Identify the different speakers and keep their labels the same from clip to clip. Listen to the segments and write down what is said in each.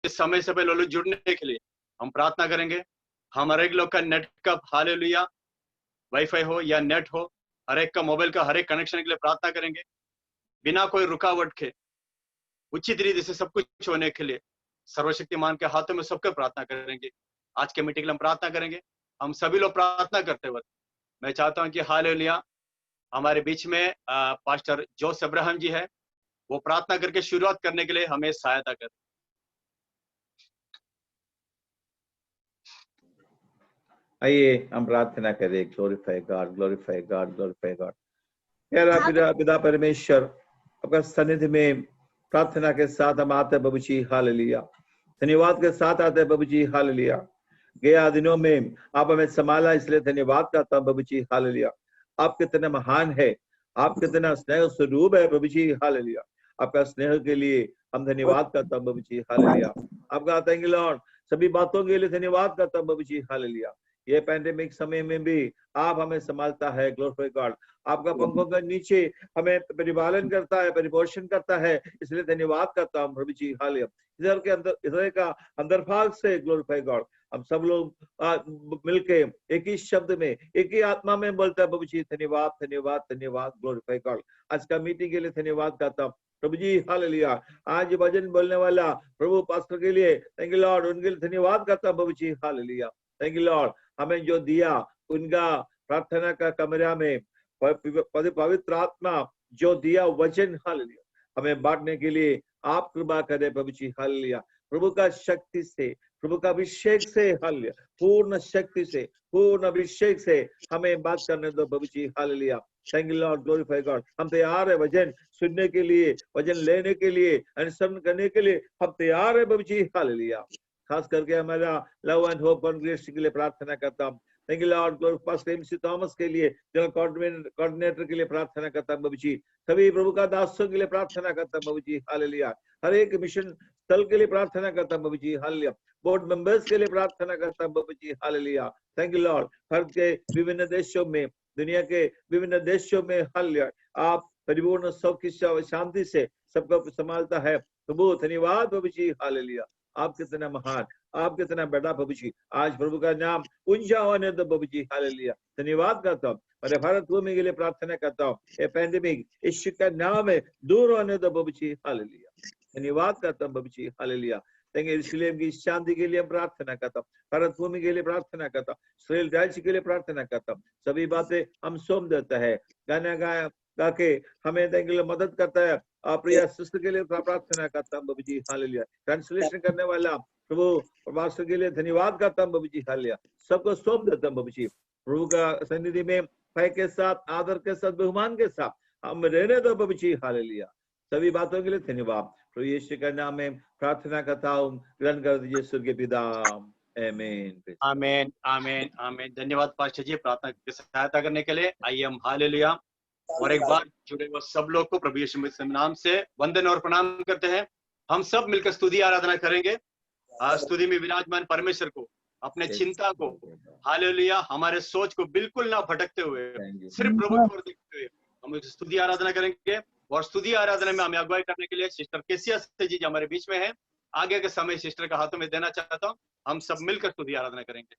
Speaker 1: इस समय से पहले लोग जुड़ने के लिए हम प्रार्थना करेंगे। हम हर एक लोग का नेट का हालेलुया वाईफाई हो या नेट हो, हर एक का मोबाइल का हर एक कनेक्शन के लिए प्रार्थना करेंगे, बिना कोई रुकावट के उचित रीति से सब कुछ होने के लिए सर्वशक्तिमान के हाथों में सबके प्रार्थना करेंगे। आज के मीटिंग के लिए हम प्रार्थना करेंगे। हम सभी लोग प्रार्थना करते वक्त मैं चाहता हूं कि हालेलुया हमारे बीच में पास्टर जोस अब्राहम जी है, वो प्रार्थना करके शुरुआत करने के लिए हमें सहायता करें।
Speaker 2: आइए हम प्रार्थना करें। Glorify God, glorify God, glorify God. प्यारा पिता परमेश्वर, आपका सन्निधि में प्रार्थना के साथ हम आते प्रभु जी, हालेलुया। धन्यवाद के साथ आते प्रभु जी, हालेलुया। गया दिनों में आप हमें संभाला, इसलिए धन्यवाद करता हूं प्रभु जी, हालेलुया। आप कितना महान है, आप कितना स्नेह स्वरूप है प्रभु जी, हालेलुया। आपका स्नेह के लिए हम धन्यवाद करता हूं प्रभु जी, हालेलुया। आपका थैंक यू लॉर्ड, सभी बातों के लिए धन्यवाद करता हूं प्रभु जी, हालेलुया। ये पैंडेमिक समय में भी आप हमें संभालता है, ग्लोरीफाई गॉड। आपका पंखों के नीचे हमें परिपालन करता है, परिपोषण करता है, इसलिए धन्यवाद करता हूं प्रभु जी, हालेलुया। इधर के अंदर, इधर का अंदर भाग से ग्लोरीफाई गॉड हम सब लोग मिलके एक ही शब्द में, एक ही आत्मा में बोलता है प्रभु जी, धन्यवाद धन्यवाद धन्यवाद, ग्लोरीफाई गॉड। आज का मीटिंग के लिए धन्यवाद करता हूँ प्रभु जी, हालेलुया। आज भजन बोलने वाला प्रभु पास्टर के लिए थैंक यू लॉर्ड, उनके लिए धन्यवाद करता हूँ प्रभु ji, hallelujah. Thank you Lord, हमें जो दिया उनका प्रार्थना का कमरा में पवित्र आत्मा जो दिया वचन, हालेलुया, हमें बांटने के लिए आप कृपा करें प्रभु जी, हालेलुया। प्रभु का शक्ति से, प्रभु का अभिषेक से, हालेलुया, पूर्ण शक्ति से, पूर्ण अभिषेक से हमें बात करने दो प्रभु ji, hallelujah. Thank you lord, glorify god. हम तैयार है वचन सुनने के लिए, वचन लेने के लिए, अनुसरण करने के लिए हम तैयार है प्रभु जी, हालेलुया। खास करके हमारा लव एंड होप कांग्रेगेशन के लिए प्रार्थना करता हूँ। Thank you Lord, pastor MC Thomas के लिए, जनरल कोऑर्डिनेटर के लिए प्रार्थना करता हूँ प्रभु जी। सभी प्रभु का दासों के लिए प्रार्थना करता हूँ प्रभु जी, हालेलुया। हर एक मिशन स्थल के लिए प्रार्थना करता हूँ प्रभु जी, हालेलुया। बोर्ड मेंबर्स के लिए प्रार्थना करता हूँ प्रभु ji, hallelujah. Thank you lord, Bharat के विभिन्न देशों में, दुनिया के विभिन्न देशों में, हालेलुया, आप परिपूर्ण सौख्य शांति से सबको संभालता है प्रभु। धन्यवाद प्रभु जी, हालेलुया। आप कितना महान, आप कितना बड़ा प्रभु जी। आज प्रभु का नाम ऊंचा होने दो प्रभु जी, हालेलुया। धन्यवाद करता हूँ, मेरे भारत भूमि के लिए प्रार्थना करता हूँ। ये पैंडेमिक यीशु का नाम है, दूर होने दो प्रभु जी, हालेलुया। धन्यवाद करता हूँ प्रभु जी, हालेलुया। यरूशलेम की शांति के लिए प्रार्थना करता हूँ, भारत भूमि के लिए प्रार्थना करता हूँ, इस्राएल राज्य के लिए प्रार्थना करता हूँ। सभी बातें हम सौंप देता है, गाना गा के हमें मदद करता है। प्रिया सिस्टर के लिए प्रार्थना करता हूँ प्रभु जी, हालेलुया। ट्रांसलेशन करने वाला प्रभु पास्टर के लिए धन्यवाद करता हूँ प्रभु जी, हालेलुया। सबको सौंप देता हूँ प्रभु जी। प्रभु का सन्निधि में भय के साथ, आदर के साथ, बहुमान के साथ हम रहने दो प्रभु जी, हालेलुया। सभी बातों के लिए धन्यवाद, प्रभु यीशु के नाम में प्रार्थना करता हूँ, ग्रहण कर दीजिए स्वर्गीय पिता, आमीन,
Speaker 1: आमीन, आमीन, आमीन। धन्यवाद पास्टर जी प्रार्थना की सहायता करने के लिए। आइए हम हालेलुया और एक बार जुड़े हुए सब लोग को प्रभु यीशु मसीह के नाम से वंदन और प्रणाम करते हैं। हम सब मिलकर स्तुति आराधना करेंगे। स्तुति में विराजमान परमेश्वर को, अपने चिंता को, हालेलुया, हमारे सोच को बिल्कुल ना भटकते हुए सिर्फ प्रभु की ओर देखते हुए हम स्तुति आराधना करेंगे। और स्तुति आराधना में हमें अगुवाई करने के लिए सिस्टर केसिया जी हमारे बीच में है। आगे के समय सिस्टर का हाथों में देना चाहता हूँ। हम सब मिलकर स्तुति आराधना करेंगे।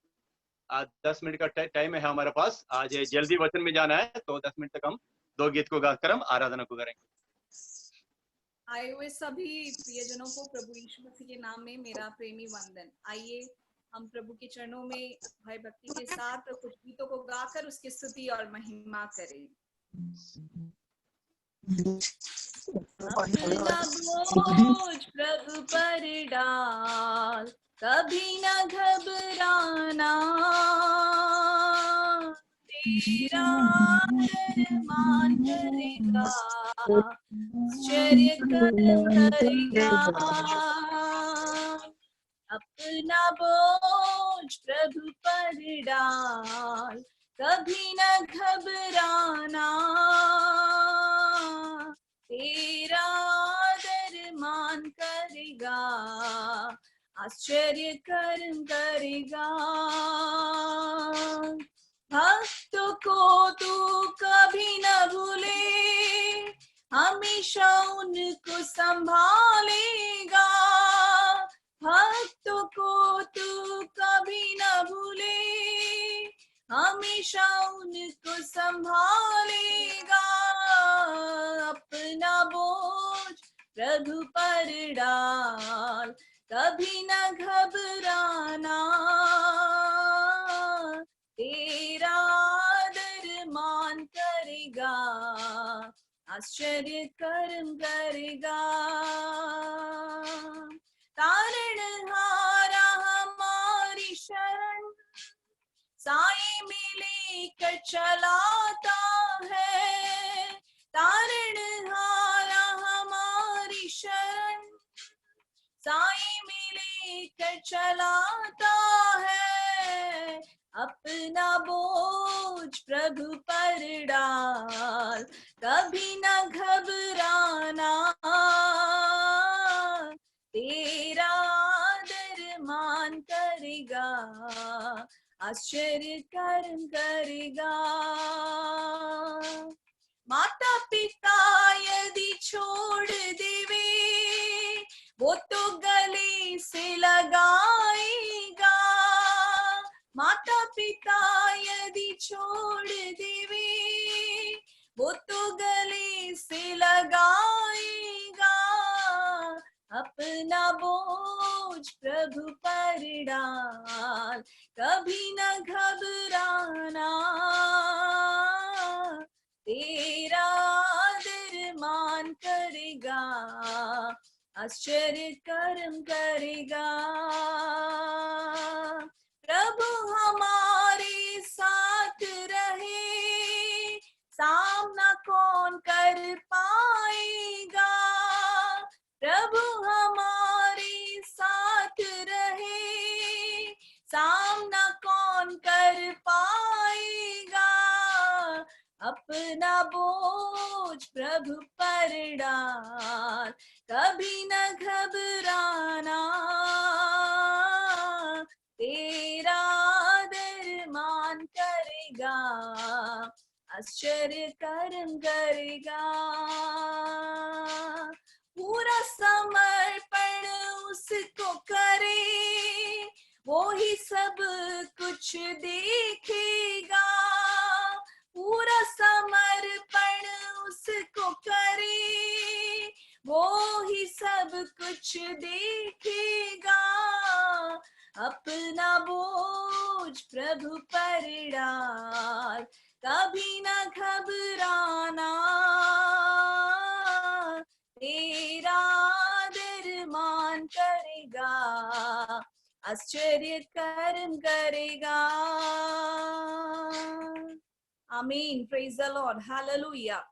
Speaker 1: आज 10 मिनट का टाइम है हमारे पास। आज जल्दी वचन में जाना है, तो 10 मिनट तक हम 2 गीत को गाकर हम आराधना को करेंगे।
Speaker 3: आए हुए सभी प्रियजनों को प्रभु यीशु मसीह के नाम में मेरा प्रेमी वंदन। आइए हम प्रभु के चरणों में भय भक्ति के साथ कुछ गीतों को गाकर उसकी स्तुति और महिमा करें। अपना बोझ प्रभु पर डाल, कभी न घबराना, तेरा मान करेगा, आश्चर्य करेगा। अपना बोझ प्रभु पर डाल, कभी न घबराना, तेरा आदर मान करेगा, आश्चर्य कर्म करेगा। भक्तों को तू कभी न भूले, हमेशा उनको संभालेगा। हमेशा उनको संभालेगा। अपना बोझ प्रभु पर डाल, कभी न घबराना, तेरा आदर मान करेगा, आश्चर्य कर्म करेगा। तारणहारा हमारी शरण, साए में लेकर चलाता है। तारणहारा हमारी शरण, साए में लेकर चलाता है। अपना बोझ प्रभु पर डाल, कभी न घबराना, तेरा आदर मान करेगा, आश्चर्य कर्म करेगा। माता पिता यदि छोड़ देवे, वो तो गले से लगाएगा। माता पिता यदि छोड़ देवे, वो तो गले से लगाएगा। अपना बोझ प्रभु पर डाल, कभी न घबराना, तेरा आदर मान करेगा, आश्चर्य कर्म करेगा। प्रभु हमारे साथ रहे, सामना कौन कर पाएगा। प्रभु हमारे साथ रहे, सामना कौन कर पाएगा। अपना बोझ प्रभु पर डाल, कभी न घबराना, तेरा आदर मान करेगा, आश्चर्य कर्म करेगा। पूरा समर्पण उसको करे, वो ही सब कुछ देखेगा। पूरा समर्पण उसको करे, वो ही सब कुछ देखेगा। अपना बोझ प्रभु पर डाल, कभी न घबराना, तेरा आदर मान करेगा, आश्चर्य कर्म करेगा। आमीन, प्रेज द लॉर्ड, हालेलुया,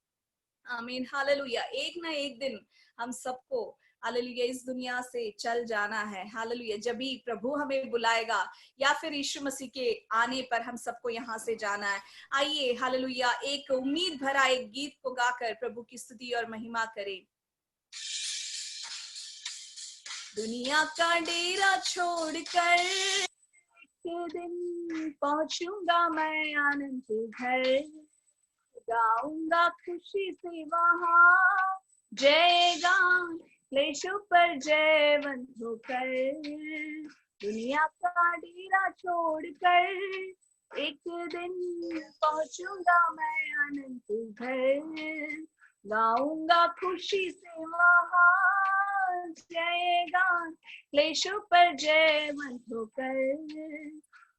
Speaker 3: आमीन, हालेलुया। एक ना एक दिन हम सबको हालेलुया इस दुनिया से चल जाना है। हालेलुया, जब भी प्रभु हमें बुलाएगा या फिर यीशु मसीह के आने पर हम सबको यहाँ से जाना है। आइए हालेलुया एक उम्मीद भरा एक गीत को गाकर प्रभु की स्तुति और महिमा करें। दुनिया का डेरा छोड़कर एक दिन पहुंचूंगा मैं आनंद के घर, गाऊंगा खुशी से वहां जय गान, क्लेशों पर जयवंत होकर। दुनिया का डेरा छोड़कर एक दिन पहुंचूंगा मैं आनंद के घर, गाऊंगा खुशी से वहां जय गान, क्लेशों पर जयवंत होकर।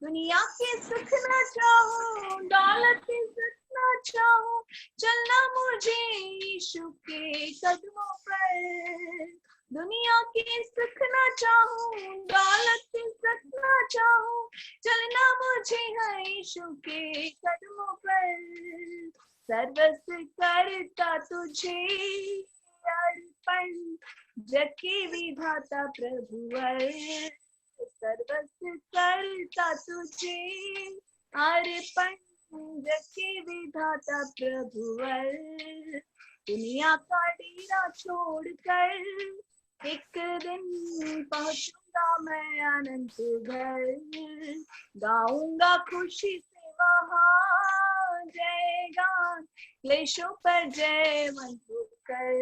Speaker 3: दुनिया के सुख न चाहूं, दौलत के सुख न चाहूं, चलना मुझे यीशु के कदमों पर। दुनिया के सुख न चाहूं, दौलत के सुख न चाहूं, चलना मुझे है यीशु के कदमों पर। सर्वस्व करता तुझे अर्पण, जग के विधाता प्रभुवर। सर्वस्व करता तुझे अर्पण, जग के विधाता प्रभुवर। दुनिया का डेरा छोड़कर एक दिन पहुंचूंगा मैं आनंद के घर, गाऊंगा खुशी से वहां जय गान, क्लेशों पर जयवंत होकर।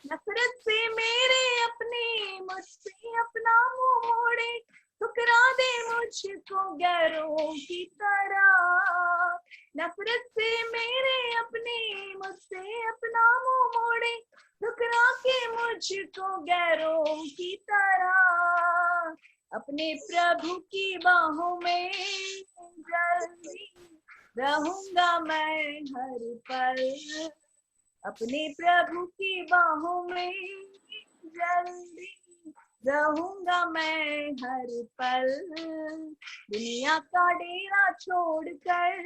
Speaker 3: नफरत से मेरे अपने मुझसे अपना मुंह मोड़े, ठुकरा दे मुझ मुझको गैरों की तरह, नफरत से मेरे अपने मुझसे अपना मुंह मोड़े, ठुकरा के मुझको गैरों की तरह, अपने प्रभु की बाहों में जल्दी रहूंगा मैं हर पल, अपने प्रभु की बाहों में जल्दी रहूंगा मैं हर पल, दुनिया का डेरा छोड़कर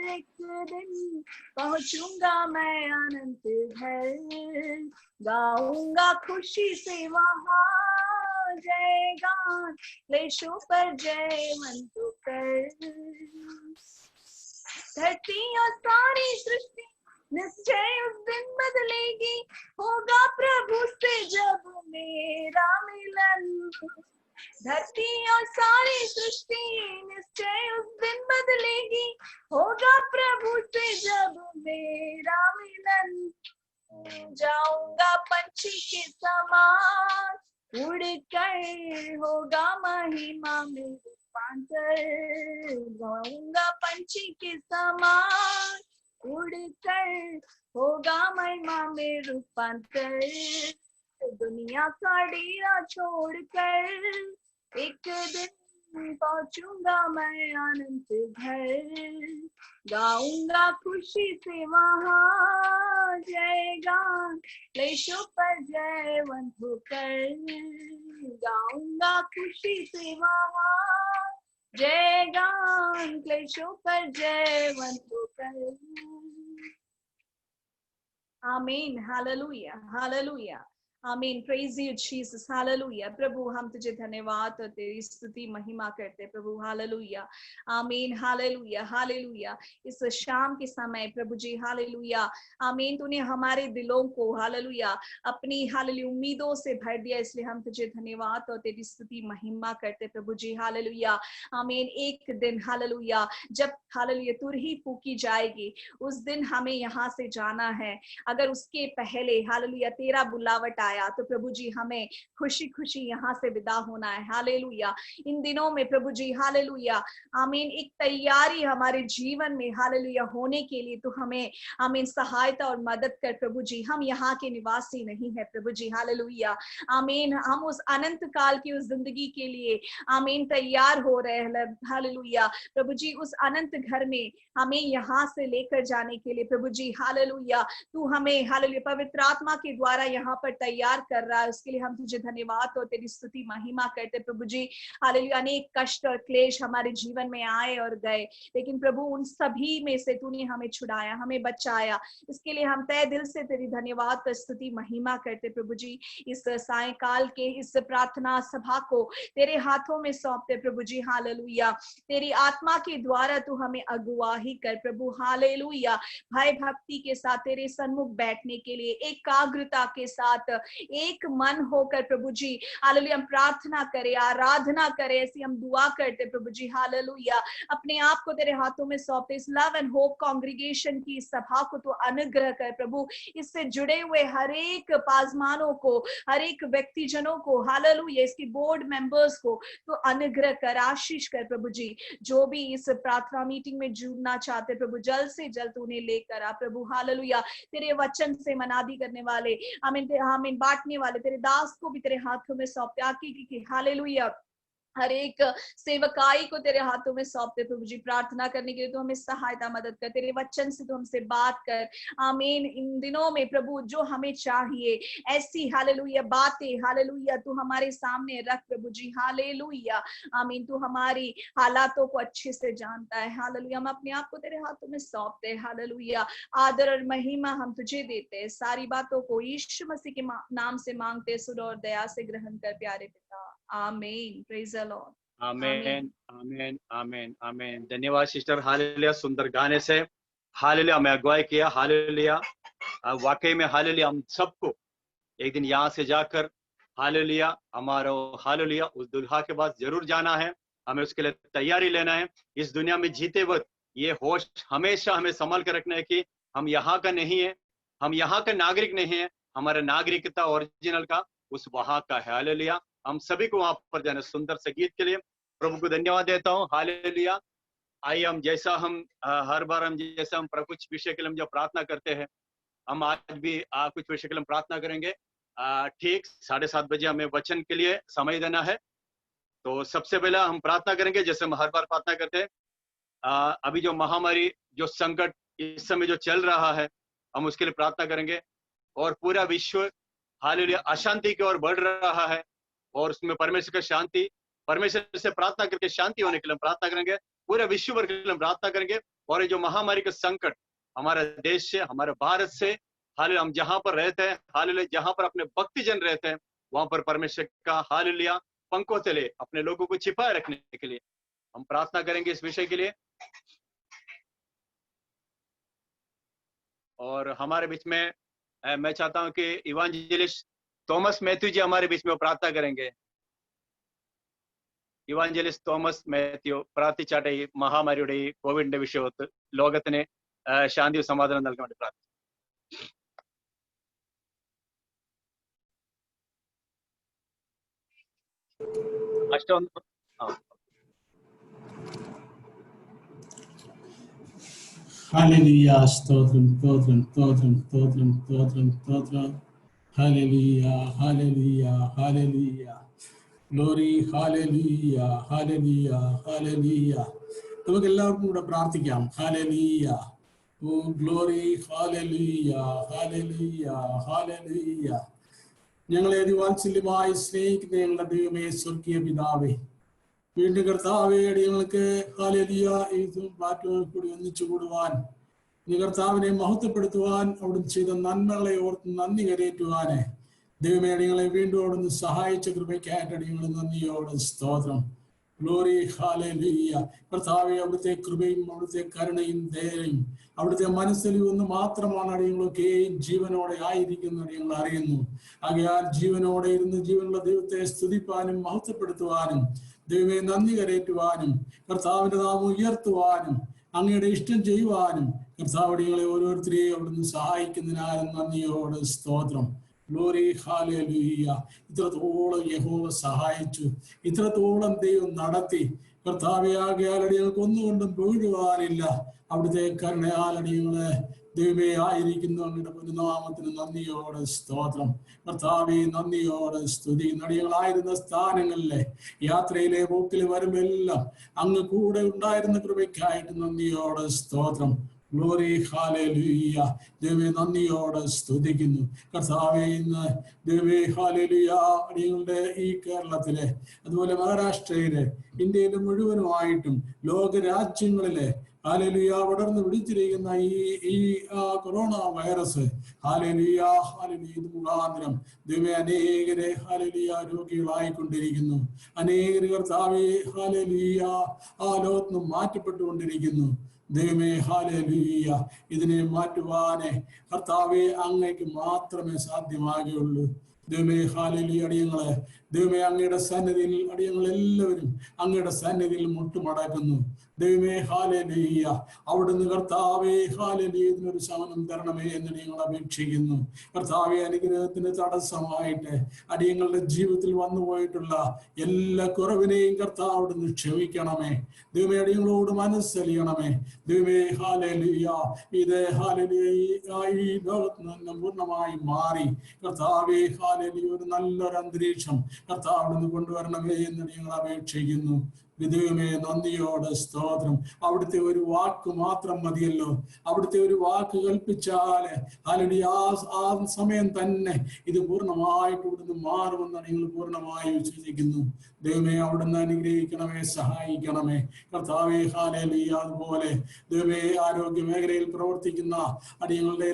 Speaker 3: एक दिन पहुंचूंगा मैं अनंत घर, गाऊंगा खुशी से वहां जय गान, क्लेशों पर जय मंत्र कर, धरती और सारी सृष्टि निश्चय उस दिन बदलेगी, होगा प्रभु से जब मेरा मिलन, धरती और सारी सृष्टि निश्चय उस दिन बदलेगी, होगा प्रभु से जब मेरा मिलन, जाऊंगा पंछी के समान उड़कर, होगा महिमा में रूपांतर, जाऊंगा पंछी के समान उड़कर, होगा महिमा में रूपांतर, दुनिया का डेरा छोड़कर एक दिन पहुंचूंगा मैं अनंत घर, गाऊंगा खुशी से वहां जय गान, क्लेशों पर जयवंत होकर, गाऊंगा खुशी से वहां जय गान, क्लेशों पर जयवंत होकर। आमीन, हालेलुया, हालेलुया, आमीन, प्रेज यू जीसस, हालेलुया। प्रभु हम तुझे धन्यवाद और तेरी स्तुति महिमा करते प्रभु, हालेलुया, आमीन, हालेलुया, हालेलुया। इस शाम के समय प्रभु जी, हालेलुया, आमीन, तूने हमारे दिलों को, हालेलुया, अपनी हालेलुया उम्मीदों से भर दिया, इसलिए हम तुझे धन्यवाद और तेरी स्तुति महिमा करते प्रभु जी, हालेलुया, आमीन। एक दिन, हालेलुया, जब हालेलुया तुरही फूकी जाएगी, उस दिन हमें यहाँ से जाना है। अगर उसके पहले हालेलुया तेरा बुलावट आया तो प्रभु जी हमें खुशी खुशी यहाँ से विदा होना है, हालेलुया। इन दिनों में प्रभु जी, हालेलुया, आमीन, एक तैयारी हमारे जीवन में हालेलुया होने के लिए तो हमें आमीन सहायता और मदद कर प्रभु जी। हम यहाँ के निवासी नहीं है प्रभु जी, हालेलुया, आमीन। हम उस अनंत काल की उस जिंदगी के लिए आमीन तैयार हो रहे हैं, हालेलुया प्रभु जी। उस अनंत घर में हमें यहाँ से लेकर जाने के लिए प्रभु जी, हालेलुया, तू हमें हालेलुया पवित्र आत्मा के द्वारा यहाँ पर तैयार कर रहा है, उसके लिए हम तुझे धन्यवाद और तेरी स्तुति महिमा करते प्रभु जी, हालेलुया। अनेक कष्ट और क्लेश हमारे जीवन में आए और गए, लेकिन प्रभु उन सभी में से तूने हमें छुड़ाया, हमें बचाया, इसके लिए हम तहे दिल से तेरी धन्यवाद और स्तुति महिमा करते प्रभु जी। इस सायंकाल के इस प्रार्थना सभा को तेरे हाथों में सौंपते प्रभु जी, हालेलुया। तेरी आत्मा के द्वारा तू हमें अगुवाही कर प्रभु, हालेलुया। भय भक्ति के साथ तेरे सन्मुख बैठने के लिए एकाग्रता के साथ एक मन होकर प्रभु जी, हालेलुया, हम प्रार्थना करें, आराधना करें, ऐसी हम दुआ करते प्रभु जी, हालेलुया। अपने आप को तेरे हाथों में सौंपते, इस लव एंड होप कांग्रीगेशन की सभा को तो अनुग्रह कर प्रभु, इससे जुड़े हुए हर एक पाजमानों को, हर एक व्यक्ति जनों को, हालेलुया, इसकी बोर्ड मेंबर्स को तो अनुग्रह कर, आशीष कर प्रभु जी। जो भी इस प्रार्थना मीटिंग में जुड़ना चाहते प्रभु, जल्द से जल्द उन्हें लेकर आ प्रभु, हालेलुया। तेरे वचन से मनादी करने वाले, आमीन, बांटने वाले तेरे दास को भी तेरे हाथों में सौंपते, आकी की हालेलुया। हर एक सेवकाई को तेरे हाथों में सौंपते प्रभु जी। प्रार्थना करने के लिए तो हमें सहायता मदद कर, तेरे वचन से तो हमसे बात कर, आमीन। इन दिनों में प्रभु जो हमें चाहिए ऐसी हालेलुया बातें, हालेलुया, तू हमारे सामने रख प्रभु जी, हालेलुया, आमीन। तू हमारी हालातों को अच्छे से जानता है, हालेलुया। हम अपने आप को तेरे हाथों में सौंपते हैं, हालेलुया। आदर और महिमा हम तुझे देते हैं, सारी बातों को यीशु मसीह के नाम से मांगते, सुर और दया से ग्रहण कर प्यारे पिता, आमीन। प्रेज द लॉर्ड,
Speaker 1: आमीन, आमीन, आमीन, आमीन। धन्यवाद सिस्टर, हालेलुया, सुंदर गाने से, हालेलुया, हमें अगुवाई किया, हालेलुया। वाकई में हालेलुया, हम सबको एक दिन यहाँ से जाकर हालेलुया हमारा हालेलुया उस दुल्हा के पास जरूर जाना है, हमें उसके लिए तैयारी लेना है। इस दुनिया में जीते वक्त ये होश हमेशा हमें संभाल कर रखना है कि हम यहाँ का नहीं है, हम यहाँ का नागरिक नहीं है, हमारा नागरिकता ओरिजिनल का उस वहां का है, हालेलुया। हम सभी को वहां पर जाना। सुंदर संगीत के लिए प्रभु को धन्यवाद देता हूँ। हालेलुया। आइए हम जैसा हम हर बार हम जैसा हम कुछ विषय के लिए हम जब प्रार्थना करते हैं, हम आज भी कुछ विषय के लिए प्रार्थना करेंगे। ठीक 7:30 बजे हमें वचन के लिए समय देना है। तो सबसे पहले हम प्रार्थना करेंगे जैसे हम हर बार प्रार्थना करते हैं। अभी जो महामारी, जो संकट इस समय जो चल रहा है, हम उसके लिए प्रार्थना करेंगे। और पूरा विश्व हालेलुया अशांति की ओर बढ़ रहा है, और उसमें परमेश्वर की शांति, परमेश्वर से प्रार्थना करके शांति होने के लिए हम प्रार्थना करेंगे। पूरे विश्व भर के लिए हम प्रार्थना करेंगे। और ये जो महामारी का संकट हमारे देश से, हमारे भारत से, हालेलुया हम जहां पर रहते हैं, हालेलुया जहां पर अपने भक्ति जन रहते हैं, वहां पर परमेश्वर का हालेलुया पंखों तले अपने लोगों को छिपाए रखने के लिए हम प्रार्थना करेंगे इस विषय के लिए। और हमारे बीच में मैं चाहता हूं कि इवांजेलिस्ट थॉमस मैथ्यू जी हमारे बीच में प्रार्थना करेंगे। ഇവാഞ്ചലിസ്റ്റ് തോമസ് മാത്യു പ്രാർത്ഥിച്ചാട്ടെ ഈ മഹാമാരിയുടെ ഈ കോവിഡിന്റെ വിഷയത്ത് ലോകത്തിന് ശാന്തിയും സമാധാനം നൽകാൻ വേണ്ടി പ്രാർത്ഥിച്ചു.
Speaker 4: ഹല്ലേലൂയ. സ്തോത്രം സ്തോത്രം സ്തോത്രം സ്തോത്രം സ്തോത്രം സ്തോത്രം. Hallelujah hallelujah hallelujah. Glory hallelujah hallelujah hallelujah. നമുക്ക് എല്ലാവർക്കും കൂടെ പ്രാർത്ഥിക്കാം. Hallelujah. Oh glory hallelujah hallelujah hallelujah. ഞങ്ങളെ അതിവാത്സല്യമായി സ്നേഹിക്കുന്ന ഞങ്ങളുടെ ദൈവമേ, സ്വർഗീയ പിതാവേ, വീണ്ടും കർത്താവേ അടിയങ്ങൾക്ക് ഹല്ലേലൂയ ഈ പ്ലാറ്റ്ഫോമിൽ കൂടി ഒന്നിച്ചു കൂടുവാൻ, ഈ കർത്താവിനെ മഹത്വപ്പെടുത്തുവാൻ, അവിടുന്ന് ചെയ്ത നന്മകളെ ഓർത്ത് നന്ദി കരയേറ്റുവാന് ദൈവമേ അടിയങ്ങളെ വീണ്ടും അവിടുന്ന് സഹായിച്ച കൃപയ്ക്കായിട്ട് അടിയങ്ങൾ നന്ദിയോട് സ്തോത്രം. Glory hallelujah. കർത്താവേ, അവിടുത്തെ കൃപയും അവിടുത്തെ കരുണയും ദയയും അവിടുത്തെ മനസ്സിലും ഒന്ന് മാത്രമാണ് അടിയങ്ങളൊക്കെയും ജീവനോടെ ആയിരിക്കുന്ന അടിയങ്ങൾ അറിയുന്നു. ആകയാൽ ജീവനോടെ ഇരുന്ന് ജീവനുള്ള ദൈവത്തെ സ്തുതിപ്പാനും മഹത്വപ്പെടുത്തുവാനും ദൈവമേ നന്ദി കരയേറ്റുവാനും കർത്താവിന്റെ നാമം ഉയർത്തുവാനും അങ്ങയുടെ ഇഷ്ടം ചെയ്യുവാനും കർത്താവ് അടിയങ്ങളെ ഓരോരുത്തരെയും അവിടുന്ന് സഹായിക്കുന്നതിനാലും നന്ദിയോട് സ്തോത്രം. Glory hallelujah. ഇത്രത്തോളം യഹോവ സഹായിച്ചു, ഇത്രത്തോളം ദൈവം നടത്തി. കർത്താവേ, ആകയാൽ അടിയങ്ങൾക്ക് ഒന്നുകൊണ്ടും വീഴുവാനില്ല. അവിടുത്തെ കരുണയാൽ അടിയങ്ങളെ ദൈവമേ ആയിരിക്കുന്നു. അങ്ങയുടെ പൊന്നുനാമത്തിന് നന്ദിയോടെ സ്തോത്രം. കർത്താവേ, നന്ദിയോടെ സ്തുതി. നടികളായിരുന്ന സ്ഥാനങ്ങളിലെ യാത്രയിലെ പോക്കിൽ വരുമെല്ലാം അങ്ങ് കൂടെ ഉണ്ടായിരുന്ന കൃപയ്ക്കായിട്ട് നന്ദിയോടെ സ്തോത്രം. Glory hallelujah. ദൈവമേ നന്ദിയോടെ സ്തുതിക്കുന്നു. കർത്താവേ, ഇന്ന് ദൈവമേ ഹല്ലേലൂയ അടിയങ്ങളുടെ ഈ കേരളത്തിലെ, അതുപോലെ മഹാരാഷ്ട്രയിലെ, ഇന്ത്യയിലെ മുഴുവനുമായിട്ടും ലോകരാജ്യങ്ങളിലെ ഹല്ലേലൂയ പടർന്ന് പിടിച്ചിരിക്കുന്ന ഈ കൊറോണ വൈറസ് ഹല്ലേലൂയ ഹല്ലേലൂയ ഇത് മുഖാന്തരം ദൈവമേ അനേകരെ ഹല്ലേലൂയ രോഗികളായിക്കൊണ്ടിരിക്കുന്നു. അനേകർ കർത്താവേ ഹല്ലേലൂയ ലോകത്ത് മാറ്റപ്പെട്ടുകൊണ്ടിരിക്കുന്നു. ദൈവമേ ഹല്ലേലൂയ ഇതിനെ മാറ്റുവാനേ കർത്താവേ അങ്ങേക്ക് മാത്രമേ സാധ്യമാകുകയുള്ളൂ. ദൈവമേ ഹല്ലേലൂയ അടിയങ്ങളെ ദൈവമേ അങ്ങയുടെ സന്നിധിയിൽ അടിയങ്ങളെല്ലാവരും അങ്ങയുടെ സന്നിധിയിൽ മുട്ടുമടക്കുന്നു. ദൈവമേ ഹല്ലേലൂയ അവിടുന്ന് കർത്താവേ ഹല്ലേലൂയ ഇതിനൊരു ശമനം തരണമേ എന്ന് അടിയങ്ങൾ അപേക്ഷിക്കുന്നു. കർത്താവേ, അനുഗ്രഹത്തിന് തടസ്സമായിട്ട് അടിയങ്ങളുടെ ജീവിതത്തിൽ വന്നുപോയിട്ടുള്ള എല്ലാ കുറവിനെയും കർത്താവ് അവിടുന്ന് ക്ഷമിക്കണമേ. ദൈവമേ അടിയങ്ങളോട് മനസ്സലിയണമേ. ദൈവമേ ഹല്ലേലൂയ ഇത് ഹല്ലേലൂയ ഈ ലോകത്ത് നിന്ന് പൂർണ്ണമായി മാറി കർത്താവേ ഹല്ലേലൂയ ഒരു നല്ലൊരു അന്തരീക്ഷം കർത്താവ് അവിടുന്ന് കൊണ്ടുവരണമേ എന്ന് അടിയങ്ങൾ അപേക്ഷിക്കുന്നു. ദൈവമേ നന്ദിയോടെ സ്തോത്രം. അവിടുത്തെ ഒരു വാക്ക് മാത്രം മതിയല്ലോ. അവിടുത്തെ ഒരു വാക്ക് കൽപ്പിച്ചാല് ഹല്ലേലൂയ ആ സമയം തന്നെ ഇത് പൂർണ്ണമായിട്ട് ഇവിടുന്ന് മാറുമെന്ന് നിങ്ങൾ പൂർണ്ണമായി വിശ്വസിക്കുന്നു. ദൈവമേ അവിടുന്ന് അനുഗ്രഹിക്കണമേ, സഹായിക്കണമേ. കർത്താവേ ഹല്ലേലൂയ അതുപോലെ ദൈവമേ ആരോഗ്യ മേഖലയിൽ പ്രവർത്തിക്കുന്ന അടിയങ്ങളുടെ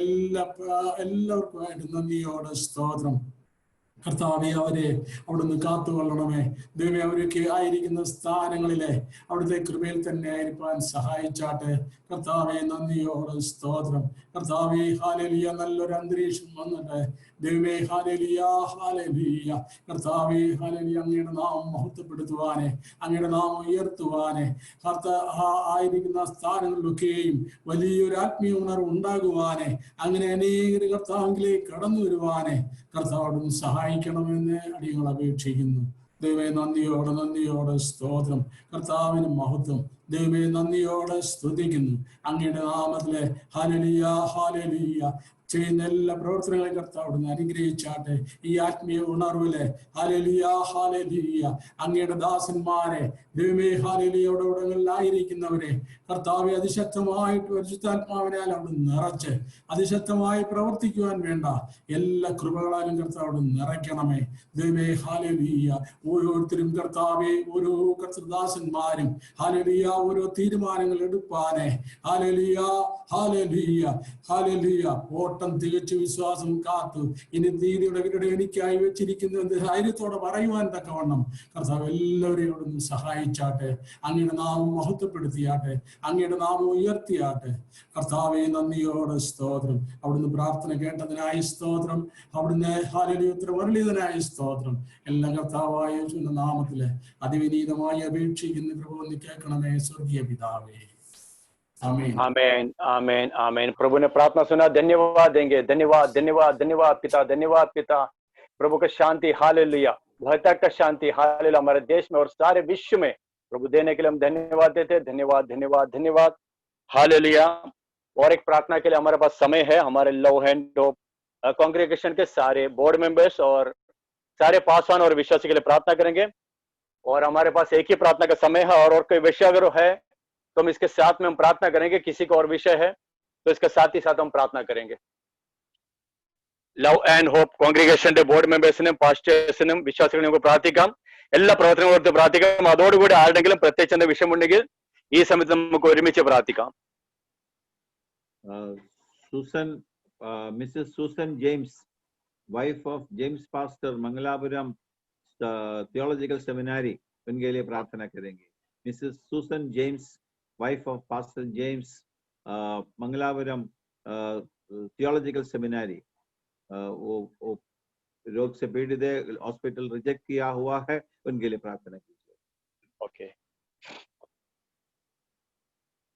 Speaker 4: എല്ലാവർക്കുമായിട്ട് നന്ദിയോടെ സ്തോത്രം. കർത്താവേ, അവരെ അവിടുന്ന് കാത്തുകൊള്ളണമേ. ദൈവമേ അവരൊക്കെ ആയിരിക്കുന്ന സ്ഥാനങ്ങളിലെ അവിടുത്തെ കൃപയിൽ തന്നെ ആയിരിക്കാൻ സഹായിച്ചാട്ടെ. കർത്താവേ നന്ദിയോടെ സ്തോത്രം. കർത്താവേ ഹല്ലേലൂയ നല്ലൊരു അന്തരീക്ഷം വന്നിട്ട് ദൈവമേ ഹല്ലേലൂയ ഹല്ലേലൂയ കർത്താവേ ഹല്ലേലൂയ അങ്ങയുടെ നാമം മഹത്വപ്പെടുത്തുവാനേ, അങ്ങയുടെ നാമം ഉയർത്തുവാനേ, ആയിരിക്കുന്ന സ്ഥാനങ്ങളിലൊക്കെയും വലിയൊരു ആത്മീയ ഉണർവ് ഉണ്ടാകുവാനേ, അങ്ങനെ അനേക കർത്താവിലേക്ക് കടന്നു വരുവാനേ കർത്താവിന് സഹായിക്കണമെന്ന് അടിയങ്ങൾ അപേക്ഷിക്കുന്നു. ദൈവമേ നന്ദിയോടെ സ്തോത്രം. കർത്താവിന് മഹത്വം. ദൈവമേ നന്ദിയോടെ സ്തുതിക്കുന്നു. അങ്ങയുടെ നാമത്തിലെ ഹല്ലേലൂയ ചെയ്യുന്ന എല്ലാ പ്രവർത്തനങ്ങളെയും കർത്താവ് അവിടുന്ന് അനുഗ്രഹിച്ചാട്ടെ. ഈ ആത്മീയ ഉണർവിലെ ഹല്ലേലൂയ അങ്ങയുടെ ദാസന്മാരെ ദൈവമേ ഹല്ലേലൂയയോടങ്ങളിലായിരിക്കുന്നവരെ കർത്താവെ അതിശക്തമായിട്ട് പരിശുദ്ധാത്മാവിനാൽ അവിടുന്ന് നിറച്ച് അതിശക്തമായി പ്രവർത്തിക്കുവാൻ വേണ്ട എല്ലാ കൃപകളാലും കർത്താവ് അവിടുന്ന് നിറയ്ക്കണമേ. ദൈവമേ ഹല്ലേലൂയ ഓരോരുത്തരും കർത്താവെ ഓരോ കർത്തൃദാസന്മാരും ഹല്ലേലൂയ ഓരോ തീരുമാനങ്ങൾ എടുപ്പാനെ ഹല്ലേലൂയ ഓട്ടം തികച്ചു വിശ്വാസം കാത്തു ഇനി നീതിയുടെ എനിക്കായി വെച്ചിരിക്കുന്ന ധൈര്യത്തോടെ പറയുവാൻ തക്കവണ്ണം കർത്താവ് എല്ലാവരെയും അവിടുന്ന് സഹായിച്ചാട്ടെ. അങ്ങയുടെ നാമം മഹത്വപ്പെടുത്തിയാട്ടെ. അങ്ങയുടെ നാമം ഉയർത്തിയാട്ടെ. കർത്താവെ നന്ദിയോടെ സ്തോത്രം. അവിടുന്ന് പ്രാർത്ഥന കേട്ടതിനായി സ്തോത്രം. അവിടുന്ന് ഹല്ലേലൂയ ഉത്തരമരുളിയതിനായി സ്തോത്രം. എല്ലാ കർത്താവായ യേശുവിന്റെ നാമത്തില് അതിവിനീതമായി അപേക്ഷിക്കുന്ന പ്രഭു ഒന്ന് കേൾക്കണമേ സ്വർഗീയ പിതാവേ. आमीन
Speaker 1: आमीन आमीन आमीन। प्रभु ने प्रार्थना सुना, धन्यवाद देंगे। धन्यवाद धन्यवाद धन्यवाद पिता, धन्यवाद पिता। प्रभु का शांति हालेलुया, भयता का शांति हालेलुया हमारे देश में और सारे विश्व में प्रभु देने के लिए हम धन्यवाद देते। धन्यवाद धन्यवाद धन्यवाद हालेलुया। और एक प्रार्थना के लिए हमारे पास समय है। हमारे लव हैंड ऑफ कांग्रेगेशन के सारे बोर्ड मेंबर्स और सारे पासवान और विश्वासी के लिए प्रार्थना करेंगे। और हमारे पास एक ही प्रार्थना का समय है। और कोई विषय अगर है तो हम इसके साथ में हम प्रार्थना करेंगे। किसी का और विषय है तो इसके साथ ही साथ हम प्रार्थना करेंगे। ലവ് ആൻഡ് ഹോപ്പ് കോൺഗ്രിഗേഷന്റെ ബോർഡ് മെമ്പേഴ്സിനും പാസ്റ്റേഴ്സിനും വിശ്വാസികളും നമുക്ക് പ്രാർത്ഥിക്കാം. എല്ലാ പ്രവർത്തനങ്ങളും ഓർത്ത് പ്രാർത്ഥിക്കാം. അതോടുകൂടി ആരുടെങ്കിലും പ്രത്യേകിച്ച് എന്ന വിഷയമുണ്ടെങ്കിൽ ഈ സമയത്ത് നമുക്ക് ഒരുമിച്ച് പ്രാർത്ഥിക്കാം.
Speaker 2: Mrs. Susan James, wife of James Pastor, Mangalapuram Theological Seminary, उनके लिए प्रार्थना करेंगे. Mrs. Susan James, wife of Pastor James, Mangalapuram Theological Seminary, वो रोग से पीड़ित है, हॉस्पिटल रिजेक्ट किया हुआ है, उनके लिए प्रार्थना कीजिए.
Speaker 1: ओके,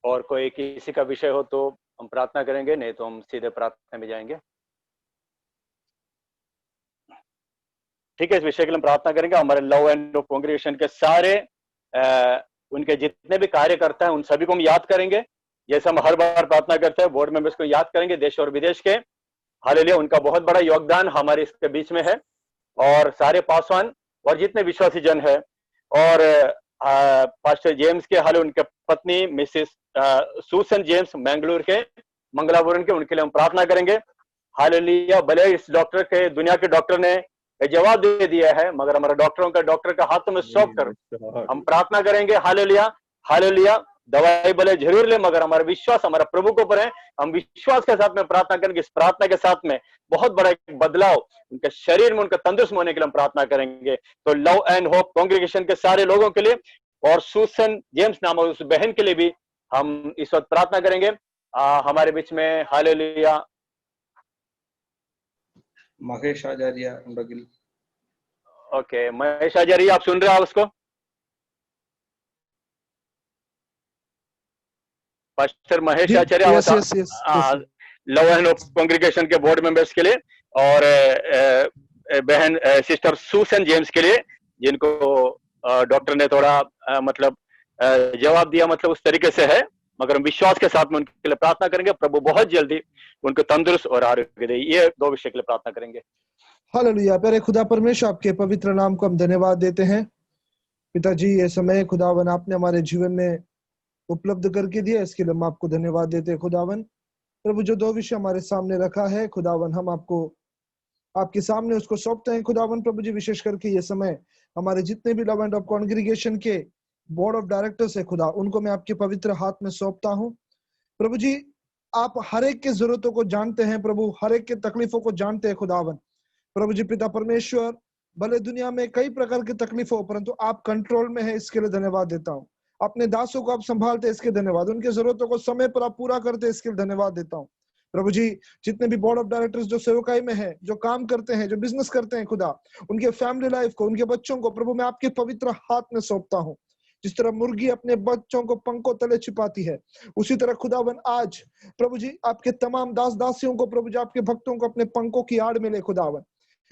Speaker 1: और कोई किसी का विषय हो तो हम प्रार्थना करेंगे, नहीं तो हम सीधे प्रार्थना में जाएंगे. ठीक है, इस विषय के लिए हम प्रार्थना करेंगे. हमारे लव एंड कांग्रेगेशन के सारे उनके जितने भी कार्यकर्ता हैं उन सभी को हम याद करेंगे, जैसे हम हर बार प्रार्थना करते हैं. बोर्ड मेंबर्स को याद करेंगे, देश और विदेश के. हालेलुया, उनका बहुत बड़ा योगदान हमारे इसके बीच में है. और सारे पासवान और जितने विश्वासी जन है और पास्टर जेम्स के हाल उनके पत्नी मिसेस सुसन जेम्स मैंगलोर के मंगलापुरम के, उनके लिए हम प्रार्थना करेंगे. हालेलुया, भले इस डॉक्टर के दुनिया के डॉक्टर ने जवाब दे दिया है, मगर हमारे डॉक्टर का हाथों में सौंप कर हम प्रार्थना करेंगे. हालेलुया हालेलुया, दवाई भले जरूर ले मगर हमारा विश्वास हमारा प्रभु के ऊपर है. हम विश्वास के साथ में प्रार्थना करेंगे. इस प्रार्थना के साथ में बहुत बड़ा एक बदलाव उनके शरीर में, उनका तंदुरुस्त होने के लिए हम प्रार्थना करेंगे. तो लव एंड होप कांग्रेगेशन के सारे लोगों के लिए और सुसन जेम्स नामक उस बहन के लिए भी हम इस वक्त प्रार्थना करेंगे. हमारे बीच में हालेलुया
Speaker 5: महेश आचार्य.
Speaker 1: ओके, महेश आचार्य, आप सुन रहे हैं उसको? Pastor Mahesh Acharya, love and hope congregation के बोर्ड मेंबर्स के लिए और बहन सिस्टर सुसन जेम्स के लिए, जिनको डॉक्टर ने थोड़ा मतलब जवाब दिया, मतलब उस तरीके से है, मगर हम विश्वास के साथ में उनके लिए प्रार्थना करेंगे. प्रभु बहुत जल्दी उनको तंदुरुस्त और आरोग्य दे. ये दो विषय के लिए प्रार्थना करेंगे.
Speaker 6: हालेलुया। प्यारे खुदा परमेश्वर, आपके पवित्र नाम को हम धन्यवाद देते हैं. पिताजी, ये समय खुदावन आपने हमारे जीवन में उपलब्ध करके दिया, इसके लिए हम आपको धन्यवाद देते हैं खुदावन. प्रभु, जो दो विषय हमारे सामने रखा है खुदावन, हम आपको आपके सामने उसको सौंपते हैं खुदावन. प्रभु जी, विशेष करके ये समय हमारे जितने भी लव एंड ऑफ कांग्रेगेशन के बोर्ड ऑफ डायरेक्टर्स है खुदा, उनको मैं आपके पवित्र हाथ में सौंपता हूँ. प्रभु जी, आप हर एक की जरूरतों को जानते हैं प्रभु, हर एक के तकलीफों को जानते हैं खुदावन. प्रभु जी पिता परमेश्वर, भले दुनिया में कई प्रकार की तकलीफ हो, परंतु आप कंट्रोल में है, इसके लिए धन्यवाद देता हूँ. अपने दासों को आप संभालते हैं, इसके धन्यवाद. उनकी जरूरतों को समय पर आप पूरा करते हैं, इसके लिए धन्यवाद देता हूँ. प्रभु जी, जितने भी बोर्ड ऑफ डायरेक्टर्स जो सेवकाई में है, जो काम करते हैं, जो बिजनेस करते हैं खुदा, उनके फैमिली लाइफ को, उनके बच्चों को प्रभु मैं आपके पवित्र हाथ में सौंपता हूँ. जिस तरह मुर्गी अपने बच्चों को पंखों तले छिपाती है, उसी तरह खुदावन आज प्रभु जी आपके तमाम दास दासियों को प्रभु जी आपके भक्तों को अपने पंखों की आड़ में ले खुदावन.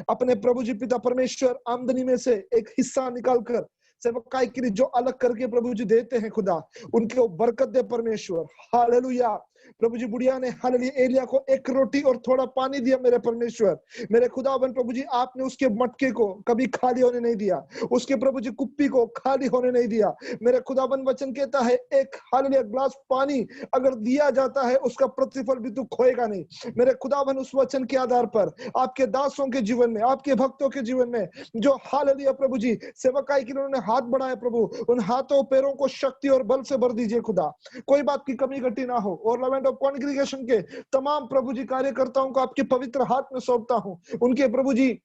Speaker 6: अपने प्रभु जी पिता परमेश्वर आमदनी में से एक हिस्सा निकालकर सेवकाई के लिए जो अलग करके प्रभु जी देते हैं खुदा, उनके बरकत दे परमेश्वर। हालेलुया। प्रभु जी बुढ़िया ने हालेलुया एलिया को एक रोटी और थोड़ा पानी दिया मेरे परमेश्वर, मेरे खुदावन प्रभु जी, आपने उसके मटके को कभी खाली होने नहीं दिया, उसके प्रभु जी कुप्पी को खाली होने नहीं दिया। मेरे खुदावन वचन कहता है एक हालेलुया ग्लास पानी अगर दिया जाता है उसका प्रतिफल भी तू खोएगा नहीं। मेरे खुदावन उस वचन के आधार पर आपके दासों के जीवन में, आपके भक्तों के जीवन में जो हालेलुया प्रभु जी सेवकाई के लिए उन्होंने हाथ बढ़ाए, प्रभु उन हाथों पैरों को शक्ति और बल से भर दीजिए खुदा, कोई बात की कमी घटी ना हो। और लवेंट ऑफ कॉन्ग्रीगेशन के तमाम प्रभु जी कार्यकर्ताओं को आपके पवित्र हाथ में सौंपता हूं, उनके प्रभु जी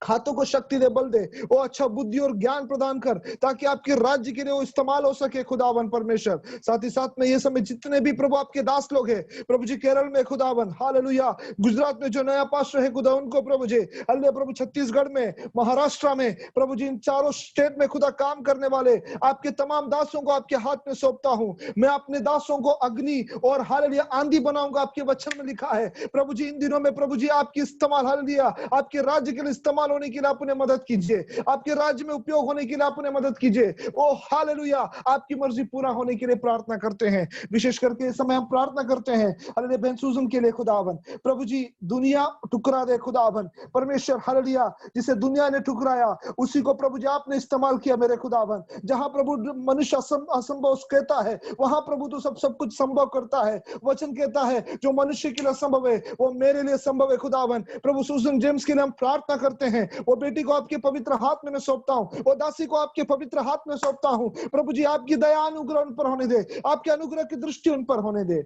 Speaker 6: हाथों को शक्ति दे, बल दे, वो अच्छा बुद्धि और ज्ञान प्रदान कर, ताकि आपके राज्य के लिए वो इस्तेमाल हो सके खुदावन परमेश्वर। साथ ही साथ में ये समय जितने भी प्रभु आपके दास लोग हैं प्रभु जी, केरल में खुदावन हालेलुया, गुजरात में जो नया पास्टर है खुदा उनको प्रभु जी, अल्लाह प्रभु छत्तीसगढ़ में, महाराष्ट्र में प्रभु जी, इन चारों स्टेट में खुदा काम करने वाले आपके तमाम दासों को आपके हाथ में सौंपता हूं। मैं अपने दासों को अग्नि और हालेलुया आंधी बनाऊंगा, आपके वचन में लिखा है प्रभु जी। इन दिनों में प्रभु जी आपकी इस्तेमाल हालेलुया आपके राज्य के लिए इस्तेमाल होने के लिए आप उन्हें मदद कीजिए, आपके राज्य में उपयोग होने के लिए आप उन्हें मदद कीजिए। ओ हालेलुया, आपकी मर्जी पूरा होने के लिए प्रार्थना करते हैं। विशेष करके इस समय हम प्रार्थना करते हैं हालेलुया बहन सूजन के लिए खुदावन प्रभु जी, दुनिया टुकरा दे खुदावन परमेश्वर हालेलुया, जिसे दुनिया ने ठुकराया उसी को प्रभु जी आपने इस्तेमाल किया मेरे खुदावन। जहां प्रभु मनुष्य असंभव कहता है वहां प्रभु तो सब कुछ संभव करता है। वचन कहता है जो मनुष्य के लिए संभव है वो मेरे लिए संभव है खुदावन। प्रभु सूजन जेम्स के लिए हम प्रार्थना करते हैं, वो बेटी को आपके पवित्र हाथ में मैं सौंपता हूं, वो दासी को आपके पवित्र हाथ में सौंपता हूं। प्रभु जी आपकी दया अनुग्रह उन पर होने दे, आपके अनुग्रह की दृष्टि उन पर होने दे।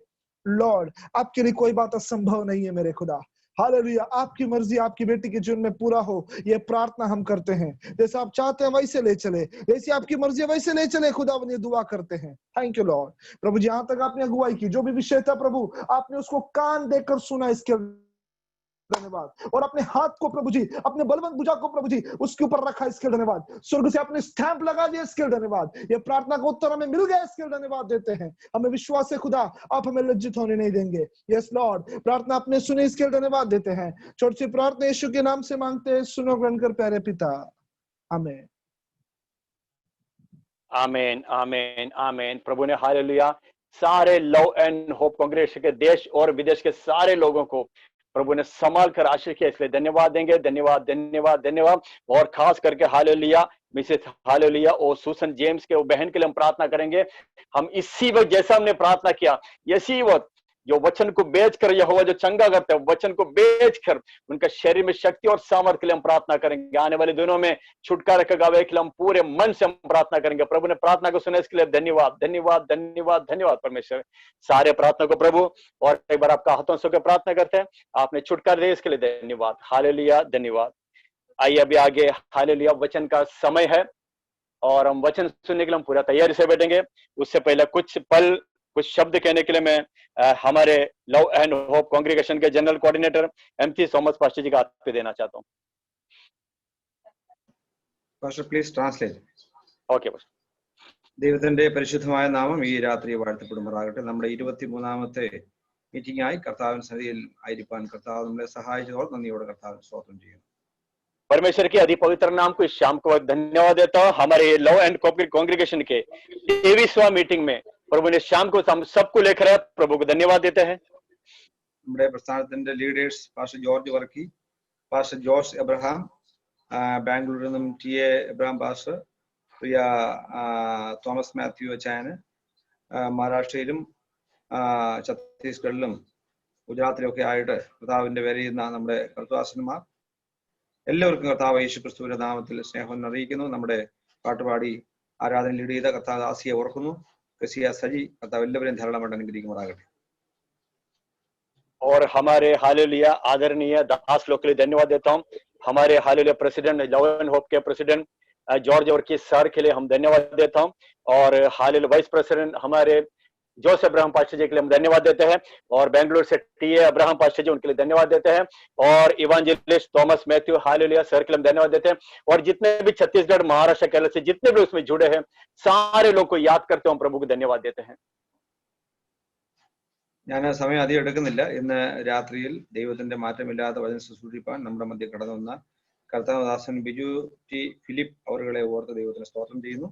Speaker 6: लॉर्ड आपके लिए कोई बात असंभव नहीं है मेरे खुदा। हालेलुया, आपकी मर्जी आपकी बेटी के जीवन में पूरा हो, ये प्रार्थना हम करते हैं। जैसे आप चाहते हैं वैसे ले चले, जैसी आपकी मर्जी वैसे ले चले खुदा, ये दुआ करते हैं। Thank you lord. प्रभु जी यहां तक आपने अगुवाई की, जो भी विषय था प्रभु आपने उसको कान देकर सुना, इसके धन्यवाद। और अपने हाथ को प्रभु जी, अपने बलवंत भुजा को प्रभु जी उसके ऊपर रखा, इसके धन्यवाद। स्वर्ग से अपने स्टैंप लगा दिया, इसके धन्यवाद। ये प्रार्थना का उत्तर हमें मिल गया, इसके धन्यवाद देते हैं। हमें विश्वास है खुदा आप हमें लज्जित होने नहीं देंगे। यस लॉर्ड, प्रार्थना आपने सुनी, इसके धन्यवाद देते हैं। छोटी सी प्रार्थना यीशु के नाम से मांगते हैं, सुनो ग्रहण कर प्यारे पिता, आमीन
Speaker 1: आमीन आमीन आमीन। प्रभु ने हालेलुया सारे लव एंड होप कांग्रेगेशन के देश और विदेश के सारे लोगों को प्रभु ने संभाल कर आशीष किया, इसलिए धन्यवाद देंगे। धन्यवाद धन्यवाद धन्यवाद। और खास करके हालेलुया मिसेस हालेलुया और सुसन जेम्स के वो बहन के लिए हम प्रार्थना करेंगे। हम इसी वक्त जैसा हमने प्रार्थना किया, इसी वक्त जो वचन को बेचकर यहोवा जो चंगा करते हैं, वचन को बेचकर उनका शरीर में शक्ति और सामर्थ्य के लिए हम प्रार्थना करेंगे। आने वाले दिनों में छुटकारा का गावे के लिए हम पूरे मन से हम प्रार्थना करेंगे। प्रभु ने प्रार्थना को सुना, इसके लिए धन्यवाद धन्यवाद धन्यवाद धन्यवाद परमेश्वर। सारे प्रार्थना को प्रभु, और एक बार आपका हाथों से प्रार्थना करते हैं, आपने छुटकारा दिया, इसके लिए धन्यवाद। हालेलुया धन्यवाद। आइए अभी आगे हालेलुया वचन का समय है और हम वचन सुनने के लिए हम पूरा तैयारी से बैठेंगे। उससे पहले कुछ पल कुछ शब्द कहने के लिए मैं हमारे लव एंड होप कांग्रेगेशन के general coordinator MC Thomas pastor ji का हाथ पे देना चाहता हूं।
Speaker 5: Pastor, please translate.
Speaker 1: Okay pastor.
Speaker 5: ദൈവത്തിന്റെ പരിശുദ്ധമായ നാമം ഈ രാത്രി വാഴ്ത്തപ്പെടുമാറാകട്ടെ. നമ്മുടെ 23ാമത്തെ മീറ്റിംഗ് ആയി കർത്താവിൻ സന്നിധിയിൽ ആയിരിക്കാൻ കർത്താവ് നമ്മളെ സഹായിച്ചതോടെ നന്ദിയോടെ കർത്താവിന് സ്തോത്രം ചെയ്യുന്നു.
Speaker 1: परमेश्वर के अति पवित्र नाम को इस शाम को धन्यवाद देता हूँ। हमारे लव एंड कांग्रेगेशन के 23वां मीटिंग में प्रभु ने शाम को हम सबको लेकर आए, प्रभु को धन्यवाद देते हैं।
Speaker 5: നമ്മുടെ പ്രസ്ഥാനത്തിന്റെ leaders pastor George Varkey, pastor Jose Abraham, ബാംഗ്ലൂരിൽ നിന്നും TA എബ്രഹാം പാസ്റ്റർ, പ്രിയ തോമസ് മാത്യു അച്ചായന്, മഹാരാഷ്ട്രയിലും ഛത്തീസ്ഗഡിലും ഗുജറാത്തിലും ഒക്കെ ആയിട്ട് കർത്താവിന്റെ വരെയുന്ന നമ്മുടെ കർത്തദാസന്മാർ എല്ലാവർക്കും കർത്താവ് യേശുക്രിസ്തുവിന്റെ നാമത്തിൽ സ്നേഹം അറിയിക്കുന്നു. നമ്മുടെ പാട്ടുപാടി ആരാധന ലീഡ് ചെയ്ത കർത്താവ് ദാസിയെ ഓർക്കുന്നു. കസിയ സജി, കർത്താവ് എല്ലാവരെയും ധാരാളമായിട്ട് അനുഗ്രഹിക്കുമാറാകട്ടെ.
Speaker 1: और हमारे हालेलुया आदरणीय दास लोग के लिए धन्यवाद देता हूँ। हमारे hallelujah president love and hope के प्रेसिडेंट जॉर्ज और की सर के लिए हम धन्यवाद देता हूँ। और हालेलुया वाइस प्रेसिडेंट हमारे जोस अब्राहम पास्टर जी के लिए हम धन्यवाद देते हैं। और बेंगलुरु से TA अब्राहम पास्टर जी, उनके लिए धन्यवाद देते हैं। और इवांजेलिस्ट थॉमस मैथ्यू हालेलुया सर के लिए हम धन्यवाद देते हैं। और जितने भी छत्तीसगढ़ महाराष्ट्र केरल से जितने भी उसमें जुड़े हैं सारे लोग को याद करते हैं, हम प्रभु को धन्यवाद देते हैं।
Speaker 5: ഞാൻ സമയം അധികം എടുക്കുന്നില്ല. ഇന്ന് രാത്രിയിൽ ദൈവത്തിന്റെ മാറ്റമില്ലാത്ത വചനം ശുശ്രൂഷിപ്പാൻ നമ്മുടെ മധ്യ കടന്നു വന്ന കർത്താവദാസൻ ബിജു ടി ഫിലിപ്പ് അവരുടെ ഓർത്ത് ദൈവത്തിന് സ്തോത്രം ചെയ്യുന്നു.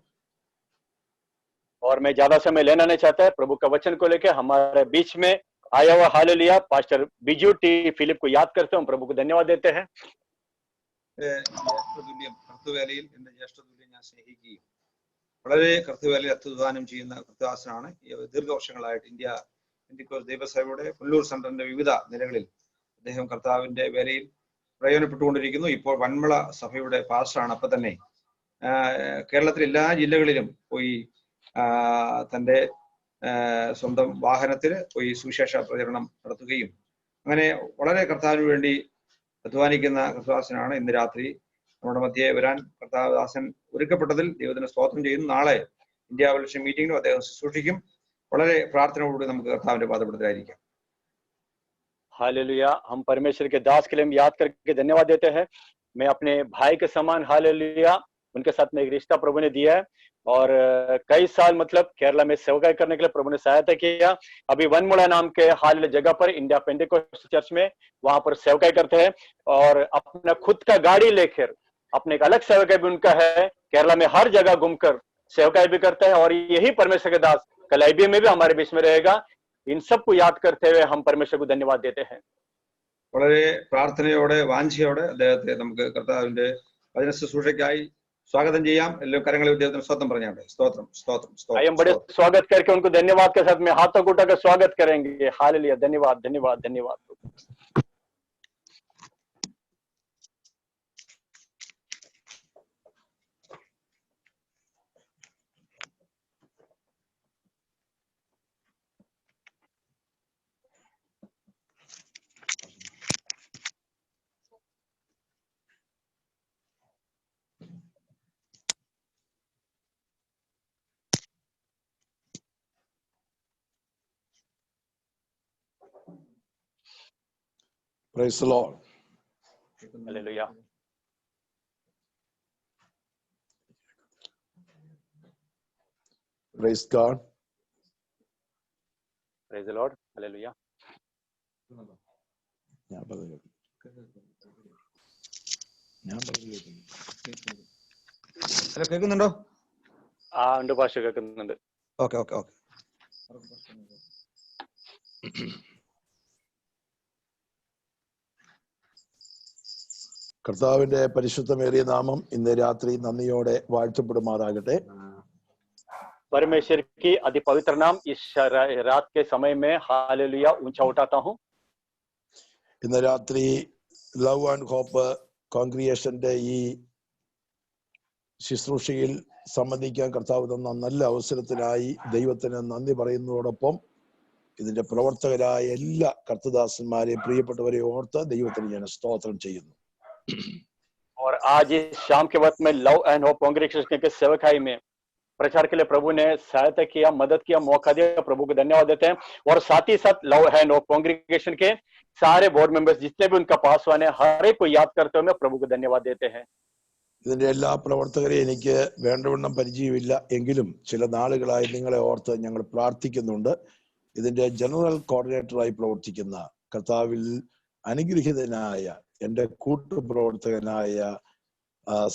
Speaker 1: और मैं ज्यादा समय लेना नहीं चाहता है, प्रभु का वचन को लेकर हमारे बीच में आया हुआ hallelujah pastor Biju T Philip को याद करते हैं, प्रभु को धन्यवाद देते हैं.
Speaker 5: ജ്യേഷ്ഠതുല്യം കർത്തവേലയിൽ എന്റെ ജ്യേഷ്ഠതുല്യം ഞാൻ സ്നേഹിക്കുകയും വളരെ കർത്തവേലയിൽ അത്യുദാനം ചെയ്യുന്ന കർത്തദാസനാണ്. ദീർഘവർഷങ്ങളായിട്ട് ഇന്ത്യ പെന്തിക്കോസ് ദൈവസഭയുടെ പുല്ലൂർ സെന്ററിന്റെ വിവിധ നിലകളിൽ അദ്ദേഹം കർത്താവിന്റെ വേലയിൽ പ്രയോജനപ്പെട്ടുകൊണ്ടിരിക്കുന്നു. ഇപ്പോൾ വന്മള സഭയുടെ പാസ്റ്ററാണ്. അപ്പൊ തന്നെ കേരളത്തിലെ എല്ലാ ജില്ലകളിലും പോയി തന്റെ സ്വന്തം വാഹനത്തിൽ പോയി സുവിശേഷ പ്രചരണം നടത്തുകയും അങ്ങനെ വളരെ കർത്താവിന് വേണ്ടി അധ്വാനിക്കുന്ന കർത്തദാസനാണ്. ഇന്ന് രാത്രി നമ്മുടെ മധ്യേ വരാൻ കർത്താവദാസൻ ഒരുക്കപ്പെട്ടതിൽ ദൈവത്തിന് സ്തോത്രം ചെയ്യുന്നു. നാളെ ഇന്ത്യ വലക്ഷൻ മീറ്റിംഗിലും അദ്ദേഹം ശുശ്രൂഷിക്കും. വളരെ പ്രാർത്ഥനയോടുകൂടി നമുക്ക് കർത്താവിന്റെ പാദപീഠത്തിലായിരിക്കാം.
Speaker 1: हालेलुया, हम परमेश्वर के दास के लिए हम याद करके धन्यवाद देते हैं. मैं अपने भाई के समान हालेलुया उनके साथ में एक रिश्ता प्रभु ने दिया है और कई साल मतलब केरला में सेवकाई करने के लिए प्रभु ने सहायता किया. अभी वनमुड़ा नाम के हाल जगह पर इंडिया पेंटिकोस्ट चर्च में वहां पर सेवकाई करते हैं और अपना खुद का गाड़ी लेकर अपने एक अलग सेवकाई भी उनका है. केरला में हर जगह घूमकर सेवकाई भी करते हैं और यही परमेश्वर के दास कल IBM में भी हमारे बीच में रहेगा. इन सबको याद करते हुए हम परमेश्वर को धन्यवाद देते हैं.
Speaker 5: വളരെ പ്രാർത്ഥനയോടെ വാഞ്ചയോടെ അദ്ദേഹത്തെ നമുക്ക് കർത്താവിന്റെ വചന ശുശ്രൂഷയ്ക്കായി स्वागतम ചെയ്യാം. എല്ലാ കരങ്ങളെ ദൈവത്തിന് സ്തോത്രം പറഞ്ഞാട്ടെ. സ്തോത്രം സ്തോത്രം സ്തോത്രം.
Speaker 1: हम बड़े स्वागत करके उनको धन्यवाद के साथ में हाथों को उठाकर स्वागत करेंगे. हालेलुया, धन्यवाद धन्यवाद धन्यवाद.
Speaker 7: Praise the Lord.
Speaker 1: Hallelujah.
Speaker 7: Praise God.
Speaker 1: Praise the Lord. Hallelujah.
Speaker 5: Hello, കേൾക്കുന്നുണ്ടോ?
Speaker 1: ഉണ്ട് ഭാഷ കേൾക്കുന്നുണ്ട്.
Speaker 5: Okay okay okay.
Speaker 7: കർത്താവിന്റെ പരിശുദ്ധമേറിയ നാമം ഇന്ന് രാത്രി നന്ദിയോടെ വാഴ്ത്തപ്പെടുമാറാകട്ടെ.
Speaker 1: परमेश्वर की अति पवित्र नाम इस रात के समय में हालेलुया ऊंचा उठाता हूं.
Speaker 7: ഇന്ന് രാത്രി ലവ് ആൻഡ് ഹോപ്പ് കോൺഗ്രിഗേഷന്റെ ഈ ശുശ്രൂഷയിൽ സംബന്ധിക്കാൻ കർത്താവ് തന്ന നല്ല അവസരത്തിനായി ദൈവത്തിന് നന്ദി പറയുന്നതോടൊപ്പം ഇതിന്റെ പ്രവർത്തകരായ എല്ലാ കർത്തദാസന്മാരെയും പ്രിയപ്പെട്ടവരെ ഓർത്ത് ദൈവത്തിന് ഞാൻ സ്തോത്രം ചെയ്യുന്നു.
Speaker 1: और आज इस शाम के वक्त में लव एंड होप कांग्रेगेशन के सेवकाई में प्रचार के लिए प्रभु ने सहायता किया, मदद किया, मौका दिया. प्रभु को धन्यवाद देते हैं और साथ ही साथ लव एंड होप कांग्रेगेशन के सारे बोर्ड मेंबर्स जितने भी उनका पासवान है हर एक को याद करते हुए प्रभु को धन्यवाद देते हैं.
Speaker 7: ഇതിന്റെ എല്ലാ പ്രവർത്തകരെയും എനിക്ക് വേണ്ടവണ്ണം പരിചയമില്ല എങ്കിലും ചില നാളുകളായി നിങ്ങളെ ഓർത്ത് ഞങ്ങൾ പ്രാർത്ഥിക്കുന്നുണ്ട്. ഇതിന്റെ ജനറൽ കോർഡിനേറ്ററായി പ്രവർത്തിക്കുന്ന കർത്താവിൽ അനുഗ്രഹീതനായ എന്റെ കൂട്ടുപ്രവർത്തകനായ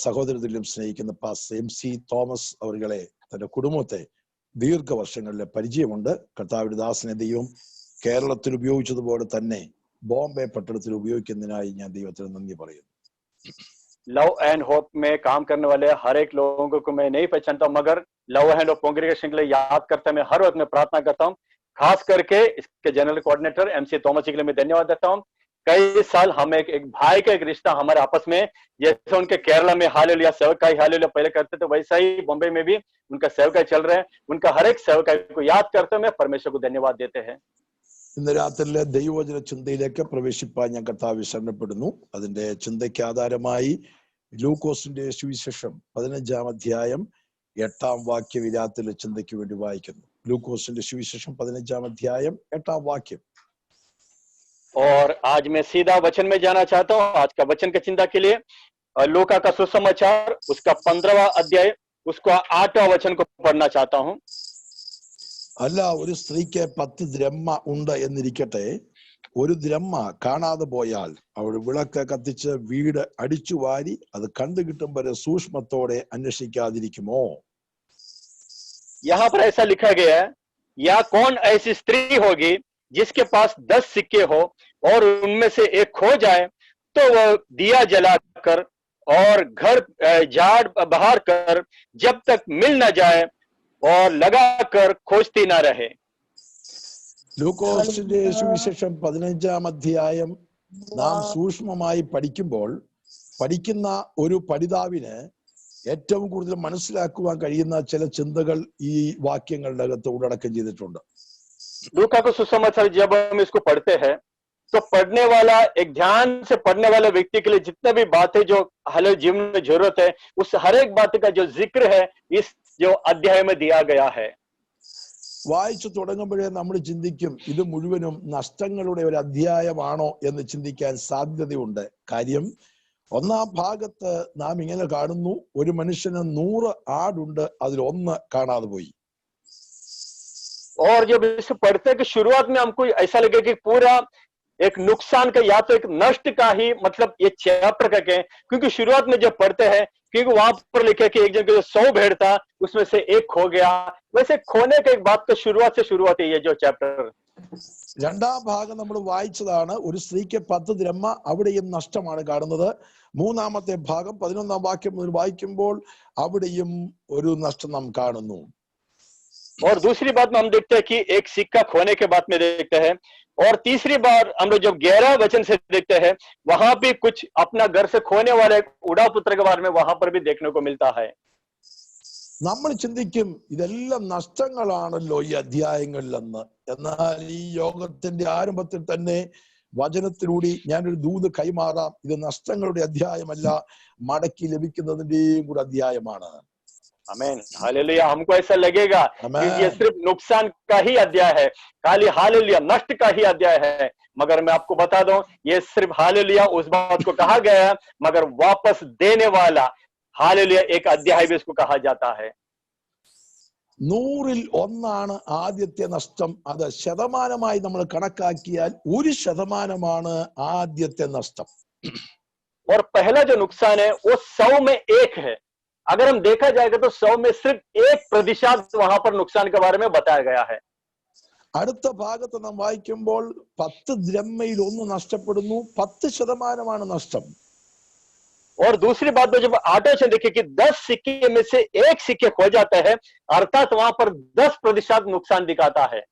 Speaker 7: സഹോദരത്തിലും സ്നേഹിക്കുന്ന പാസ്റ്റർ MC തോമസ് അവരുടെ തന്റെ കുടുംബത്തെ ദീർഘവർഷങ്ങളിലെ പരിചയമുണ്ട്. കർത്താവിന്റെ ദാസനെ ദൈവം കേരളത്തിൽ ഉപയോഗിച്ചതുപോലെ തന്നെ ബോംബെ പട്ടണത്തിൽ ഉപയോഗിക്കുന്നതിനായി ഞാൻ ദൈവത്തിന് നന്ദി പറയുന്നു.
Speaker 1: लव एंड होप में काम करने वाले हर एक लोगों को मैं नहीं पहचानता हूं, मगर लव एंड होप कांग्रेगेशन के लिए याद करते मैं हर वक्त में प्रार्थना करता हूं. खास करके इसके जनरल कोऑर्डिनेटर MC थॉमस के लिए मैं धन्यवाद देता हूं. कई साल हम एक भाई का एक रिश्ता हमारे आपस में, जैसे उनके केरला में हालेलुया सेवकाई हालेलुया पहले करते थे वैसा ही बॉम्बे में भी उनका सेवकाई चल रहे हैं. उनका हर एक सेवकाई को याद करते हुए परमेश्वर को धन्यवाद देते हैं.
Speaker 7: ഇന്ന് രാത്രിയിലെ ദൈവവചന ചിന്തയിലേക്ക് പ്രവേശിപ്പാൻ ഞാൻ കർത്താവിൽ ശരണപ്പെടുന്നു. അതിന്റെ ചിന്തയ്ക്ക് ആധാരമായി ലൂക്കോസിന്റെ സുവിശേഷം 15-ാം അധ്യായം 8-ാം വാക്യം ഈ രാത്രിയിലെ ചിന്തയ്ക്ക് വേണ്ടി വായിക്കുന്നു. ലൂക്കോസിന്റെ സുവിശേഷം 15-ാം അധ്യായം 8-ാം വാക്യം.
Speaker 1: और आज मैं सीधा वचन में जाना चाहता हूँ. आज का वचन की चिंता के लिए लूका का सुसमाचार उसका 15वां अध्याय उसका 8वां वचन को पढ़ना चाहता हूँ.
Speaker 7: അല്ല, ഒരു സ്ത്രീക്ക് 10 ദ്രഹ്മ ഉണ്ട് എന്നിരിക്കട്ടെ, ഒരു ദ്രഹ്മ കാണാതെ പോയാൽ അവൾ വിളക്ക് കത്തിച്ച് വീട് അടിച്ചു വാരി അത് കണ്ടു കിട്ടും വരെ സൂക്ഷ്മത്തോടെ അന്വേഷിക്കാതിരിക്കുമോ?
Speaker 8: यहाँ पर ऐसा लिखा गया है, या कौन ऐसी स्त्री होगी जिसके पास 10 सिक्के हो और उनमें से एक खो जाए, तो वह दिया जलाकर और घर झाड़ बहार कर जब तक मिल न जाए और लगाकर खोजती न रहे।
Speaker 7: ലൂക്കോസിന്റെ സുവിശേഷം 15-ാം അധ്യായം നാം സൂക്ഷ്മമായി പഠിക്കുമ്പോൾ പഠിക്കുന്ന ഒരു പഠിതാവിന് ഏറ്റവും കൂടുതൽ മനസ്സിലാക്കുവാൻ കഴിയുന്ന ചില ചിന്തകൾ ഈ വാക്യങ്ങളുടെ അകത്ത് ഉള്ളടക്കം ചെയ്തിട്ടുണ്ട്.
Speaker 8: लूका को सुसमाचार जब हम इसको पढ़ते हैं तो पढ़ने वाला, एक ध्यान से पढ़ने वाले व्यक्ति के लिए जितने भी बातें जो हर जीवन में जरूरत है, उस हर एक बात का जो जिक्र है इस जो अध्याय में दिया गया है.
Speaker 7: വായിച്ചു തുടങ്ങുമ്പോഴേ നമ്മൾ ചിന്തിക്കും ഇത് മുഴുവനും നഷ്ടങ്ങളുടെ ഒരു അധ്യായമാണോ എന്ന് ചിന്തിക്കാൻ സാധ്യതയുണ്ട്. കാര്യം 1-ാം ഭാഗത്ത് നാം ഇങ്ങനെ കാണുന്നു, ഒരു മനുഷ്യന് 100 ആടുണ്ട്, അതിൽ 1 കാണാതെ പോയി.
Speaker 8: और जब इसे पढ़ते हैं कि शुरुआत में हमको ऐसा लगे कि पूरा एक नुकसान का या तो एक नष्ट का ही मतलब ये चैप्टर का कहें, क्योंकि शुरुआत में जब पढ़ते हैं, क्योंकि वहां पर लिखा कि एक जन के जो 100 भेड़ था उसमें से एक खो गया, वैसे खोने का एक बात का शुरुआत से शुरुआत है ये जो चैप्टर.
Speaker 7: 2-ാം ഭാഗം നമ്മൾ വായിച്ചതാണ്, ഒരു സ്ത്രീക്ക് 10 ദ്രഹ്മ, അവിടെയും നഷ്ടമാണ് കാണുന്നത്. 3-ാമത്തെ ഭാഗം 11-ാം വാക്യം മുതൽ വായിക്കുമ്പോൾ അവിടെയും ഒരു നഷ്ടം നാം കാണുന്നു.
Speaker 8: और दूसरी बात में हम देखते हैं कि एक सिक्का खोने के बाद में देखते हैं, और तीसरी बार हम लोग जब 11 वचन से देखते हैं वहां भी कुछ अपना घर से खोने वाले उड़ा पुत्र के बारे में वहां पर भी देखने को मिलता है.
Speaker 7: നമ്മൾ ചിന്തിക്കും ഇതെല്ലാം നഷ്ടങ്ങളാണല്ലോ ഈ അധ്യായങ്ങളിലെന്ന്. എന്നാൽ ഈ യോഗത്തിന്റെ ആരംഭത്തിൽ തന്നെ വചനത്തിലൂടെ ഞാനൊരു ദൂത് കൈമാറാം. ഇത് നഷ്ടങ്ങളുടെ അധ്യായമല്ല, മടക്കി ലഭിക്കുന്നതിന്റെയും കൂടെ അധ്യായമാണ്.
Speaker 8: आमीन, हालेलुया. हमको ऐसा लगेगा कि ये सिर्फ नुकसान का ही अध्याय है, खाली हालेलुया नष्ट का ही अध्याय है, मगर मैं आपको बता दूं ये सिर्फ हालेलुया उस बात को कहा गया है, मगर वापस देने वाला हालेलुया एक अध्याय भी इसको कहा जाता है.
Speaker 7: 100-ൽ 1 ആദ്യത്തെ നഷ്ടം. അത് ശതമാനമായി നമ്മൾ കണക്കാക്കിയാൽ 1% ആദ്യത്തെ നഷ്ടം.
Speaker 8: और पहला जो नुकसान है वो 100 में 1 है. अगर हम देखा जाएगा तो 100 में सिर्फ 1% वहां पर नुकसान के बारे में बताया गया है.
Speaker 7: അടുത്ത ഭാഗത്ത് നാം വായിക്കുമ്പോൾ 10 ദ്രഹ്മയിൽ 1 നഷ്ടപ്പെടുന്നു, 10% നഷ്ടം.
Speaker 8: और दूसरी बात में जब 8 वचन देखिए कि 10 सिक्के में से 1 सिक्के खो जाता है, अर्थात वहां पर 10% नुकसान दिखाता है.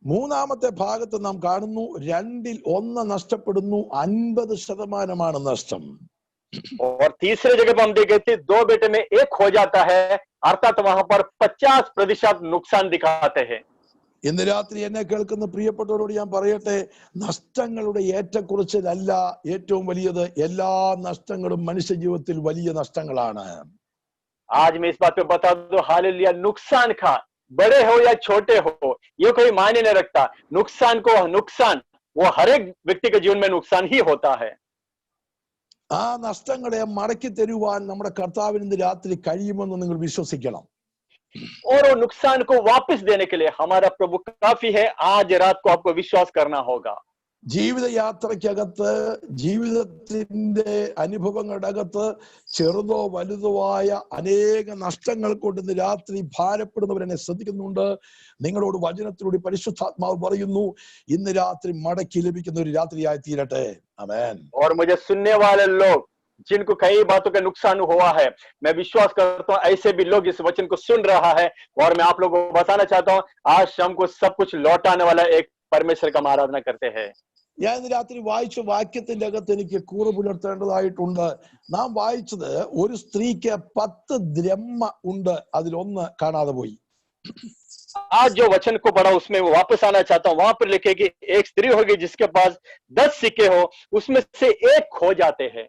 Speaker 7: 3-ാമത്തെ ഭാഗത്ത് നാം കാണുന്നു 2-ൽ 1 നഷ്ടപ്പെടുന്നു, 50% നഷ്ടം.
Speaker 8: और तीसरे जगह पर हम देखे थे 2 बेटे में 1 खो जाता है, अर्थात वहां पर 50% नुकसान दिखाते हैं.
Speaker 7: ഇന്ന് രാത്രി എന്നെ കേൾക്കുന്ന പ്രിയപ്പെട്ടവരോട് ഞാൻ പറയട്ടെ, നഷ്ടങ്ങളുടെ ഏറ്റക്കുറച്ചിലല്ല ഏറ്റവും വലിയത്. എല്ലാ നഷ്ടങ്ങളും മനുഷ്യ ജീവിതത്തിൽ വലിയ നഷ്ടങ്ങളാണ്.
Speaker 8: आज मैं इस बात पे बता दूं, हालेलुया, नुकसान का बड़े हो या छोटे हो ये कोई मायने नहीं रखता. नुकसान वो हर एक व्यक्ति के जीवन में नुकसान ही होता है.
Speaker 7: ആ നഷ്ടങ്ങളെ മടക്കി തരുവാൻ നമ്മുടെ കർത്താവിന് ഇന്ന് രാത്രി കഴിയുമെന്ന് നിങ്ങൾ വിശ്വസിക്കണം.
Speaker 8: और वो नुकसान को वापस देने के लिए हमारा प्रभु काफी है. आज रात को आपको विश्वास करना होगा.
Speaker 7: ജീവിതയാത്രയ്ക്കകത്ത്, ജീവിതത്തിന്റെ അനുഭവങ്ങളുടെ അകത്ത് ചെറുതോ വലുതോ ആയ അനേക നഷ്ടങ്ങൾ കൊണ്ട് ഇന്ന് രാത്രി ഭാരപ്പെടുന്നവരെന്നെ ശ്രദ്ധിക്കുന്നുണ്ട്. നിങ്ങളോട് വചനത്തിലൂടെ പരിശുദ്ധാത്മാവ് പറയുന്നു, ഇന്ന് രാത്രി മടക്കി ലഭിക്കുന്ന ഒരു രാത്രിയായി തീരട്ടെ. ആമേൻ.
Speaker 8: और मुझे सुनने वाले लोग जिनको कई बातों का नुकसान हुआ है, मैं विश्वास करता हूं ऐसे भी लोग इस वचन को सुन रहा है, और मैं आप लोगों को बताना चाहता हूं आज शाम को सब कुछ लौटाने वाला एक परमेश्वर का आराधना करते हैं.
Speaker 7: ഞാൻ ഇന്ന് രാത്രി വായിച്ച വാക്യത്തിന്റെ അകത്ത് എനിക്ക് കൂറ് പുലർത്തേണ്ടതായിട്ടുണ്ട്. നാം വായിച്ചത് ഒരു സ്ത്രീക്ക് 10 ദ്രഹ്മ ഉണ്ട്, അതിൽ 1 കാണാതെ പോയി.
Speaker 8: आज जो वचन को पढ़ा उसमें वापस आना चाहता हूं. वहां पर लिखे कि एक स्त्री होगी जिसके पास 10 सिक्के हो, उसमें से 1 खो जाते हैं.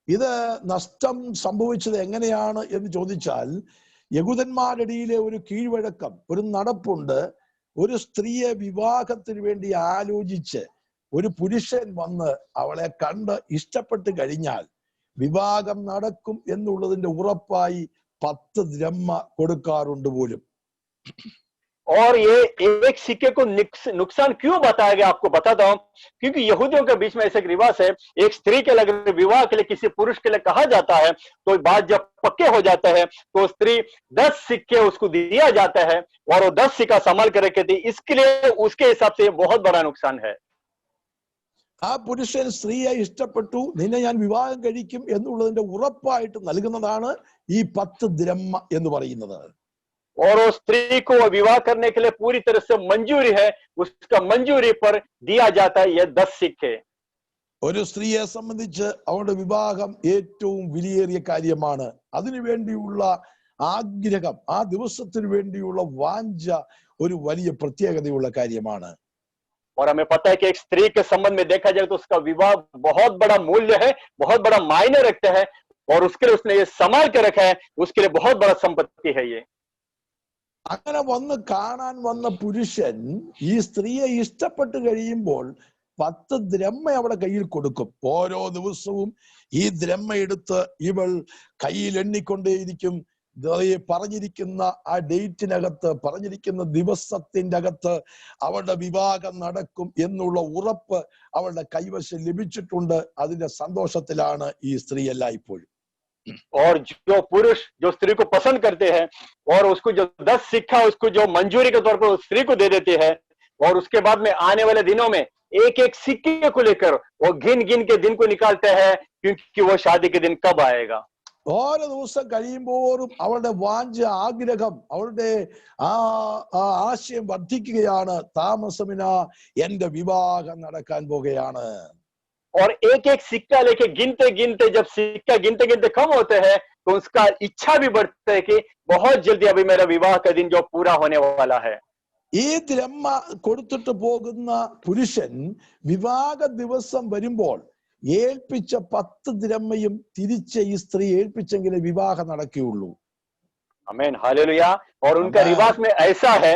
Speaker 7: ഇത് നഷ്ടം സംഭവിച്ചത് എങ്ങനെയാണ് എന്ന് ചോദിച്ചാൽ, യഹൂദന്മാരുടെ ഇടയിലെ ഒരു കീഴ്വഴക്കം, ഒരു നടപ്പുണ്ട്. ഒരു സ്ത്രീയെ വിവാഹത്തിന് വേണ്ടി ആലോചിച്ച് ഒരു പുരുഷൻ വന്ന് അവളെ കണ്ട് ഇഷ്ടപ്പെട്ട് കഴിഞ്ഞാൽ വിവാഹം നടക്കും എന്നുള്ളതിന്റെ ഉറപ്പായി 10 ദ്രഹ്മ കൊടുക്കാറുണ്ട് പോലും.
Speaker 8: और ये एक सिक्के को नुकसान क्यों बताया गया, आपको बताता हूं। क्योंकि यहूदियों के बीच में ऐसा एक रिवाज है, एक स्त्री के लिए विवाह के लिए किसी पुरुष के लिए कहा जाता है, तो बात जब पक्के हो जाता है तो स्त्री 10 सिक्के उसको दिया जाता है और वो 10 सिक्का संभाल कर रखे थे। इसके लिए उसके हिसाब से बहुत बड़ा नुकसान है।
Speaker 7: ആ പുരുഷൻ സ്ത്രീയെ ഇഷ്ടപ്പെട്ടു, നിന്നെ ഞാൻ വിവാഹം കഴിക്കും എന്നുള്ളതിന്റെ ഉറപ്പായിട്ട് നൽകുന്നതാണ് ഈ 10 ദിരഹ്മ എന്ന് പറയുന്നത്.
Speaker 8: और वो स्त्री को विवाह करने के लिए पूरी तरह से मंजूरी है, उसका मंजूरी पर दिया जाता है ये 10 सिक्के।
Speaker 7: ഒരു സ്ത്രീയെ സംബന്ധിച്ച് അവളുടെ വിവാഹം ഏറ്റവും വിലയേറിയ കാര്യമാണ്. അതിനു വേണ്ടിയുള്ള ആഗ്രഹം, ആ ദിവസത്തിന് വേണ്ടിയുള്ള വാഞ്ച ഒരു വലിയ പ്രത്യേകതയുള്ള കാര്യമാണ്.
Speaker 8: और हमें पता है कि एक स्त्री के संबंध में देखा जाए तो उसका विवाह बहुत बड़ा मूल्य है, बहुत बड़ा मायने रखता है, और उसके लिए उसने ये संभाल के रखा है, उसके लिए बहुत बड़ा संपत्ति है ये।
Speaker 7: അങ്ങനെ വന്ന് കാണാൻ വന്ന പുരുഷൻ ഈ സ്ത്രീയെ ഇഷ്ടപ്പെട്ട് കഴിയുമ്പോൾ 10 ദ്രഹ്മ അവളുടെ കയ്യിൽ കൊടുക്കും. ഓരോ ദിവസവും ഈ ദ്രഹ്മ എടുത്ത് ഇവൾ കയ്യിൽ എണ്ണിക്കൊണ്ടേയിരിക്കും. പറഞ്ഞിരിക്കുന്ന ആ ഡേറ്റിനകത്ത്, പറഞ്ഞിരിക്കുന്ന ദിവസത്തിന്റെ അകത്ത് അവളുടെ വിവാഹം നടക്കും എന്നുള്ള ഉറപ്പ് അവളുടെ കൈവശം ലഭിച്ചിട്ടുണ്ട്. അതിന്റെ സന്തോഷത്തിലാണ് ഈ സ്ത്രീ എല്ലായ്പ്പോഴും.
Speaker 8: और जो पुरुष जो स्त्री को पसंद करते हैं और उसको जो 10 सिक्का उसको जो मंजूरी के तौर पर स्त्री को दे देते हैं, और उसके बाद में आने वाले दिनों में एक एक सिक्के को लेकर वो गिन गिन के दिन को निकालते हैं, क्योंकि वो शादी के दिन कब आएगा।
Speaker 7: ഓരോ ദിവസം കഴിയുമ്പോഴും അവളുടെ വാഞ്ച, ആഗ്രഹം, അവളുടെ ആശയം വർദ്ധിക്കുകയാണ്. താമസമിന എന്റെ വിവാഹം നടക്കാൻ പോകുകയാണ്.
Speaker 8: और एक एक सिक्का लेके गिनते गिनते, जब सिक्का गिनते गिनते कम होते हैं तो उसका इच्छा भी बढ़ता है कि बहुत जल्दी अभी मेरा विवाह का दिन जो पूरा होने वाला है।
Speaker 7: ഈ ദ്രഹ്മ കൊടുത്തിട്ട് പോകുന്ന പുരുഷൻ വിവാഹ ദിവസം വരുമ്പോൾ ഏൽപ്പിച്ച 10 ദ്രഹ്മയും തിരിച്ച് ഈ സ്ത്രീ ഏൽപ്പിച്ചെങ്കിലേ വിവാഹം നടക്കുകയുള്ളൂ.
Speaker 8: आमीन, हालेलुया। और उनका रिवाज में ऐसा है,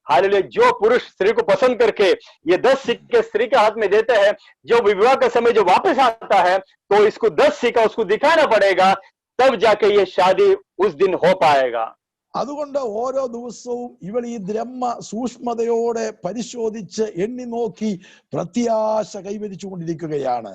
Speaker 8: हालेलुया, जो पुरुष स्त्री को पसंद करके ये 10 सिक्के स्त्री के हाथ में देते हैं, जो विवाह का समय जो वापस आता है तो इसको 10 सिक्का उसको दिखाना पड़ेगा, तब जाके ये शादी उस दिन हो पाएगा।
Speaker 7: അതുകൊണ്ട് ഓരോ ദിവസവും ഇവൾ ഈ ദ്രഹ്മ സൂക്ഷ്മതയോടെ പരിശോധിച്ച് എണ്ണി നോക്കി പ്രത്യാശ കൈവരിച്ചു കൊണ്ടിരിക്കുകയാണ്.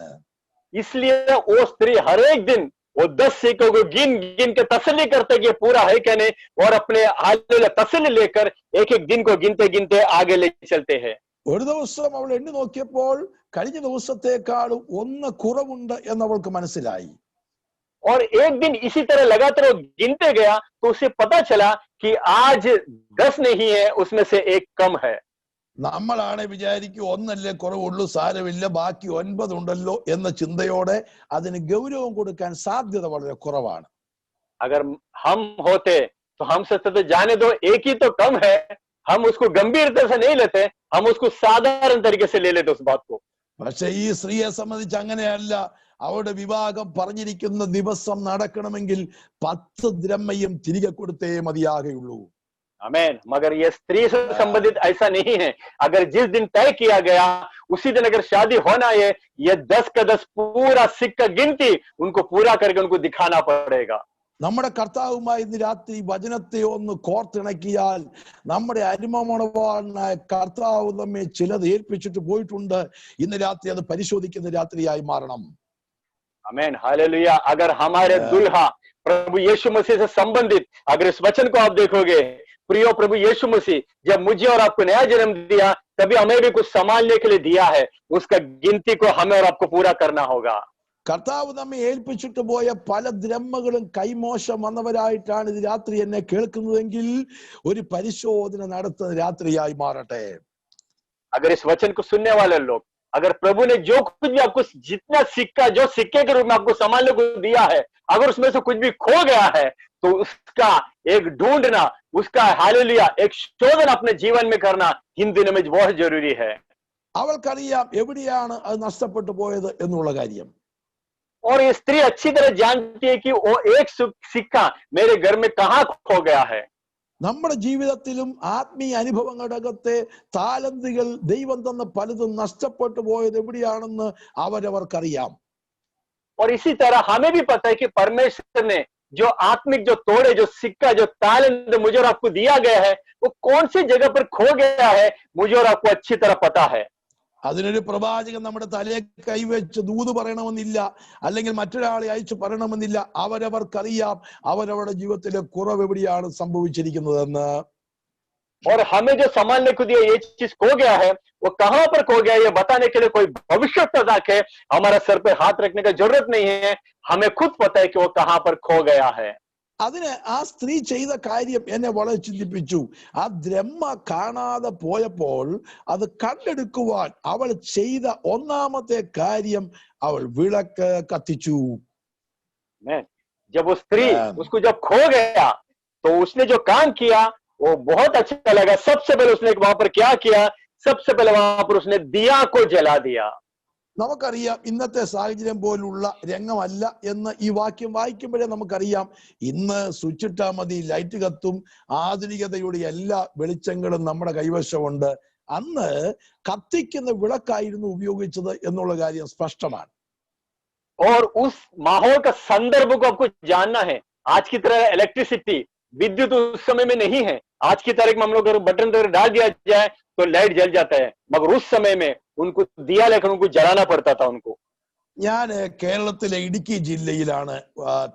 Speaker 8: इसलिए वो स्त्री हर एक दिन वो 10 सिक्कों को गिन गिन के तसल्ली करते कि पूरा है क्या नहीं, और अपने हालेलुया तसल्ली लेकर एक एक दिन को गिनते गिनते आगे ले चलते हैं।
Speaker 7: ഒരു ദിവസം അവൾ എണ്ണി നോക്കിയപ്പോൾ കഴിഞ്ഞ ദിവസത്തെക്കാളും 1 കുറവുണ്ട് എന്ന് അവൾക്ക് മനസ്സിലായി.
Speaker 8: और एक दिन इसी तरह लगातार वो गिनते गया तो उसे पता चला कि आज 10 नहीं है, उसमें से 1 कम है।
Speaker 7: നമ്മളാണ് വിചാരിക്കും ഒന്നല്ലേ കുറവുള്ളൂ, സാരമില്ല, ബാക്കി 9 ഉണ്ടല്ലോ എന്ന ചിന്തയോടെ അതിന് ഗൗരവം കൊടുക്കാൻ സാധ്യത വളരെ കുറവാണ്.
Speaker 8: अगर हम होते तो हम सोचते तो जाने दो, एक ही तो कम है, हम उसको गंभीरता से नहीं लेते, हम उसको साधारण तरीके से ले लेते उस बात को।
Speaker 7: പക്ഷെ ഈ സ്ത്രീയെ സംബന്ധിച്ച് അങ്ങനെയല്ല. അവരുടെ വിവാഹം പറഞ്ഞിരിക്കുന്ന ദിവസം നടക്കണമെങ്കിൽ 10 ദ്രഹ്മയും തിരികെ കൊടുത്തേ മതിയാകുള്ളൂ.
Speaker 8: आमीन। मगर ये स्त्री से संबंधित ऐसा नहीं है। अगर जिस दिन तय किया गया उसी दिन अगर शादी होना है, ये 10 का 10 पूरा सिक्का गिनती उनको पूरा करके उनको दिखाना पड़ेगा।
Speaker 7: നമ്മുടെ കർത്താവുമായി ഇന്ന് രാത്രി വചനത്തെ ഒന്ന് കോർത്തിണക്കിയാൽ നമ്മുടെ അരുമമണവാളനായ കർത്താവ് നമ്മെ ചിലത് ഏൽപ്പിച്ചിട്ട് പോയിട്ടുണ്ട്. ഇന്ന് രാത്രി അത് പരിശോധിക്കുന്ന രാത്രിയായി മാറണം.
Speaker 8: आमीन, हालेलुया। अगर हमारे दुल्हा प्रभु यीशु मसीह से संबंधित अगर इस वचन को आप देखोगे, प्रियो प्रभु यीशु मसीह जब मुझे और आपको नया जन्म दिया तभी हमें भी कुछ संभालने के लिए दिया है, उसका गिनती को हमें और आपको पूरा करना होगा।
Speaker 7: കർത്താവ് നമ്മെ ഏൽപ്പിച്ചിട്ട് പോയ പല ദ്രഹ്മകളും കൈമോശം വന്നവരായിട്ടാണ് ഇത് രാത്രി എന്നെ കേൾക്കുന്നതെങ്കിൽ ഒരു പരിശോധന നടത്തുന്ന രാത്രിയായി മാറട്ടെ.
Speaker 8: अगर इस वचन को सुनने वाले लोग, अगर प्रभु ने जो कुछ भी आपको जितना सिक्का जो सिक्के के रूप में आपको संभालने को दिया है, अगर उसमें से कुछ भी खो गया है तो उसका एक ढूंढना, उसका हालेलुया एक शोधन अपने जीवन में करना इन दिनों में बहुत जरूरी है।
Speaker 7: അവൾക്കറിയാം എവിടെയാണ് അത് നഷ്ടപ്പെട്ടു പോയത് എന്നുള്ള കാര്യം.
Speaker 8: और ये स्त्री अच्छी तरह जानती है कि वो एक सिक्का मेरे घर में कहाँ खो गया है।
Speaker 7: നമ്മുടെ ജീവിതത്തിലും ആത്മീയ അനുഭവങ്ങളുടെ അകത്തെ താലന്തുകൾ ദൈവം തന്ന പലതും നഷ്ടപ്പെട്ടു പോയത് എവിടെയാണെന്ന് അവരവർക്കറിയാം.
Speaker 8: और इसी तरह हमें भी पता है कि परमेश्वर ने जो आत्मिक जो तोड़े, जो सिक्का, जो तालंत मुझे और आपको दिया गया है, वो कौन सी जगह पर खो गया है, मुझे और आपको अच्छी तरह पता है।
Speaker 7: അതിനൊരു പ്രവാചകൻ നമ്മുടെ തലയെ കൈവച്ച് ദൂത് പറയണമെന്നില്ല, അല്ലെങ്കിൽ മറ്റൊരാളെ അയച്ചു പറയണമെന്നില്ല. അവരവർക്കറിയാം അവരവരുടെ ജീവിതത്തിലെ കുറവ് എവിടെയാണ് സംഭവിച്ചിരിക്കുന്നതെന്ന്.
Speaker 8: और हमें जो संभालने को दिया, ये चीज खो गया है, वो कहां पर खो गया, ये बताने के लिए कोई भविष्यवक्ता है हमारा सर पे हाथ रखने का जरूरत नहीं है, हमें खुद पता है कि वो कहां पर खो गया है।
Speaker 7: അതിന് ആ സ്ത്രീ ചെയ്ത കാര്യം എന്നെ വളരെ ചിന്തിപ്പിച്ചു. ആ ദ്രഹ്മ കാണാതെ പോയപ്പോൾ അത് കണ്ടെടുക്കുവാൻ അവൾ ചെയ്ത ഒന്നാമത്തെ കാര്യം അവൾ വിളക്ക് കത്തിച്ചു.
Speaker 8: जब वो स्त्री उसको जब खो गया तो उसने जो काम किया वो बहुत अच्छा लगा। सबसे पहले उसने वहां पर क्या किया, सबसे पहले वहां पर उसने दिया को जला दिया।
Speaker 7: നമുക്കറിയാം ഇന്നത്തെ സാഹചര്യം പോലുള്ള രംഗമല്ല എന്ന് ഈ വാക്യം വായിക്കുമ്പോഴേ നമുക്കറിയാം. ഇന്ന് സ്വിച്ച് ഇട്ടാൽ മതി, ലൈറ്റ് കത്തും, ആധുനികതയുടെ എല്ലാ വെളിച്ചങ്ങളും നമ്മുടെ കൈവശമുണ്ട്. അന്ന് കത്തിക്കുന്ന വിളക്കായിരുന്നു ഉപയോഗിച്ചത് എന്നുള്ള കാര്യം സ്പഷ്ടമാണ്.
Speaker 8: और उस माहौल का संदर्भ को आपको जानना है। आज की तरह इलेक्ट्रिसिटी, विद्युत उस समय में नहीं है। आज की तारीख में हम लोग अगर बटन डाल दिया जाए तो लाइट जल जाता है, मगर उस समय में उनको दिया लेकर उनको जलाना पड़ता था उनको।
Speaker 7: ഞാൻ കേരളത്തിലെ ഇടുക്കി ജില്ലയിലാണ്,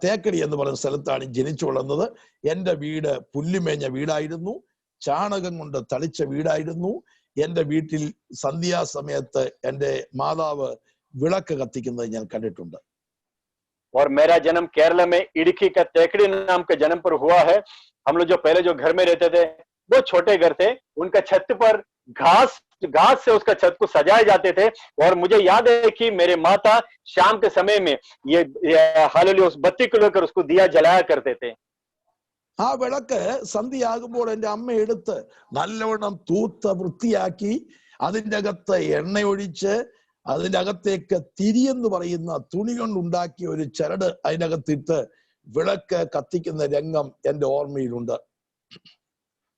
Speaker 7: തേക്കടി എന്ന് പറയുന്ന സ്ഥലത്താണ് ജനിച്ചു വളർന്നത്. എന്റെ വീട് പുല്ലുമേഞ്ഞ വീടായിരുന്നു, ചാണകം കൊണ്ട് തളിച്ച വീടായിരുന്നു. എന്റെ വീട്ടിൽ സന്ധ്യാസമയത്ത് എന്റെ മാതാവ് വിളക്ക് കത്തിക്കുന്നത് ഞാൻ കണ്ടിട്ടുണ്ട്.
Speaker 8: और मेरा जन्म केरला में इडुक्की का तेकड़ी नाम के जन्म पर हुआ है। हम लोग जो पहले जो घर में रहते थे वो छोटे घर थे, उनका छत पर घास से उसका छत को सजाए जाते थे। और मुझे याद है कि मेरे माता शाम के समय में ये हालेलुया उस बत्ती को लेकर उसको दिया जलाया करते थे।
Speaker 7: ആ വിളക്ക് സന്ധ്യയാകുമ്പോൾ എന്റെ അമ്മ എടുത്ത് നല്ലവണ്ണം തൂത്ത് വൃത്തിയാക്കി അതിൻ്റെ അകത്ത് എണ്ണയൊഴിച്ച് അതിൻ്റെ അകത്തേക്ക് തിരിയെന്ന് പറയുന്ന തുണി കൊണ്ടുണ്ടാക്കിയ ഒരു ചരട് അതിനകത്തിട്ട് വിളക്ക് കത്തിക്കുന്ന രംഗം എന്റെ ഓർമ്മയിലുണ്ട്.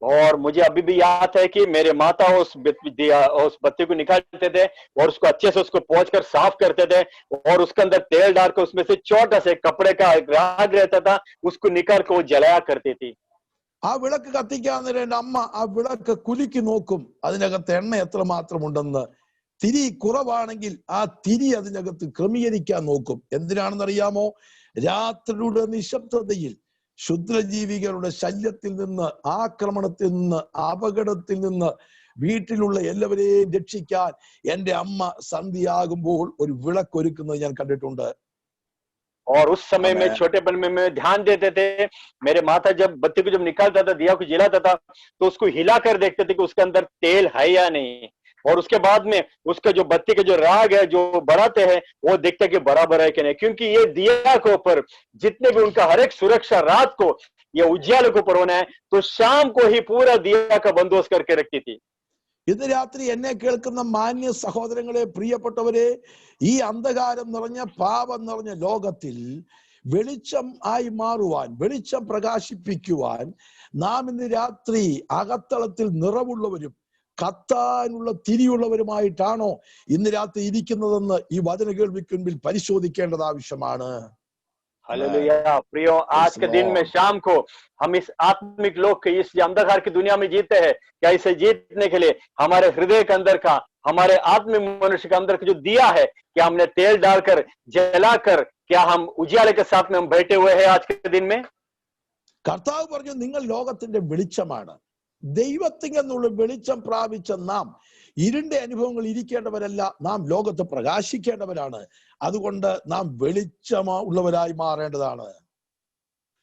Speaker 8: और मुझे अभी भी याद है कि मेरे माता उस बत्ती को निकालते थे और उसको अच्छे से उसको पोंछ कर साफ करते थे और उसके अंदर तेल डालकर उसमें से छोटा से कपड़े का राग रहता था, उसको निकाल कर वो जलाया करती थी।
Speaker 7: ആ വിളക്ക് കത്തിക്കാൻ നേരം എന്റെ അമ്മ ആ വിളക്ക് കുലുക്കി നോക്കും അതിനകത്ത് എണ്ണ എത്രമാത്രം ഉണ്ടെന്ന്. തിരി കുറവാണെങ്കിൽ ആ തിരി അതിനകത്ത് ക്രമീകരിക്കാൻ നോക്കും. എന്തിനാണെന്നറിയാമോ? രാത്രിയുടെ നിശബ്ദതയിൽ ക്ഷുദ്രജീവികളുടെ ശല്യത്തിൽ നിന്ന്, ആക്രമണത്തിൽ നിന്ന്, അപകടത്തിൽ നിന്ന് വീട്ടിലുള്ള എല്ലാവരെയും രക്ഷിക്കാൻ എന്റെ അമ്മ സന്ധ്യയാകുമ്പോൾ ഒരു വിളക്കൊരുക്കുന്നത് ഞാൻ കണ്ടിട്ടുണ്ട്.
Speaker 8: और उस समय में छोटेपन में मैं ध्यान देते थे, मेरे माता जब बत्ती को जब निकालता था, दिया को जलाता था, तो उसको हिला कर देखते थे कि उसके अंदर तेल है या नहीं। और उसके बाद में उसका जो बत्ती का जो राग है जो बढ़ाते हैं वो देखते कि बराबर है कि नहीं, क्योंकि ये दिया के ऊपर जितने भी उनका हर एक सुरक्षा रात को ये उज्याले के ऊपर होना है, तो शाम को ही पूरा दिया का बंदोबस्त करके रखती थी।
Speaker 7: ഇന്ന് രാത്രി എന്നെ കേൾക്കുന്ന മാന്യ സഹോദരങ്ങളെ, പ്രിയപ്പെട്ടവരെ, ഈ അന്ധകാരം നിറഞ്ഞ പാപം നിറഞ്ഞ ലോകത്തിൽ വെളിച്ചം ആയി മാറുവാൻ, വെളിച്ചം പ്രകാശിപ്പിക്കുവാൻ നാം ഇന്ന് രാത്രി അകത്തളത്തിൽ നിറവുള്ളവരും കത്താനുള്ള തിരിയുള്ളവരുമായിട്ടാണോ ഇന്ന് രാത്രി ഇരിക്കുന്നതെന്ന് ഈ വചന കേൾവിക്ക് മുൻപിൽ പരിശോധിക്കേണ്ടത് ആവശ്യമാണ്.
Speaker 8: हालेलुया प्रियो, आज के दिन में शाम को हम इस आत्मिक लोक के इस अंधकार की दुनिया में जीते हैं, क्या इसे जीतने के लिए हमारे हृदय के अंदर का, हमारे आत्मिक मनुष्य के अंदर का जो दिया है, क्या हमने तेल डालकर जलाकर क्या हम उजियाले के साथ में हम बैठे हुए हैं आज के दिन में?
Speaker 7: കർത്താവ് പറഞ്ഞു, നിങ്ങൾ ലോകത്തിന്റെ വെളിച്ചമാണ്. ദൈവത്തിൽ നിന്നുള്ള വെളിച്ചം പ്രാപിച്ച നാം ഇരുണ്ട അനുഭവങ്ങൾ ഇരിക്കേണ്ടവരല്ല, നാം ലോകത്ത് പ്രകാശിക്കേണ്ടവരാണ്. അതുകൊണ്ട് നാം വെളിച്ചമുള്ളവരായി മാറേണ്ടതാണ്.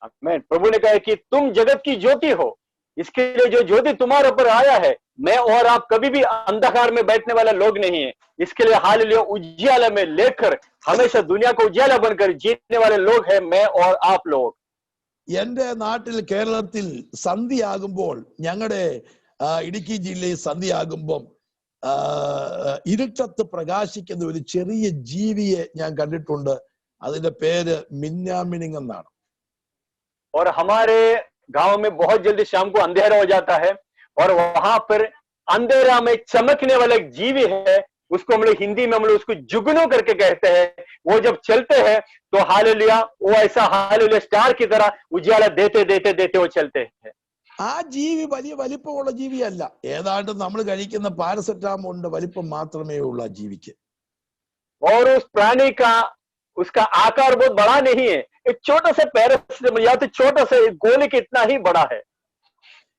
Speaker 8: आमीन। प्रभु ने कहा कि तुम जगत की ज्योति हो, इसके लिए जो ज्योति तुम्हारे ऊपर आया है, मैं और आप कभी भी अंधकार में बैठने वाला लोग नहीं है। इसके लिए हालेलुया उजियाला में लेकर हमेशा दुनिया को उजियाला बनकर जीतने वाले लोग हैं मैं और आप लोग।
Speaker 7: എന്റെ നാട്ടിൽ കേരളത്തിൽ സന്ധ്യയാകുമ്പോൾ, ഞങ്ങളുടെ ഇടുക്കി ജില്ലയിൽ സന്ധ്യയാകുമ്പം ഇരുട്ടത്ത് പ്രകാശിക്കുന്ന ഒരു ചെറിയ ജീവിയെ ഞാൻ കണ്ടിട്ടുണ്ട്. അതിന്റെ പേര് മിന്നാമിനിങ് എന്നാണ്.
Speaker 8: और हमारे गांव में बहुत जल्दी शाम को अंधेरा हो जाता है और वहां पर अंधेरा में चमकने वाला एक जीवी है, उसको हम लोग हिंदी में हम लोग उसको जुगनू करके कहते हैं। वो जब चलते हैं तो हालेलुया वो ऐसा हालेलुया स्टार की तरह उजाला देते देते देते वो चलते हैं।
Speaker 7: ആ ജീവി വലിയ വലിപ്പമുള്ള ജീവിയല്ല. ഏതാണ്ട് നമ്മൾ കഴിക്കുന്ന പാരസെറ്റാമോളിന്റെ വലിപ്പം മാത്രമേ ഉള്ളൂ ആ ജീവിക്ക്.
Speaker 8: और उस प्राणी का उसका आकार बहुत बड़ा नहीं है, एक छोटा सा पैरासिटामोल या तो छोटा सा गोले के इतना ही बड़ा है।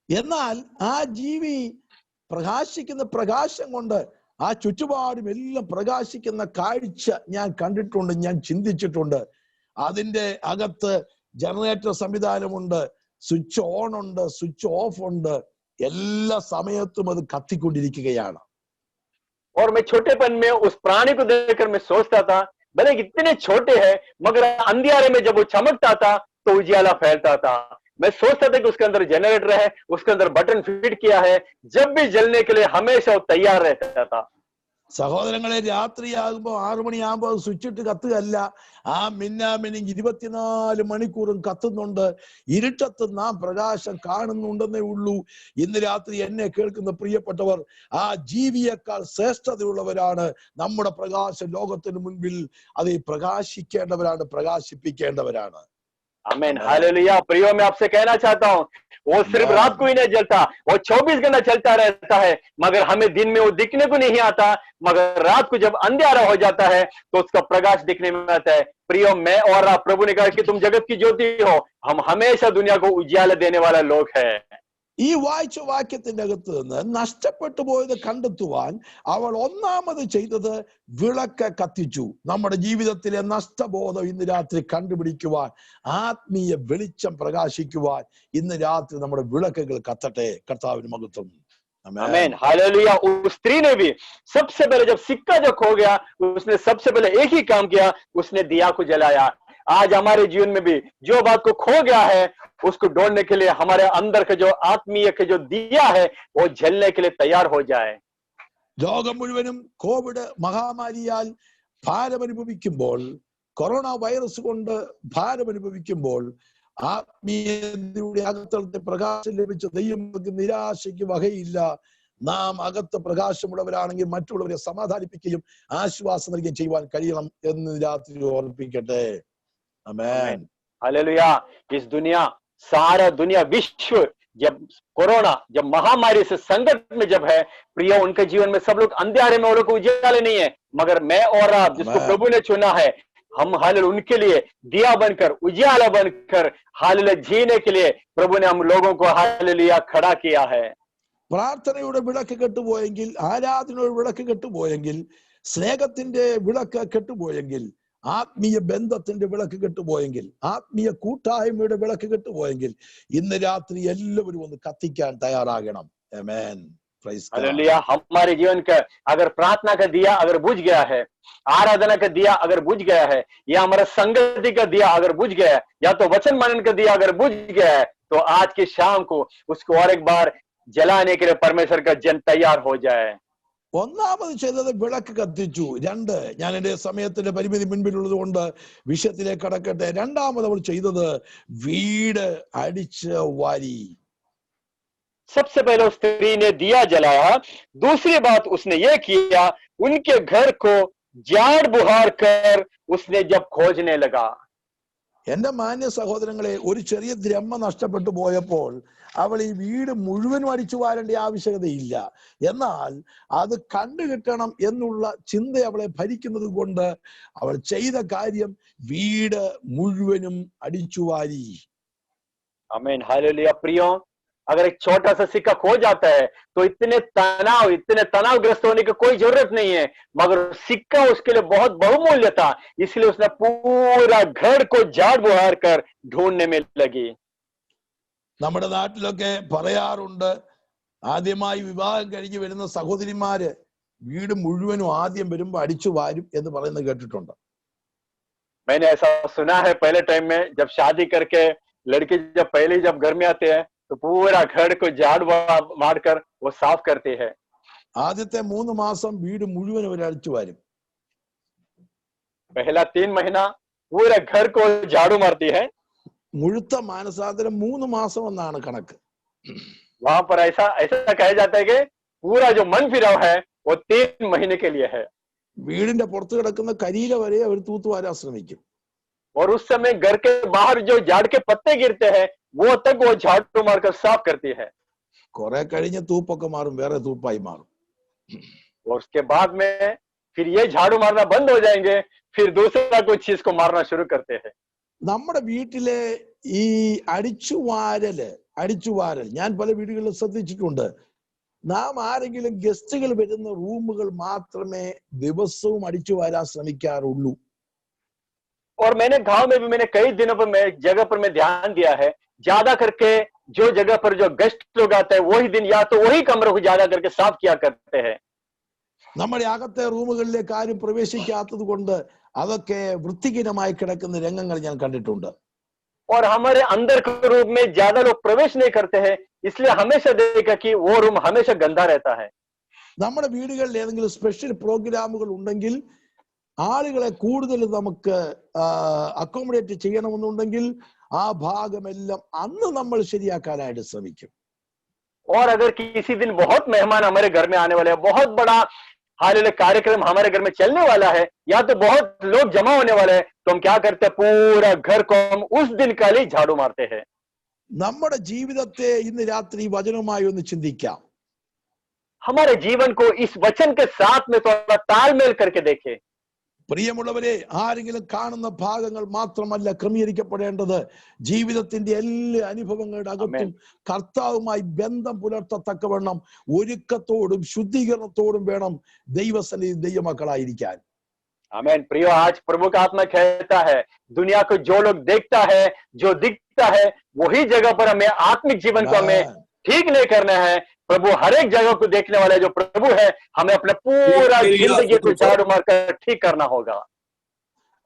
Speaker 7: എന്നാൽ ആ ജീവി പ്രകാശിക്കുന്ന പ്രകാശം കൊണ്ട് ആ ചുറ്റുപാടും എല്ലാം പ്രകാശിക്കുന്ന കാഴ്ച ഞാൻ കണ്ടിട്ടുണ്ട്, ഞാൻ ചിന്തിച്ചിട്ടുണ്ട്. അതിന്റെ അകത്ത് ജനറേറ്റർ സംവിധാനമുണ്ട്, സ്വിച്ച് ഓൺ ഉണ്ട്, സ്വിച്ച് ഓഫ് ഉണ്ട്, എല്ലാ സമയത്തും അത് കത്തിക്കൊണ്ടിരിക്കുകയാണ്.
Speaker 8: और मैं छोटेपन में उस प्राणी को देखकर मैं सोचता था भले इतने छोटे हैं मगर अंधियारे में जब वो चमकता था तो उजियाला फैलता था। मैं सोचता था कि उसके अंदर जनरेटर है, उसके अंदर बटन फिट किया है, जब भी जलने के लिए हमेशा वो तैयार रहता था।
Speaker 7: സഹോദരങ്ങളെ, രാത്രിയാകുമ്പോ 6 മണിയാകുമ്പോ അത് സ്വിച്ച് ഇട്ട് കത്തുകയല്ല, ആ മിന്നാമിനി 24 മണിക്കൂറും കത്തുന്നുണ്ട്. ഇരുട്ടത്ത് നാം പ്രകാശം കാണുന്നുണ്ടെന്നേ ഉള്ളൂ. ഇന്ന് രാത്രി എന്നെ കേൾക്കുന്ന പ്രിയപ്പെട്ടവർ, ആ ജീവിയേക്കാൾ ശ്രേഷ്ഠതയുള്ളവരാണ്. നമ്മുടെ പ്രകാശം ലോകത്തിന് മുൻപിൽ അത് പ്രകാശിക്കേണ്ടവരാണ്, പ്രകാശിപ്പിക്കേണ്ടവരാണ്.
Speaker 8: आमीन हालेलुया। प्रियो मैं आपसे कहना चाहता हूँ वो सिर्फ रात को ही नहीं जलता, वो 24 घंटा चलता रहता है, मगर हमें दिन में वो दिखने को नहीं आता, मगर रात को जब अंधेरा हो जाता है तो उसका प्रकाश दिखने में आता है। प्रियो मैं और आप, प्रभु ने कहा कि तुम जगत की ज्योति हो, हम हमेशा दुनिया को उजियाला देने वाला लोग है।
Speaker 7: ഈ വായിച്ച വാക്യത്തിന്റെ അകത്ത് നിന്ന് നഷ്ടപ്പെട്ടു പോയത് കണ്ടെത്തുവാൻ അവൾ ഒന്നാമത് ചെയ്തത് വിളക്ക് കത്തിച്ചു. നമ്മുടെ ജീവിതത്തിലെ നഷ്ടബോധം ഇന്ന് രാത്രി കണ്ടുപിടിക്കുവാൻ, ആത്മീയ വെളിച്ചം പ്രകാശിക്കുവാൻ ഇന്ന് രാത്രി നമ്മുടെ വിളക്കുകൾ കത്തട്ടെ. കർത്താവിന് മഹത്വം.
Speaker 8: आमीन हालेलुया। उस स्त्री ने भी सबसे पहले जब सिक्का जो खो गया उसने सबसे पहले एक ही काम किया, उसने दिया को जलाया। आज हमारे जीवन में भी जो बात को खो गया है उसको ढूंढने के लिए हमारे अंदर का जो आत्मीय का जो दिया है वो जलने के लिए तैयार हो जाए।
Speaker 7: ലോകം മുഴുവനും കോവിഡ് മഹാമാരിയാൽ ഭാരമനുഭവിക്കുമ്പോൾ, കൊറോണ വൈറസ് കൊണ്ട് ഭാരമനുഭവിക്കുമ്പോൾ, ആത്മീയതയുടെ അകത്തെ പ്രകാശം ലഭിച്ച ദൈവങ്ങൾക്ക് നിരാശയ്ക്ക് വകയില്ല. നാം അകത്ത് പ്രകാശമുള്ളവരാണെങ്കിൽ മറ്റുള്ളവരെ സമാധാനിപ്പിക്കുകയും ആശ്വാസം നൽകുകയും ചെയ്യുവാൻ കഴിയണം എന്ന് രാത്രി ഓർപ്പിക്കട്ടെ. ആമേൻ
Speaker 8: हालेलुया। इस दुनिया, सारा दुनिया, विश्व जब कोरोना, जब महामारी से संकट में जब है, प्रिय उनके जीवन में सब लोग अंधेरे में, वो लोग उजाले नहीं है, मगर मैं और आप जिसको प्रभु ने चुना है, हम हालेलुया उनके लिए दिया बनकर, उजाला बनकर हालेलुया जीने के लिए प्रभु ने हम लोगों को हालेलुया खड़ा किया है।
Speaker 7: പ്രാർത്ഥനയുടെ വിളക്ക് കെട്ടുപോയെങ്കിൽ, ആരാധനയുടെ വിളക്ക് കെട്ടുപോയെങ്കിൽ, സ്നേഹത്തിന്റെ വിളക്ക് കെട്ടുപോയെങ്കിൽ, ആത്മീയ ബന്ധത്തിന്റെ വിളക്ക് കെട്ടുപോയെങ്കിൽ, ആത്മീയ കൂട്ടായ്മയുടെ വിളക്ക് കെട്ടുപോയെങ്കിൽ, ഇന്ന് രാത്രി എല്ലാവരും ഒന്ന് കത്തിക്കാൻ തയ്യാറാകണം. ആമേൻ. Praise god.
Speaker 8: हालेलुया। हमारे जीवन का अगर प्रार्थना का दिया अगर बुझ गया है, आराधना का दिया अगर बुझ गया है, या हमारा संगति का दिया अगर बुझ गया है, या तो वचन मनन का दिया अगर बुझ गया है, तो आज की शाम को उसको और एक बार जलाने के लिए परमेश्वर का जन तैयार हो जाए।
Speaker 7: ഒന്നാമത് ചെയ്തത് വിളക്ക് കത്തിച്ചു. 2, ഞാൻ എന്റെ സമയത്തിന്റെ പരിമിതി മുൻപിലുള്ളത് കൊണ്ട് വിഷയത്തിലേക്ക് കടക്കട്ടെ. രണ്ടാമത് അവൾ ചെയ്തത് വീട് അടിച്ച് വാരി.
Speaker 8: सबसे पहले उस स्त्री ने दिया जलाया। दूसरी बात उसने ये किया, उनके घर को झाड़ बुहार कर उसने जब खोजने लगा।
Speaker 7: എന്റെ മാന്യ സഹോദരങ്ങളെ, ഒരു ചെറിയ ദ്രഹ്മ നഷ്ടപ്പെട്ടു പോയപ്പോൾ അവൾ ഈ വീട് മുഴുവനും അടിച്ചു വാരേണ്ട ആവശ്യകതയില്ല. എന്നാൽ അത് കണ്ടുകിട്ടണം എന്നുള്ള ചിന്ത അവളെ ഭരിക്കുന്നത് കൊണ്ട് അവൾ ചെയ്ത കാര്യം വീട് മുഴുവനും അടിച്ചു വാരി.
Speaker 8: आमीन हालेलुया। प्रियो अगर एक छोटा सा सिक्का खो जाता है तो इतने तनावग्रस्त होने की कोई जरूरत नहीं है, मगर सिक्का उसके लिए बहुत बहुमूल्य था, इसलिए उसने पूरा घर को झाड़ बुहार कर ढूंढने में लगी।
Speaker 7: നമ്മുടെ നാട്ടിലൊക്കെ പറയാറുണ്ട്, ആദ്യമായി വിവാഹം കഴിഞ്ഞ് വരുന്ന സഹോദരിമാര് വീട് മുഴുവനും ആദ്യം വരുമ്പോ അടിച്ചു വാരും എന്ന് പറയുന്നത് കേട്ടിട്ടുണ്ട്.
Speaker 8: मैंने ऐसा सुना है, पहले टाइम में जब शादी करके लड़के जब पहले जब घर में आते हैं तो पूरा घर को झाड़ मार कर वो साफ करते हैं।
Speaker 7: ആദ്യത്തെ 3 മാസം വീട് മുഴുവൻ അവർ അടിച്ചു വാരും.
Speaker 8: पहला 3 महीना पूरा घर को झाड़ू मारती है।
Speaker 7: മുഴുത്ത മാനസാന്തരം 3 മാസം എന്നാണ് കണക്ക്.
Speaker 8: वहां पर ऐसा कहा जाता है कि पूरा जो मन फिराव है वो 3 महीने के लिए है।
Speaker 7: വീടിന്റെ പുറത്ത് കിടക്കുന്ന കരിയില വരെ അവർ തൂത്തുവാരാൻ ശ്രമിക്കും.
Speaker 8: और उस समय घर के बाहर जो झाड़ के पत्ते गिरते हैं वो तक वो झाड़ू मारकर साफ करती है।
Speaker 7: കുറെ കഴിഞ്ഞ് തൂപ്പൊക്കെ മാറും, വേറെ തൂപ്പായി മാറും.
Speaker 8: और उसके बाद में फिर ये झाड़ू मारना बंद हो जाएंगे, फिर दूसरा कोई चीज को मारना शुरू करते हैं।
Speaker 7: നമ്മുടെ വീട്ടിലെ ഈ അടിച്ചുവാരൽ ഞാൻ പല വീടുകളിൽ ശ്രദ്ധിച്ചിട്ടുണ്ട്. നാം ആരെങ്കിലും ഗസ്റ്റുകൾ വരുന്ന റൂമുകൾ മാത്രമേ ദിവസവും അടിച്ചു വാരാൻ ശ്രമിക്കാറുള്ളൂ.
Speaker 8: और मैंने गांव में भी मैंने कई दिनों पर मैं जगह पर मैं ध्यान दिया है, ज्यादा करके जो जगह पर जो गेस्ट लोग आते हैं वही दिन या तो वही कमरों को ज्यादा करके साफ किया करते हैं.
Speaker 7: നമ്മുടെ അകത്തെ റൂമുകളിലേക്ക് ആരും പ്രവേശിക്കാത്തത് കൊണ്ട് അതൊക്കെ വൃത്തിഹീനമായി കിടക്കുന്ന രംഗങ്ങൾ ഞാൻ കണ്ടിട്ടുണ്ട്.
Speaker 8: और हमारे अंदर के रूप में ज्यादा लोग प्रवेश नहीं करते हैं, इसलिए हमेशा देखा कि वो रूम हमेशा गंदा रहता है.
Speaker 7: നമ്മുടെ വീടുകളിൽ ഏതെങ്കിലും സ്പെഷ്യൽ പ്രോഗ്രാമുകൾ ഉണ്ടെങ്കിൽ ആളുകളെ കൂടുതൽ നമുക്ക് അക്കോമഡേറ്റ് ചെയ്യണമെന്നുണ്ടെങ്കിൽ ആ ഭാഗമെല്ലാം അന്ന് നമ്മൾ ശരിയാക്കാനായിട്ട് ശ്രമിക്കും.
Speaker 8: और अगर किसी दिन बहुत मेहमान हमारे घर में आने वाले हैं, बहुत बड़ा हालेलुया कार्यक्रम हमारे घर में चलने वाला है, या तो बहुत लोग जमा होने वाले हैं, तो हम क्या करते हैं, पूरा घर को हम उस दिन का लिए झाड़ू मारते हैं.
Speaker 7: നമ്മുടെ ജീവിതത്തെ ഇന്ന് രാത്രി വചനവുമായി ഒന്ന് ചിന്തിക്കാം.
Speaker 8: हमारे जीवन को इस वचन के साथ में थोड़ा तालमेल करके देखें.
Speaker 7: പ്രിയമുള്ളവരെ, ആരെങ്കിലും കാണുന്ന ഭാഗങ്ങൾ മാത്രമല്ല ക്രമീകരിക്കപ്പെടേണ്ടത്. ജീവിതത്തിന്റെ എല്ലാ അനുഭവങ്ങളുടെ അകത്തും കർത്താവുമായി ബന്ധം പുലർത്തത്തക്കവണ്ണം ഒരുക്കത്തോടും ശുദ്ധീകരണത്തോടും വേണം ദൈവസന്നിധി ദൈവമക്കളായിരിക്കാൻ.
Speaker 8: आमीन. प्रियो, आज प्रभु का आत्मा कहता है, दुनिया को जो लोग देखता है, जो दिखता है, वही जगह पर हमें आत्मिक जीवन को हमें ठीक नहीं करना है. प्रभु हर एक जगह को देखने वाला जो प्रभु है, हमें अपने पूरा जिंदगी को झाड़ू मारकर ठीक करना होगा.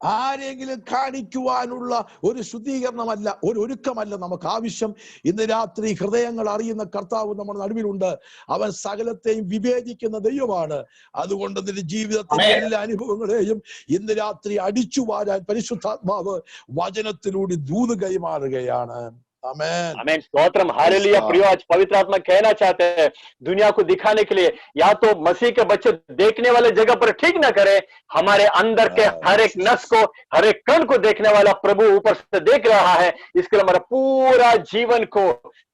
Speaker 7: ആരെങ്കിലും കാണിക്കുവാനുള്ള ഒരു ശുദ്ധീകരണമല്ല, ഒരു ഒരുക്കമല്ല നമുക്ക് ആവശ്യം. ഇന്ന് രാത്രി ഹൃദയങ്ങൾ അറിയുന്ന കർത്താവ് നമ്മുടെ നടുവിലുണ്ട്. അവൻ സകലത്തെയും വിവേചിക്കുന്ന ദൈവമാണ്. അതുകൊണ്ട് നിന്റെ ജീവിതത്തിലെ എല്ലാ അനുഭവങ്ങളെയും ഇന്ന് രാത്രി അടിച്ചു വാരാൻ പരിശുദ്ധാത്മാവ് വചനത്തിലൂടെ ദൂത് കൈമാറുകയാണ്.
Speaker 8: आमीन. स्तोत्रम, हालेलुया. प्रियो, आज पवित्र आत्मा कहना चाहते हैं, दुनिया को दिखाने के लिए या तो मसीह के बच्चे देखने वाले जगह पर ठीक ना करे, हमारे अंदर के हर एक नस को, हर एक कण को देखने वाला प्रभु ऊपर से देख रहा है. इसके लिए हमारा पूरा जीवन को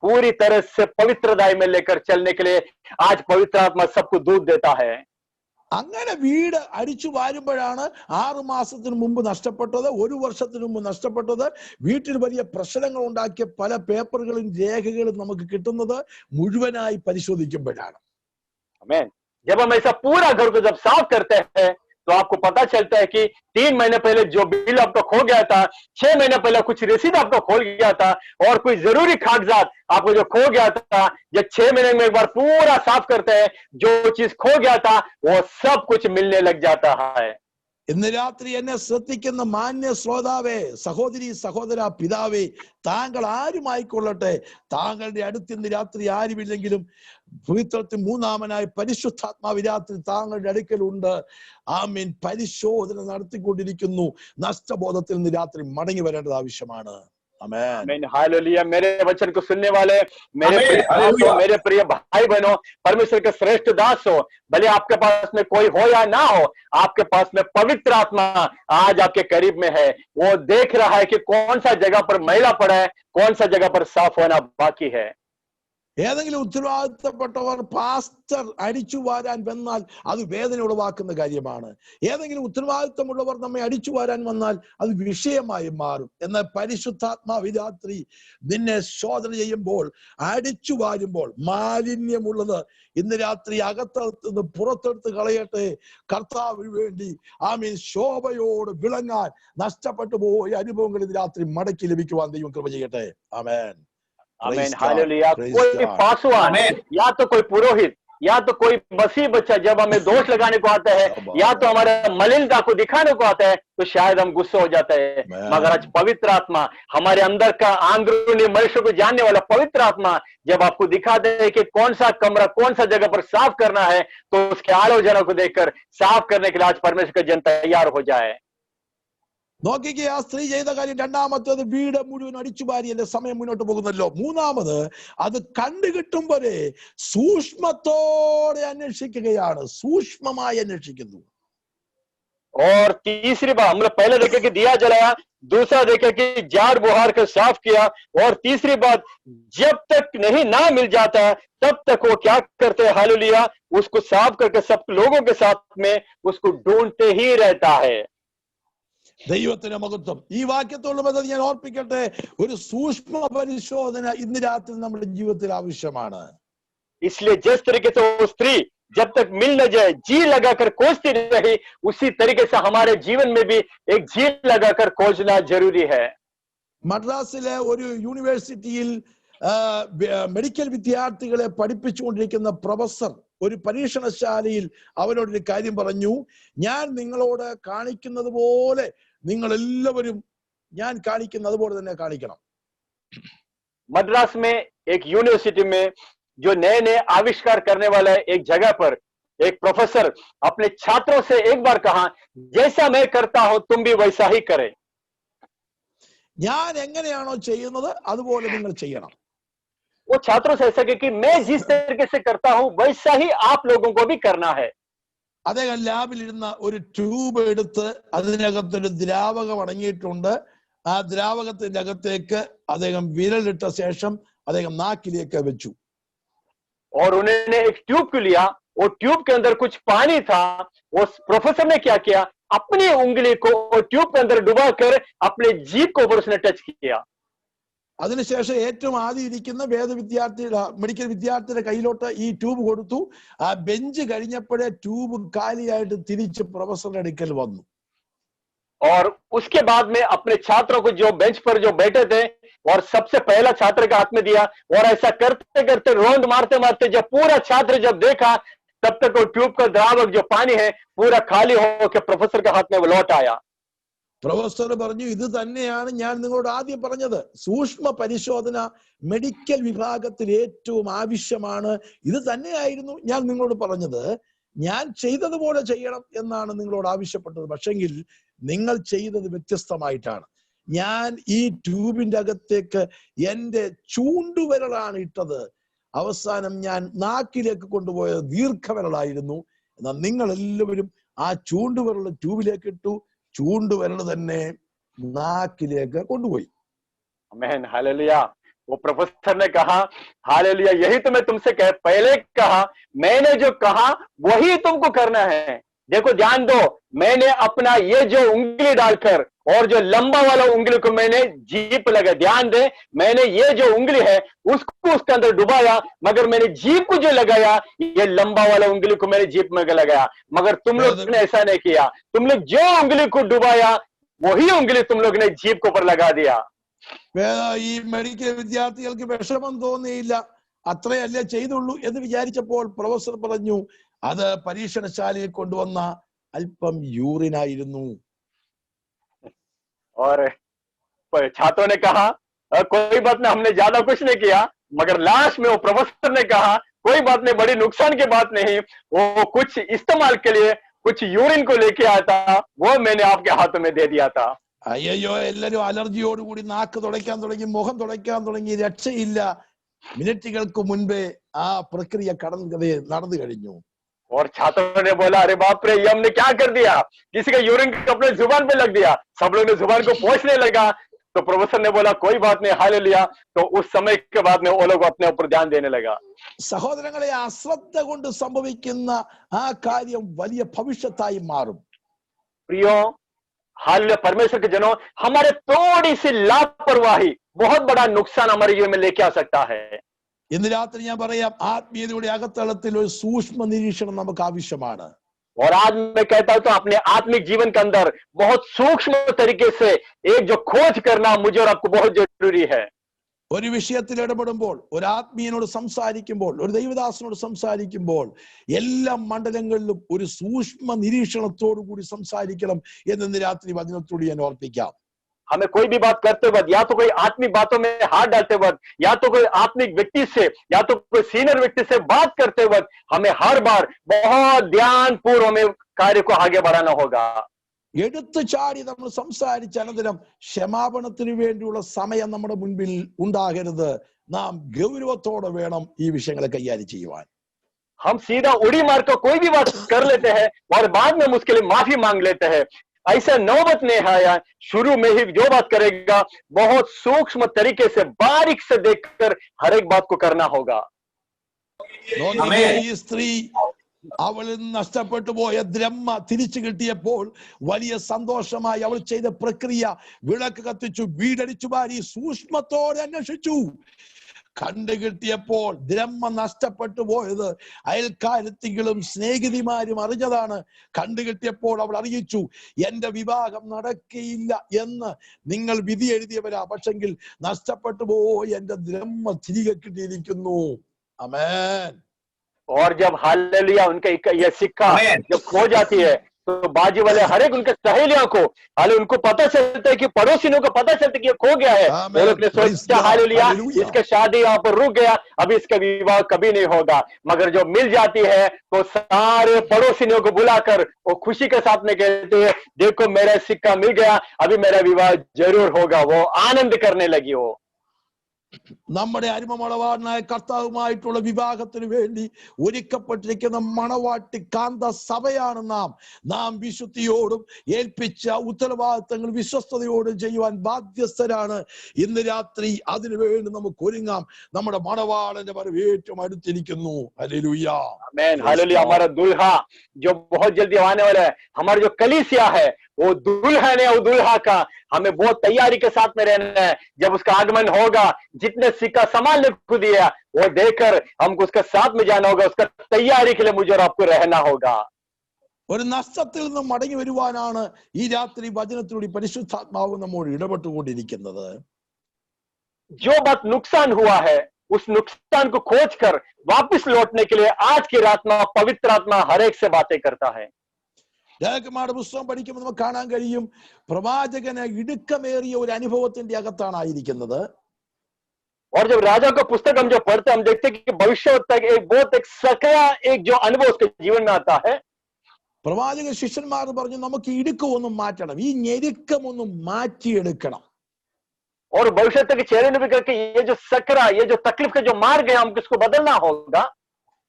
Speaker 8: पूरी तरह से पवित्रताई में लेकर चलने के लिए आज पवित्र आत्मा सबको दूध देता है.
Speaker 7: അങ്ങനെ വീട് അടിച്ചു വാരുമ്പോഴാണ് 6 മാസത്തിന് മുമ്പ് നഷ്ടപ്പെട്ടത്, 1 വർഷത്തിന് മുമ്പ് നഷ്ടപ്പെട്ടത്, വീട്ടിൽ വലിയ പ്രശ്നങ്ങൾ ഉണ്ടാക്കിയ പല പേപ്പറുകളും രേഖകളും നമുക്ക് കിട്ടുന്നത് മുഴുവനായി പരിശോധിക്കുമ്പോഴാണ്.
Speaker 8: आमीन. जब हम ऐसा पूरा घर को जब साफ करते हैं तो आपको पता चलता है कि 3 महीने पहले जो बिल आपका खो गया था, 6 महीने पहले कुछ रसीद आपका खो गया था, और कोई जरूरी कागजात आपको जो खो गया था, जब 6 महीने में एक बार पूरा साफ करते हैं, जो चीज खो गया था वो सब कुछ मिलने लग जाता है.
Speaker 7: ഇന്ന് രാത്രി എന്നെ ശ്രദ്ധിക്കുന്ന മാന്യ ശ്രോതാവേ, സഹോദരി, സഹോദര, പിതാവേ, താങ്കൾ ആരുമായിക്കൊള്ളട്ടെ, താങ്കളുടെ അടുത്ത് ഇന്ന് രാത്രി ആരുമില്ലെങ്കിലും പവിത്രത്തിൽ മൂന്നാമനായ പരിശുദ്ധാത്മാവ് രാത്രി താങ്കളുടെ അടുക്കലുണ്ട്. ആമീൻ. പരിശോധന നടത്തിക്കൊണ്ടിരിക്കുന്നു. നഷ്ടബോധത്തിൽ നിന്ന് രാത്രി മടങ്ങി വരേണ്ടത് ആവശ്യമാണ്.
Speaker 8: आमीन. हालेलुया. मेरे वचन को सुनने वाले मेरे प्रिय भाई बहनों, परमेश्वर के श्रेष्ठ दास हो, भले आपके पास में कोई हो या ना हो, आपके पास में पवित्र आत्मा आज आपके करीब में है. वो देख रहा है कि कौन सा जगह पर मैला पड़ा है, कौन सा जगह पर साफ होना बाकी है.
Speaker 7: ഏതെങ്കിലും ഉത്തരവാദിത്തപ്പെട്ടവർ പാസ്റ്റർ അടിച്ചു വാരാൻ വന്നാൽ അത് വേദന ഉളവാക്കുന്ന കാര്യമാണ്. ഏതെങ്കിലും ഉത്തരവാദിത്തമുള്ളവർ നമ്മെ അടിച്ചു വാരാൻ വന്നാൽ അത് വിഷയമായി മാറും. എന്നാൽ പരിശുദ്ധാത്മാവ് രാത്രി നിന്നെ ശോധന ചെയ്യുമ്പോൾ, അടിച്ചു വാരുമ്പോൾ മാലിന്യമുള്ളത് ഇന്ന് രാത്രി അകത്ത് പുറത്തെടുത്ത് കളയട്ടെ. കർത്താവിന് വേണ്ടി ആമീൻ ശോഭയോട് വിളങ്ങാൻ നഷ്ടപ്പെട്ടു പോയ അനുഭവങ്ങൾ ഇന്ന് രാത്രി മടക്കി ലഭിക്കുവാൻ ദൈവം കൃപ ചെയ്യട്ടെ. ആമേൻ.
Speaker 8: आमीन. हालेलुया. कोई पासवान, या तो कोई पुरोहित, या तो कोई मसीह बच्चा जब हमें दोष लगाने को आता है, या तो हमारे मलिनता को दिखाने को आता है, तो शायद हम गुस्से हो जाते हैं. मगर आज पवित्र आत्मा, हमारे अंदर का अंदरूनी मनुष्य को जानने वाला पवित्र आत्मा जब आपको दिखा दे कि कौन सा कमरा, कौन सा जगह पर साफ करना है, तो उसके आलोचना को देखकर साफ करने के लिए आज परमेश्वर का जन तैयार हो जाए.
Speaker 7: നോക്കിക്കേ, ആ സ്ത്രീ ചെയ്ത കാര്യം. രണ്ടാമത്തേത് വീട് മുഴുവൻ അടിച്ചു വാരി എന്റെ സമയം മുന്നോട്ട് പോകുന്നല്ലോ. മൂന്നാമത് അത് കണ്ടുകിട്ടും വരെ സൂക്ഷ്മത്തോടെ അന്വേഷിക്കുകയാണ്, സൂക്ഷ്മമായി അന്വേഷിക്കുന്നു.
Speaker 8: और तीसरी बात हम लोग पहले देखे कि दिया जलाया, दूसरा देखा कि जाड़ बुहार को साफ किया, और तीसरी बात, जब तक नहीं ना मिल जाता तब तक वो क्या करते हैं, हालेलुया, उसको साफ करके सब लोगों के साथ में उसको ढूंढते ही रहता है।
Speaker 7: ദൈവത്തിന്റെ മഹത്വം. ഈ വാക്യത്തോട് ബന്ധം ഞാൻ ഓർപ്പിക്കട്ടെ, ഒരു സൂക്ഷ്മ പരിശോധന ഇന്ന് രാത്രി നമ്മുടെ ജീവിതത്തിൽ ആവശ്യമാണ്.
Speaker 8: इसलिए जिस तरीके से वो स्त्री जब तक मिल न जाए जी लगाकर खोजती रही, उसी तरीके से हमारे जीवन में भी एक जी लगाकर खोजना जरूरी है।
Speaker 7: മദ്രാസിലെ ഒരു യൂണിവേഴ്സിറ്റിയിൽ മെഡിക്കൽ വിദ്യാർത്ഥികളെ പഠിപ്പിച്ചുകൊണ്ടിരിക്കുന്ന പ്രൊഫസർ ഒരു പരീക്ഷണശാലയിൽ അവരോടൊരു കാര്യം പറഞ്ഞു, ഞാൻ നിങ്ങളോട് കാണിക്കുന്നത് പോലെ നിങ്ങൾ എല്ലാവരും ഞാൻ കാണിക്കുന്നത് പോലെ തന്നെ കാണിക്കണം.
Speaker 8: मद्रास में एक यूनिवर्सिटी में जो नए नए आविष्कार करने वाला एक जगह पर एक प्रोफेसर अपने छात्रों से एक बार कहा, जैसा मैं करता हूं तुम भी वैसा ही करें।
Speaker 7: ഞാൻ എങ്ങനെയാണോ ചെയ്യുന്നത് അതുപോലെ നിങ്ങൾ ചെയ്യണം.
Speaker 8: वो छात्रों से ऐसा कि मैं जिस तरीके से करता हूं वैसा ही आप लोगों को भी करना है।
Speaker 7: അദ്ദേഹം ലാബിലിരുന്ന ഒരു ട്യൂബ് എടുത്ത് അതിനകത്തൊരു ദ്രാവകം അടങ്ങിയിട്ടുണ്ട്. ആ ദ്രാവകത്തിന്റെ അകത്തേക്ക് അദ്ദേഹം വിരലിട്ട ശേഷം അദ്ദേഹം നാക്കിലേക്ക് വെച്ചു.
Speaker 8: और उन्होंने एक ट्यूब को लिया, वो ट्यूब के अंदर कुछ पानी था, उस प्रोफेसर ने क्या किया, अपनी उंगली को ट्यूब के अंदर डुबा कर अपने जीभ को ऊपर उसने टच किया।
Speaker 7: അതിനുശേഷം ഏറ്റവും ആദ്യം ഇരിക്കുന്ന മെഡിക്കൽ വിദ്യാർത്ഥിയുടെ കയ്യിലോട്ട് ഈ ട്യൂബ് കൊടുത്തു. ആ ബെഞ്ച് കഴിഞ്ഞപ്പോഴേ ട്യൂബ് കാലിയായിട്ട് തിരിച്ച് പ്രൊഫസറുടെ അടുക്കൽ വന്നു.
Speaker 8: और उसके बाद में अपने छात्रों को जो बेंच पर जो बैठे थे और सबसे पहला छात्र के हाथ में दिया, और ऐसा करते करते रोंद मारते मारते जब पूरा छात्र जब देखा तब तक वो ट्यूब का द्रावक जो पानी है पूरा खाली होकर प्रोफेसर के हाथ में वो लौट आया।
Speaker 7: പ്രൊഫസർ പറഞ്ഞു, ഇത് തന്നെയാണ് ഞാൻ നിങ്ങളോട് ആദ്യം പറഞ്ഞത്, സൂക്ഷ്മ പരിശോധന മെഡിക്കൽ വിഭാഗത്തിൽ ഏറ്റവും ആവശ്യമാണ്. ഇത് തന്നെയായിരുന്നു ഞാൻ നിങ്ങളോട് പറഞ്ഞത്. ഞാൻ ചെയ്തതുപോലെ ചെയ്യണം എന്നാണ് നിങ്ങളോട് ആവശ്യപ്പെട്ടത്. പക്ഷെങ്കിൽ നിങ്ങൾ ചെയ്തത് വ്യത്യസ്തമായിട്ടാണ്. ഞാൻ ഈ ട്യൂബിന്റെ അകത്തേക്ക് എന്റെ ചൂണ്ടുവിരലാണ് ഇട്ടത്. അവസാനം ഞാൻ നാക്കിലേക്ക് കൊണ്ടുപോയത് ദീർഘവിരലായിരുന്നു. എന്നാൽ നിങ്ങൾ എല്ലാവരും ആ ചൂണ്ടുവിരൽ ട്യൂബിലേക്ക് ഇട്ടു, ചൂണ്ടുവിരൽ തന്നെ നാക്കിലേക്ക് കൊണ്ടുപോയി.
Speaker 8: आमीन, हालेलुया। वो प्रोफेसर ने कहा, हालेलुया, यही तो मैं तुमसे पहले कहा, मैंने जो कहा वही तुमको करना है। देखो ध्यान दो, मैंने अपना ये जो उंगली डालकर और जो लंबा वाला उंगली को मैंने जीभ लगा, ध्यान दे, मैंने ये जो उंगली है उसको उसके अंदर डुबाया, मगर मैंने जीभ को जो लगाया, ये लंबा वाला उंगली को मैंने जीभ में लगाया। मगर तुम लोग ने ऐसा नहीं किया, तुम लोग जो उंगली को डुबाया वही उंगली तुम लोग ने जीभ के ऊपर लगा दिया।
Speaker 7: ഈ മെഡിക്കൽ വിദ്യാർത്ഥികൾക്ക് വിഷമം തോന്നിയില്ല. അത്രയല്ലേ ചെയ്തുള്ളൂ എന്ന് വിചാരിച്ചപ്പോൾ പ്രൊഫസർ പറഞ്ഞു, അത് പരീക്ഷണശാലയിൽ കൊണ്ടുവന്ന അല്പം യൂറിനായിരുന്നു.
Speaker 8: और छात्रों ने कहा, कोई बात नहीं, हमने ज्यादा कुछ नहीं किया। मगर लास्ट में वो प्रोफेसर ने कहा, कोई बात नहीं, बड़ी नुकसान की बात नहीं, वो कुछ इस्तेमाल के लिए कुछ यूरिन को लेके आया था, वो मैंने आपके हाथों में दे दिया था।
Speaker 7: അയ്യോ, എല്ലാരും അലർജിയോടുകൂടി നാക്ക് തുടയ്ക്കാൻ തുടങ്ങി, മുഖം തുടയ്ക്കാൻ തുടങ്ങി. രക്ഷയില്ല. മിനിറ്റുകൾക്ക് മുൻപേ ആ പ്രക്രിയ നടന്നു കഴിഞ്ഞു.
Speaker 8: और छात्रों ने बोला, अरे बाप रे, ये हमने क्या कर दिया, किसी का यूरिन अपने जुबान पे लग दिया। सब लोग ने जुबान को पोंछने लगा। तो प्रोफेसर ने बोला, कोई बात नहीं, हालेलुया। तो उस समय के बाद में वो लोग अपने ऊपर ध्यान देने लगा।
Speaker 7: സഹോദരങ്ങളെ, അശ്രദ്ധ കൊണ്ട് സംഭവിക്കുന്ന ആ കാര്യം വലിയ ഭവിഷ്യത്തായി മാറും.
Speaker 8: प्रियो, हालेलुया, परमेश्वर के जनों, हमारे थोड़ी सी लापरवाही बहुत बड़ा नुकसान हमारे जीवन में लेके आ सकता है।
Speaker 7: ഇന്ന് രാത്രി ഞാൻ പറയാം, ആത്മീയതയുടെ അകത്തളത്തിൽ ഒരു സൂക്ഷ്മ നിരീക്ഷണം നമുക്ക് ആവശ്യമാണ്.
Speaker 8: और आज मैं कहता हूं तो अपने आत्मिक जीवन के अंदर बहुत सूक्ष्म तरीके से एक जो खोज करना मुझे और आपको बहुत जरूरी है।
Speaker 7: ഒരു വിഷയത്തിൽ ഇടപെടുമ്പോൾ, ഒരു ആത്മീയനോട് സംസാരിക്കുമ്പോൾ, ഒരു ദൈവദാസനോട് സംസാരിക്കുമ്പോൾ എല്ലാ മണ്ഡലങ്ങളിലും ഒരു സൂക്ഷ്മ നിരീക്ഷണത്തോടു കൂടി സംസാരിക്കണം എന്ന് രാത്രി വചനത്തോട് ഞാൻ ഓർപ്പിക്കാം.
Speaker 8: हमें कोई भी बात करते वक्त, या तो कोई आत्मिक बातों में हाथ डालते वक्त, या तो कोई आत्मिक व्यक्ति से, या तो कोई सीनियर व्यक्ति से बात करते वक्त हमें हर बार बहुत ध्यान पूर्वक हमें कार्य को आगे बढ़ाना होगा।
Speaker 7: എടുത്തു ചാടി നമ്മൾ സംസാരിച്ച അനന്തരം ക്ഷമാപണത്തിന് വേണ്ടിയുള്ള സമയം നമ്മുടെ മുൻപിൽ ഉണ്ടാകരുത്. നാം ഗൗരവത്തോടെ വേണം ഈ വിഷയങ്ങളെ കൈകാര്യം ചെയ്യുവാൻ.
Speaker 8: हम सीधा उड़ी मार कर कोई भी बात कर लेते हैं और बाद में उसके लिए माफी मांग लेते हैं। ऐसा नौबत नहीं आया। शुरू में ही जो बात करेगा बहुत सूक्ष्म तरीके से बारीक से देखकर हर एक बात को करना होगा।
Speaker 7: ഈ സ്ത്രീ അവളിൽ നഷ്ടപ്പെട്ടു പോയ ദ്രഹ്മ തിരിച്ചു കിട്ടിയപ്പോൾ വലിയ സന്തോഷമായി അവൾ ചെയ്ത പ്രക്രിയ വിളക്ക് കത്തിച്ചു, വീടടിച്ചു വാരി സൂക്ഷ്മത്തോടെ അന്വേഷിച്ചു. കണ്ടുകിട്ടിയപ്പോൾ ദ്രഹ്മ നഷ്ടപ്പെട്ടു പോയത് അയൽക്കാരത്തികളും സ്നേഹിതിമാരും അറിഞ്ഞതാണ്. കണ്ടുകിട്ടിയപ്പോൾ അവൾ അറിയിച്ചു, എന്റെ വിവാഹം നടക്കുകയില്ല എന്ന് നിങ്ങൾ വിധി എഴുതിയവരാ, പക്ഷെങ്കിൽ നഷ്ടപ്പെട്ടു പോയി എന്റെ ദ്രഹ്മ തിരികെ കിട്ടിയിരിക്കുന്നു. आमेन।
Speaker 8: और जब हालेलुया उनका यह सिक्का जब खो जाती है तो बाजू वाले हर एक उनके सहेलियों को हाले उनको पता चलता है कि पड़ोसियों को पता चलता है कि ये खो गया है। वो लोग ने सोचा हालेलुया इसका शादी यहाँ पर रुक गया, अभी इसका विवाह कभी नहीं होगा। मगर जो मिल जाती है तो सारे पड़ोसियों को बुलाकर वो खुशी के साथ में कहते हैं, देखो मेरा सिक्का मिल गया, अभी मेरा विवाह जरूर होगा। वो आनंद करने लगी। वो
Speaker 7: നമ്മുടെ അരുമമണവാളനായ കർത്താവുമായിട്ടുള്ള വിവാഹത്തിന് വേണ്ടി ഒരുക്കപ്പെട്ടിരിക്കുന്ന മണവാട്ടി കാന്ത സഭയാണ് നാം വിശുദ്ധിയോടും ഏൽപ്പിച്ച ഉത്തരവാദിത്തങ്ങൾ വിശ്വസ്തയോടും ചെയ്യുവാൻ ബാധ്യസ്ഥരാണ്. ഇന്ന് രാത്രി അതിനു വേണ്ടി നമുക്ക് ഒരുങ്ങാം. നമ്മുടെ മണവാളന്റെ വരവ് ഏറ്റവും അടുത്തിരിക്കുന്നു. ഹല്ലേലൂയ,
Speaker 8: आमीन, हालेलुया। हमारा दुल्हा जो बहुत जल्दी आने वाला है, हमारा जो कलीसिया है वो दुल्हन है, वो दुल्हा का हमें बहुत तैयारी के साथ में रहना है। जब उसका आगमन होगा, जितने सिक्का संभालने को दिया वो देकर हमको उसके साथ में जाना होगा। उसका तैयारी के लिए मुझे और आपको रहना होगा।
Speaker 7: ഒരു നഷ്ടത്തിൽ നിന്നും മടങ്ങി വരുവാനാണ് ഈ രാത്രി വചനത്തിലൂടെ പരിശുദ്ധാത്മാവ് നമ്മോട് ഇടപെട്ടുകൊണ്ടിരിക്കുന്നത്.
Speaker 8: जो बात नुकसान हुआ है उस नुकसान को खोजकर वापस लौटने के लिए आज की रात में पवित्र आत्मा हर एक से बातें करता है।
Speaker 7: രാജകുമാരുടെ പുസ്തകം പഠിക്കുമ്പോൾ നമുക്ക് കാണാൻ കഴിയും, പ്രവാചകന് ഇടുക്കമേറിയ ഒരു അനുഭവത്തിന്റെ അകത്താണ് ആയിരിക്കുന്നത്.
Speaker 8: और जब राजा का पुस्तक हम जो पढ़ते हैं हम देखते हैं कि भविष्य तक एक बहुत एक सकया एक जो अनुभव उसके जीवन में आता है।
Speaker 7: പ്രവാചക ശിഷ്യന്മാർ പറഞ്ഞു, നമുക്ക് ഇടുക്കം ഒന്ന് മാറ്റണം, ഈ ഞെരുക്കം ഒന്ന് മാറ്റിയെടുക്കണം.
Speaker 8: और भविष्य तक चेहरे भी करके ये जो सकरा ये जो तकलीफ का जो मार्ग है हमको इसको बदलना होगा।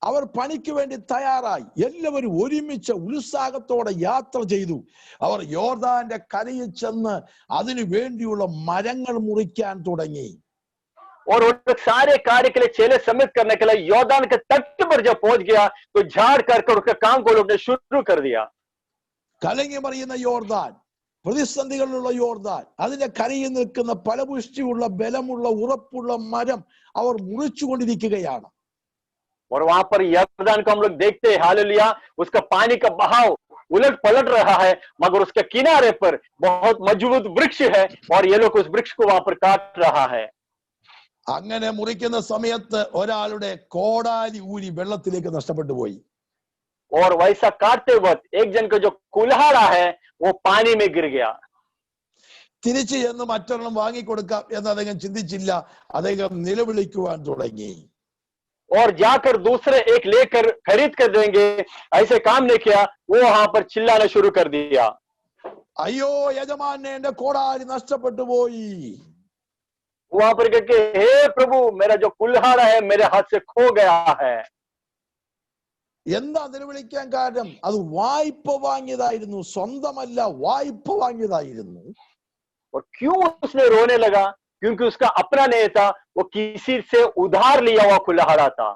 Speaker 7: അവർ പണിക്ക് വേണ്ടി തയ്യാറായി. എല്ലാവരും ഒരുമിച്ച് ഉത്സാഹത്തോടെ യാത്ര ചെയ്തു. അവർ യോർദാന്റെ കരയിൽ ചെന്ന് അതിനു വേണ്ടിയുള്ള മരങ്ങൾ മുറിക്കാൻ തുടങ്ങി.
Speaker 8: और वो सारे कार्य के लिए चेले समित करने के लिए योर्दान के तट पर जब पहुंच गया तो झाड़ कर उसके काम को लोग ने शुरू कर दिया।
Speaker 7: കലങ്ങി മറിയുന്ന യോർദാൻ, പ്രതിസന്ധികളുള്ള യോർദാൻ, അതിന്റെ കരയിൽ നിൽക്കുന്ന ഫലപുഷ്ടിയുള്ള ബലമുള്ള ഉറപ്പുള്ള മരം അവർ മുറിച്ചുകൊണ്ടിരിക്കുകയാണ്.
Speaker 8: और वहां पर यर्दान को हम लोग देखते हैं, हालेलुया, उसका पानी का बहाव उलट पलट रहा है, मगर उसके किनारे पर बहुत मजबूत वृक्ष है और ये लोग उस वृक्ष को वहां पर काट रहा है।
Speaker 7: അങ്ങനെ മുറിക്കുന്ന സമയത്ത് ഒരാളുടെ കോടാലി ഊരി വെള്ളത്തിലേക്ക് നഷ്ടപ്പെട്ടു പോയി.
Speaker 8: और वैसा काटते वक्त एक जन का जो कुल्हाड़ा है वो पानी में गिर गया।
Speaker 7: തിരിച്ചു ചെന്ന് മറ്റൊരെണ്ണം വാങ്ങിക്കൊടുക്കാം എന്ന് അദ്ദേഹം ചിന്തിച്ചില്ല. അദ്ദേഹം നിലവിളിക്കുവാൻ തുടങ്ങി.
Speaker 8: और जाकर दूसरे एक लेकर खरीद कर देंगे, ऐसे काम नहीं किया, वो वहां पर चिल्लाना शुरू कर दिया।
Speaker 7: അയ്യോ യജമാനെ, എന്റെ കോടാലി നഷ്ടപ്പെട്ടു പോയി.
Speaker 8: वहां पर कहके, हे प्रभु मेरा जो कुल्हाड़ा है मेरे हाथ से खो गया है।
Speaker 7: എന്താ നിലവിളിക്കാൻ കാരണം? അത് വായ്പ വാങ്ങിയതായിരുന്നു, സ്വന്തമല്ല, വായ്പ വാങ്ങിയതായിരുന്നു.
Speaker 8: और क्यों उसने रोने लगा? क्योंकि उसका अपना नहीं था, वो किसी से उधार लिया हुआ कुल्हाड़ा था।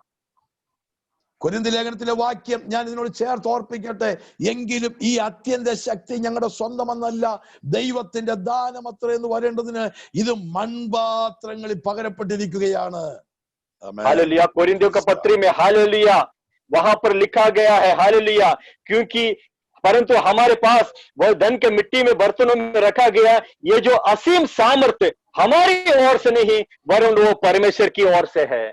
Speaker 7: കൊരിന്ത്യർ ലേഖനത്തിലെ വാക്യം ഞാൻ ഇതിനോട് ചേർത്ത് ഓർപ്പിക്കട്ടെ, എങ്കിലും ഈ അത്യന്ത ശക്തി ഞങ്ങളുടെ സ്വന്തമെന്നല്ല, ദൈവത്തിന്റെ ദാനമത്ര എന്ന് വരേണ്ടതിന് ഇത് മൺപാത്രങ്ങളിൽ പകരപ്പെട്ടിരിക്കുകയാണ്.
Speaker 8: हालेलुया। कोरिन्थियों का पत्री में हालेलुया वहां पर लिखा गया है, हालेलुया, क्योंकि परंतु हमारे पास वह धन के मिट्टी में बर्तनों में रखा गया, ये जो असीम सामर्थ्य हमारी ओर से नहीं वरन वो परमेश्वर की ओर से है।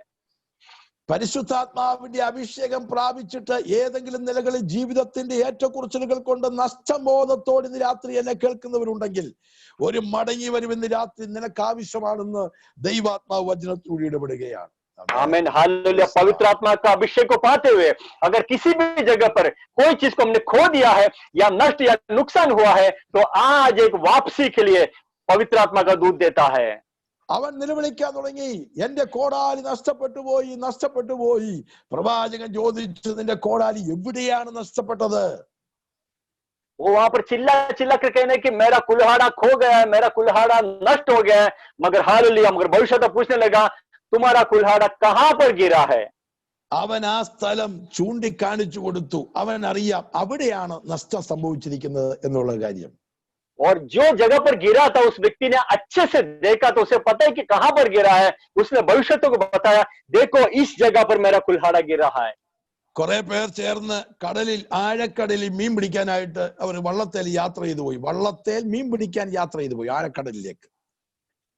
Speaker 7: പരിശുദ്ധാത്മാവിന്റെ അഭിഷേകം പ്രാപിച്ചിട്ട് ഏതെങ്കിലും നിലകളിൽ ജീവിതത്തിന്റെ ഏറ്റക്കുറച്ചിലുകൾ കൊണ്ട് നഷ്ടബോധത്തോടെ ഇന്ന് രാത്രി എന്നെ കേൾക്കുന്നവരുണ്ടെങ്കിൽ ഒരു മടങ്ങി വരുമെന്ന് രാത്രി നിനക്ക് ആവശ്യമാണെന്ന് ദൈവാത്മാവ് വചനത്തിലൂടെ ഇടപെടുകയാണ്.
Speaker 8: आमीन, हालेलुया। पवित्र आत्मा का अभिषेक को पाते हुए अगर किसी भी जगह पर कोई चीज को हमने खो दिया है या नष्ट या नुकसान हुआ है तो आज एक वापसी के लिए पवित्र आत्मा का दूध देता है।
Speaker 7: അവൻ നിലവിളിക്കാൻ തുടങ്ങി, എന്റെ കോടാലി നഷ്ടപ്പെട്ടു പോയി, നഷ്ടപ്പെട്ടു പോയി. പ്രവാചകൻ ചോദിച്ചു, നിന്റെ കോടാലി എവിടെയാണ് നഷ്ടപ്പെട്ടത്?
Speaker 8: वो वहां पर चिल्ला चिल्ला कर कहने कि मेरा कुल्हाड़ा खो गया है, मेरा कुल्हाड़ा नष्ट हो गया है। मगर हालेलुया, मगर भविष्य पूछने लगा तुम्हारा कुल्हाड़ा कहां पर गिरा है?
Speaker 7: അവൻ ആ സ്ഥലം ചൂണ്ടിക്കാണിച്ചു കൊടുത്തു. അവൻ അറിയാം അവിടെയാണ് നഷ്ടം സംഭവിച്ചിരിക്കുന്നത് എന്നുള്ള കാര്യം.
Speaker 8: और जो जगह पर गिरा था उस व्यक्ति ने अच्छे से देखा, तो उसे पता है कि कहां पर गिरा है। उसने भविष्य को बताया, देखो इस जगह पर मेरा कुल्हाड़ा गिर रहा है।
Speaker 7: കുറെ പേർ ചേർന്ന് കടലിൽ ആഴക്കടലിൽ മീൻ പിടിക്കാനായിട്ട് അവർ വള്ളത്തേൽ യാത്ര ചെയ്തു പോയി. വള്ളത്തേൽ മീൻ പിടിക്കാൻ യാത്ര ചെയ്തു പോയി ആഴക്കടലിലേക്ക്.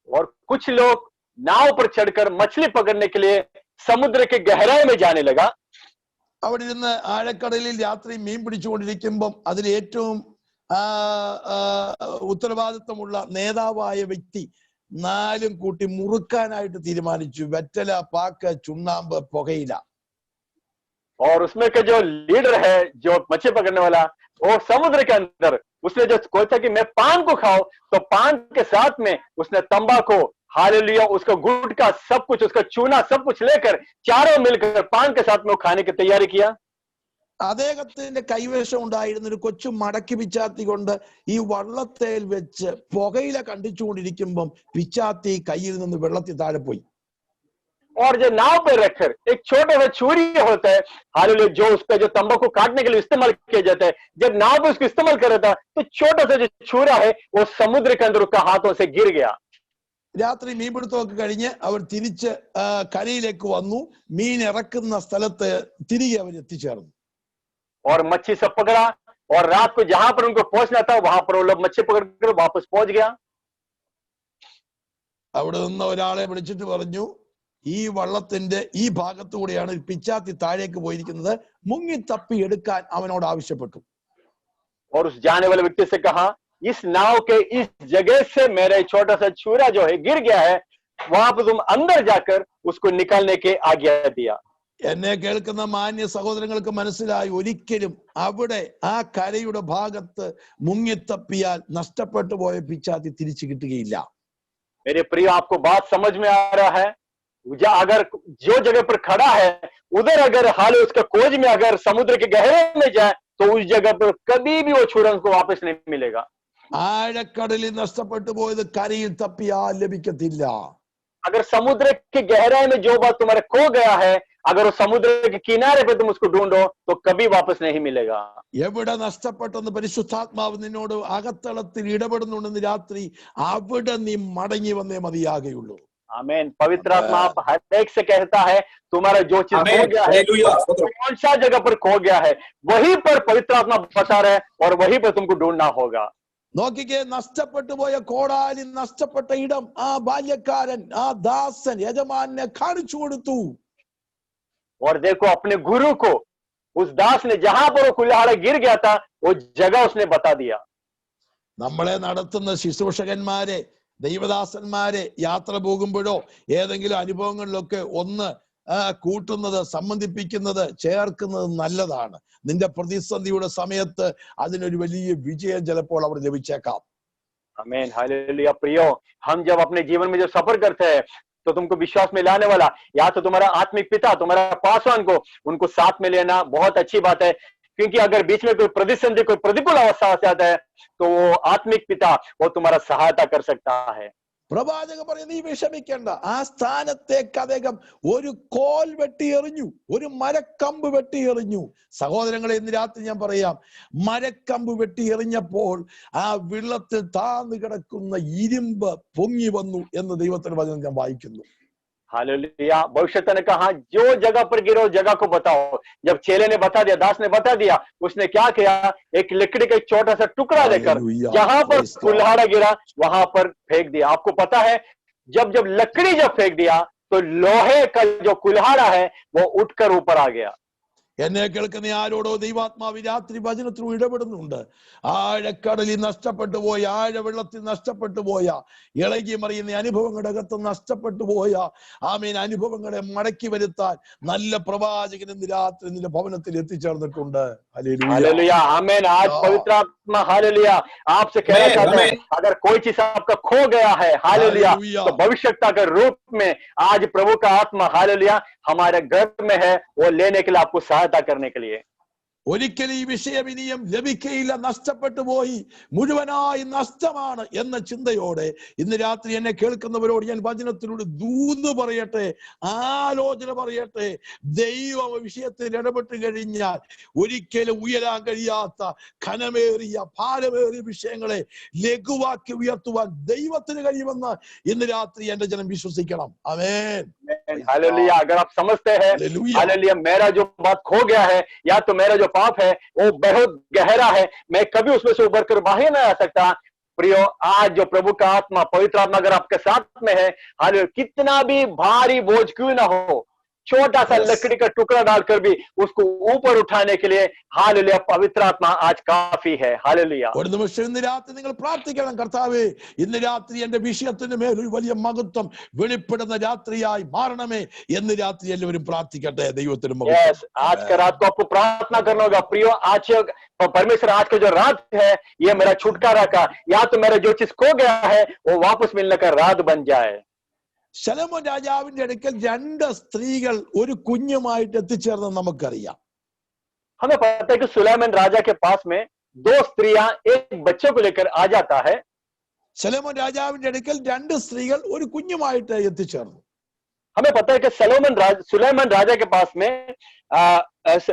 Speaker 8: और कुछ लोग नाव पर चढ़कर मछली पकड़ने के लिए समुद्र के गहराई में जाने लगा।
Speaker 7: അവിടെ ഇരുന്ന് ആഴക്കടലിൽ രാത്രി മീൻ പിടിച്ചുകൊണ്ടിരിക്കുമ്പം അതിൽ ഏറ്റവും ഉത്തരവാദിത്വമുള്ള നേതാവായ വ്യക്തി നാലും കൂട്ടി മുറുക്കാനായിട്ട് തീരുമാനിച്ചു. വെറ്റല, പാക്ക്, ചുണ്ണാമ്പ്, പുകയില.
Speaker 8: और उसमें का जो लीडर है, जो मछली पकड़ने वाला, वो समुद्र के अंदर उसने जो सोचा कि मैं पान को खाऊं, तो पान के साथ में उसने तंबाकू, हालेलुया, उसका गुटखा, सब कुछ, उसका चूना, सब कुछ लेकर चारों मिलकर पान के साथ में वो खाने की तैयारी किया।
Speaker 7: അദ്ദേഹത്തിന്റെ കൈവശം ഉണ്ടായിരുന്ന ഒരു കൊച്ചു മടക്കി പിച്ചാത്തി കൊണ്ട് ഈ വള്ളത്തേൽ വെച്ച് പുകയില കണ്ടിച്ചുകൊണ്ടിരിക്കുമ്പം പിച്ചാത്തി കയ്യിൽ നിന്ന് വെള്ളത്തിൽ താഴെ പോയി.
Speaker 8: और जो नाव पर रखकर एक छोटा सा छुरी होता है, हालेलुया, जो उस पर जो तंबाकू काटने के लिए इस्तेमाल किया जाता है, जब नाव पर उसको इस्तेमाल कर रहा था तो छोटा सा जो छुरा है वो समुद्र के अंदर उसका हाथों से गिर गया।
Speaker 7: രാത്രി മീൻപിടുത്തമൊക്കെ കഴിഞ്ഞ് അവർ തിരിച്ച് കരയിലേക്ക് വന്നു. മീൻ ഇറക്കുന്ന സ്ഥലത്ത് തിരികെ അവർ എത്തിച്ചേർന്നു.
Speaker 8: और मच्छी सब पकड़ा, और रात को जहां पर उनको पहुंचना था वहां पर वो लोग मच्छी पकड़कर वापस पहुंच गया।
Speaker 7: അവിടെ നിന്ന് ഒരാളെ വിളിച്ചിട്ട് പറഞ്ഞു, ഈ വള്ളത്തിന്റെ ഈ ഭാഗത്തുകൂടെയാണ് പിച്ചാത്തി താഴേക്ക് പോയിരിക്കുന്നത്, മുങ്ങി തപ്പി എടുക്കാൻ അവനോട് ആവശ്യപ്പെട്ടു.
Speaker 8: और उस जाने वाले व्यक्ति से कहा, इस नाव के इस जगह से मेरा छोटा सा छुरा जो है गिर गया है, वहां पर तुम अंदर जाकर उसको निकालने के आज्ञा दिया।
Speaker 7: എന്നെ കേൾക്കുന്ന മാന്യ സഹോദരങ്ങൾക്ക് മനസ്സിലായി, ഒരിക്കലും അവിടെ ആ കരയുടെ ഭാഗത്ത് മുങ്ങിത്തപ്പിയാൽ നഷ്ടപ്പെട്ടു പോയ പിച്ചാത്തി തിരിച്ചു കിട്ടുകയില്ല.
Speaker 8: मेरे प्रिय, आपको बात समझ में आ रहा है? अगर जो जगह पर खड़ा है उधर अगर हाल उसका खोज में अगर समुद्र के गहरे में जाए तो उस जगह पर कभी भी वो छुरा उसको वापस नहीं मिलेगा।
Speaker 7: ആഴക്കടലിൽ നഷ്ടപ്പെട്ടു പോയത് കരയിൽ തപ്പിയാൽ ലഭിക്കത്തില്ല.
Speaker 8: अगर समुद्र के गहराई में जो बात तुम्हारे खो गया है, अगर वो समुद्र के किनारे पे तुम उसको ढूंढो तो कभी वापस नहीं मिलेगा।
Speaker 7: എവിടെ നഷ്ടപ്പെട്ടെന്ന് പരിശുദ്ധാത്മാവ് നിന്നോട് അകത്തളത്തിൽ ഇടപെടുന്നുണ്ടെന്ന് രാത്രി അവിടെ നീ മടങ്ങി വന്നേ മതിയാകുള്ളൂ.
Speaker 8: आमीन। पवित्र आत्मा हर एक से कहता है तुम्हारा जो चीज खो गया है, कौन सा जगह पर खो गया है, वहीं पर पवित्र आत्मा बता रहा है और वहीं पर तुमको ढूंढना होगा।
Speaker 7: നോക്കിക്കേ, നഷ്ടപ്പെട്ടു പോയ കോടാലി, നഷ്ടപ്പെട്ട ഇടം ആ ബാല്യക്കാരൻ, ആ ദാസൻ യജമാനെ കാണിച്ചു കൊടുത്തു.
Speaker 8: और देखो अपने गुरु को उस दास ने जहां पर वो कुल्हाड़ा गिर गया था वो जगह उसने बता दिया।
Speaker 7: നമ്മളെ നടത്തുന്ന ശുശ്രൂഷകന്മാരെ, ദൈവദാസന്മാരെ യാത്ര പോകുമ്പോഴോ ഏതെങ്കിലും അനുഭവങ്ങളിലൊക്കെ ഒന്ന് കൂട്ടുന്നത്, സംബന്ധിപ്പിക്കുന്നത്, ചേർക്കുന്നത് നല്ലതാണ്. നിന്റെ പ്രതിസന്ധിയുടെ സമയത്ത് അതിനൊരു വലിയ വിജയം ചിലപ്പോൾ അവർ ലഭിച്ചേക്കാം.
Speaker 8: आमीन, हालेलुया। प्रियो, हम जब अपने जीवन में जब सफर करते हैं तो तुमको विश्वास में लाने वाला या तो तुम्हारा आत्मिक पिता, तुम्हारा पासवान को, उनको साथ में लेना बहुत अच्छी बात है। क्योंकि अगर बीच में कोई प्रतिसंधि, कोई प्रतिकूल अवस्था आ जाता है तो वो आत्मिक पिता वो तुम्हारा सहायता कर सकता है।
Speaker 7: പ്രവാചകൻ പറയുന്നത്, നീ വിഷമിക്കേണ്ട, ആ സ്ഥാനത്തേക്ക് അദ്ദേഹം ഒരു കോൽ വെട്ടി എറിഞ്ഞു, ഒരു മരക്കമ്പ് വെട്ടി എറിഞ്ഞു. സഹോദരങ്ങളെ, ഇന്ന് രാത്രി ഞാൻ പറയാം, മരക്കമ്പ് വെട്ടി എറിഞ്ഞപ്പോൾ ആ വെള്ളത്തിൽ താഴ്ന്നു കിടക്കുന്ന ഇരുമ്പ് പൊങ്ങി വന്നു എന്ന് ദൈവത്തിന്റെ വചനം ഞാൻ വായിക്കുന്നു.
Speaker 8: हालेलुया। भविष्य ने कहा जो जगह पर गिरो जगह को बताओ। जब चेले ने बता दिया, दास ने बता दिया, उसने क्या किया, एक लकड़ी का एक छोटा सा टुकड़ा लेकर जहां पर कुल्हाड़ा गिरा वहां पर फेंक दिया। आपको पता है, जब जब लकड़ी जब फेंक दिया तो लोहे का जो कुल्हाड़ा है वो उठकर ऊपर आ गया।
Speaker 7: എന്നെ കേൾക്കുന്ന ആരോടോ ദൈവാത്മാവ് രാത്രി വചനത്തിലും ഇടപെടുന്നുണ്ട്. ആഴക്കടലിൽ നഷ്ടപ്പെട്ടു പോയ, ആഴവെള്ളത്തിൽ നഷ്ടപ്പെട്ടു പോയ, ഇളകി മറിയുന്ന അനുഭവങ്ങളുടെ അകത്ത് നഷ്ടപ്പെട്ടു പോയ ആമേൻ അനുഭവങ്ങളെ മടക്കി വരുത്താൻ നല്ല പ്രവാചകൻ ഇന്ന് രാത്രി നിന്റെ ഭവനത്തിൽ എത്തിച്ചേർന്നിട്ടുണ്ട്.
Speaker 8: हालेलुया, आमीन। आज पवित्र आत्मा हालेलुया आपसे कहना चाहता है, अगर कोई चीज आपका खो गया है, हालेलुया, तो भविष्यता के रूप में आज प्रभु का आत्मा हालेलुया हमारे घर में है, वो लेने के लिए आपको सहायता करने के लिए।
Speaker 7: ഒരിക്കലും ഈ വിഷയം ഇനിയും ലഭിക്കയില്ല, നഷ്ടപ്പെട്ടു പോയി, മുഴുവനായി നഷ്ടമാണ് എന്ന ചിന്തയോടെ ഇന്ന് രാത്രി എന്നെ കേൾക്കുന്നവരോട് ഞാൻ വചനത്തിലൂടെ ദൂത് പറയട്ടെ, ആലോചന പറയട്ടെ. ദൈവം വിഷയത്തിൽ ഇടപെട്ട് കഴിഞ്ഞാൽ ഒരിക്കലും ഉയരാൻ കഴിയാത്ത ഘനമേറിയ ഭാരമേറിയ വിഷയങ്ങളെ ലഘുവാക്കി ഉയർത്തുവാൻ ദൈവത്തിന് കഴിയുമെന്ന് ഇന്ന് രാത്രി എന്റെ ജനം വിശ്വസിക്കണം. ആമേൻ.
Speaker 8: हालेलुया। अगर आप समझते हैं हालेलुया मेरा जो बात खो गया है या तो मेरा जो पाप है वो बहुत गहरा है, मैं कभी उसमें से उभर कर बाहर नहीं आ सकता, प्रियो आज जो प्रभु का आत्मा पवित्र आत्मा अगर आपके साथ में है, हालेलुया, कितना भी भारी बोझ क्यों ना हो, छोटा सा लकड़ी का टुकड़ा डालकर भी उसको ऊपर उठाने के लिए हालेलुया पवित्र आत्मा आज काफी है। हालेलुया।
Speaker 7: ഒരു നിമിഷം ഇന്ന് രാത്രി നിങ്ങൾ പ്രാർത്ഥിക്കണം, കർത്താവേ ഇന്ന് രാത്രി എന്റെ വിഷയത്തിന് മേൽ ഒരു വലിയ മഹത്വം വെളിപ്പെടുന്ന രാത്രിയായി മാറണമേ എന്ന് രാത്രി എല്ലാവരും പ്രാർത്ഥിക്കട്ടെ. ദൈവത്തിന്
Speaker 8: Yes, आज का रात को आपको प्रार्थना करना होगा। प्रियो आज परमेश्वर आज का जो रात है ये मेरा छुटकारा का, या तो मेरा जो चीज खो गया है वो वापस मिलने का रात बन जाए।
Speaker 7: ശലോമോൻ രാജാവിന്റെ അടുക്കൽ 2 സ്ത്രീകൾ ഒരു കുഞ്ഞുമായിട്ട് എത്തിച്ചേർന്ന് നമുക്കറിയാം.
Speaker 8: हमें पता है कि सुलेमान राजा के पास में 2 स्त्रियां एक बच्चे को लेकर आ जाता है।
Speaker 7: ശലോമോൻ രാജാവിന്റെ അടുക്കൽ 2 സ്ത്രീകൾ ഒരു കുഞ്ഞുമായിട്ട് എത്തിച്ചേർന്നു.
Speaker 8: हमें पता है कि सुलेमान राजा के पास में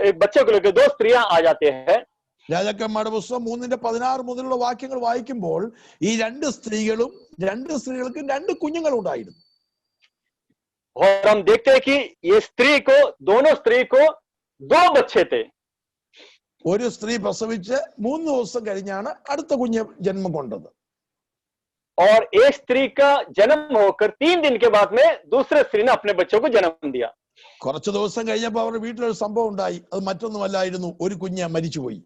Speaker 8: एक बच्चे को लेकर 2 स्त्रियां आ जाते हैं।
Speaker 7: രാജാക്കന്മാരുടെ പുസ്തകം 3:16 മുതലുള്ള വാക്യങ്ങൾ വായിക്കുമ്പോൾ ഈ 2 സ്ത്രീകൾക്കും 2 കുഞ്ഞുങ്ങൾ ഉണ്ടായിരുന്നു.
Speaker 8: और हम देखते हैं कि ये दोनों स्त्री को 2 बच्चे थे।
Speaker 7: ഒരു സ്ത്രീ പ്രസവിച്ച് 3 ദിവസം കഴിഞ്ഞാണ് അടുത്ത കുഞ്ഞ് ജന്മം കൊണ്ടത്.
Speaker 8: और एक स्त्री का जन्म होकर 3 दिन के बाद में दूसरे स्त्री ने अपने बच्चों को जन्म दिया।
Speaker 7: കുറച്ചു ദിവസം കഴിഞ്ഞപ്പോൾ അവരുടെ വീട്ടിലൊരു സംഭവം ഉണ്ടായി. അത് മറ്റൊന്നുമല്ലായിരുന്നു, ഒരു കുഞ്ഞ് മരിച്ചുപോയി.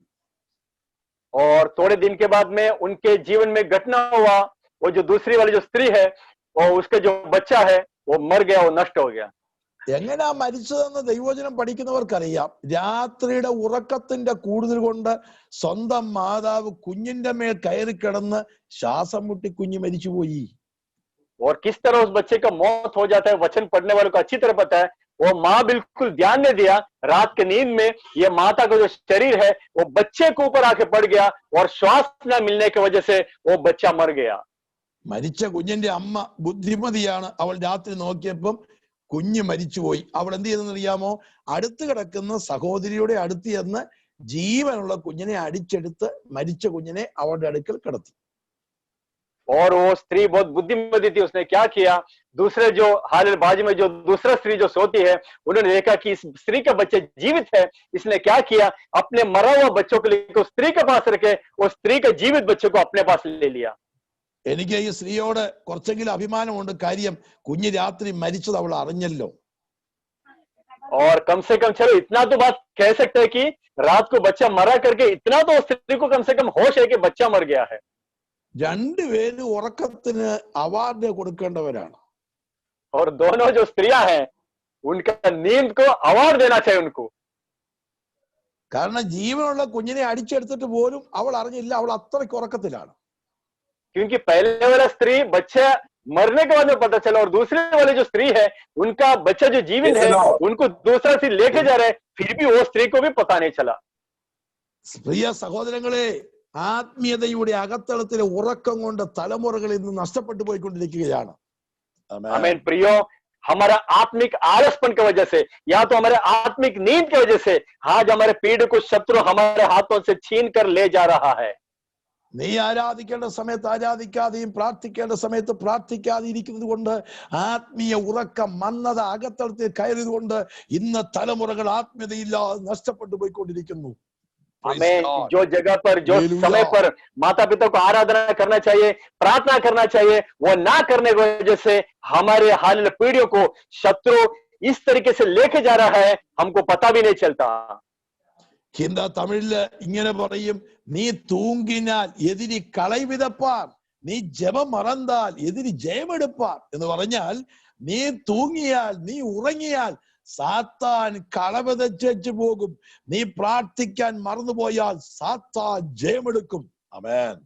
Speaker 8: और थोड़े दिन के बाद में उनके जीवन में घटना हुआ, वो जो दूसरी वाली जो स्त्री है और उसका जो बच्चा है वो मर गया, वो नष्ट हो गया।
Speaker 7: എങ്ങനെയാ മരിച്ചതെന്ന് ദൈവവചനം പഠിക്കുന്നവർക്കറിയാം. രാത്രിയുടെ ഉറക്കത്തിന്റെ കൂടുതൽ കൊണ്ട് സ്വന്തം മാതാവ് കുഞ്ഞിന്റെ മേൽ കയറി കിടന്ന് ശ്വാസം മുട്ടി കുഞ്ഞ് മരിച്ചുപോയി.
Speaker 8: और किस तरह उस बच्चे का मौत हो जाता है, वचन पढ़ने वालों को अच्छी तरह पता है। वो माँ बिल्कुल ध्यान नहीं दिया, रात के नींद में ये माता का जो शरीर है वो बच्चे के ऊपर आके पड़ गया और श्वास न मिलने की वजह से वो बच्चा मर गया।
Speaker 7: മരിച്ച കുഞ്ഞിന്റെ അമ്മ ബുദ്ധിമതിയാണ്. അവൾ രാത്രി നോക്കിയപ്പം കുഞ്ഞ് മരിച്ചുപോയി. അവൾ എന്ത് ചെയ്തെന്നറിയാമോ? അടുത്ത് കിടക്കുന്ന സഹോദരിയുടെ അടുത്ത് ചെന്ന് ജീവനുള്ള കുഞ്ഞിനെ അടിച്ചെടുത്ത് മരിച്ച കുഞ്ഞിനെ അവളുടെ അടുക്കൽ കിടത്തി.
Speaker 8: और वो स्त्री बहुत बुद्धिमती थी, उसने क्या किया, दूसरे जो हाल बाजी में जो दूसरा स्त्री जो सोती है उन्होंने देखा कि इस स्त्री का बच्चा जीवित है, इसने क्या किया, अपने मरा हुआ बच्चों को लेकर उस स्त्री के पास रखे उस स्त्री का जीवित बच्चे को अपने पास ले लिया।
Speaker 7: എനിക്ക് ഈ സ്ത്രീയോട് കുറച്ചെങ്കിലും അഭിമാനമുണ്ട്. കാര്യം കുഞ്ഞ് രാത്രി മരിച്ചത് അവൾ അറിഞ്ഞല്ലോ.
Speaker 8: और कम से कम चलो इतना तो बात कह सकते हैं कि रात को बच्चा मरा करके इतना तो स्त्री को कम से कम होश है कि बच्चा मर गया है।
Speaker 7: 2 പേര് ഉറക്കത്തിന് അവാർഡ് കൊടുക്കേണ്ടവരാണ്.
Speaker 8: और दोनों जो स्त्रियां हैं उनका नींद को अवार्ड देना चाहिए उनको।
Speaker 7: കാരണം ജീവനുള്ള കുഞ്ഞിനെ അടിച്ചെടുത്തിട്ട് പോലും അവൾ അറിഞ്ഞില്ല, അവൾ അത്രയ്ക്ക് ഉറക്കത്തിലാണ്.
Speaker 8: क्योंकि पहले वाला स्त्री बच्चा मरने के बाद में पता चला, और दूसरे वाली जो स्त्री है उनका बच्चा जो जीवित है उनको दूसरा स्त्री लेके जा रहे, फिर भी वो स्त्री को भी पता नहीं चला।
Speaker 7: പ്രിയ സഹോദരങ്ങളെ, ആത്മീയതയുടെ അകത്തളത്തിലെ ഉറക്കം കൊണ്ട് തലമുറകൾ ഇന്ന് നഷ്ടപ്പെട്ടു പോയിക്കൊണ്ടിരിക്കുകയാണ്.
Speaker 8: आमीन। प्रियो, हमारा आत्मिक आलसपन की वजह से या तो हमारे आत्मिक नींद की वजह से आज हमारे पीढ़ी को शत्रु हमारे हाथों से छीन कर ले जा रहा है।
Speaker 7: നീ ആരാധിക്കേണ്ട സമയത്ത് ആരാധിക്കാതെയും പ്രാർത്ഥിക്കേണ്ട സമയത്ത് പ്രാർത്ഥിക്കാതെ ഇരിക്കുന്നത് കൊണ്ട് ആത്മീയ ഉറക്കം മന്ദത അകത്തളത്തിൽ കയറിയത് കൊണ്ട് ഇന്ന് തലമുറകൾ ആത്മീയതയില്ലാതെ നഷ്ടപ്പെട്ടു പോയിക്കൊണ്ടിരിക്കുന്നു.
Speaker 8: जो जगह पर जो समय पर माता पिता को आराधना करना चाहिए, प्रार्थना करना चाहिए, वो ना करने की वजह से हमारे हाल पीढ़ियों को शत्रु इस तरीके से लेके जा रहा है, हमको पता भी नहीं चलता।
Speaker 7: ഹിന്ദ തമിഴില് ഇങ്ങനെ പറയും, നീ തൂങ്ങിനാൽ എതിരി കളை വിതപ്പാർ, നീ ജപം മറന്താൽ എതിരി ജയമെടുപ്പാർ എന്ന് പറഞ്ഞാൽ, നീ തൂങ്ങിയാൽ, നീ ഉറങ്ങിയാൽ സാത്താൻ കള വിതച്ചു പോകും, നീ പ്രാർത്ഥിക്കാൻ മറന്നുപോയാൽ സാത്താൻ ജയമെടുക്കും. ആമേൻ,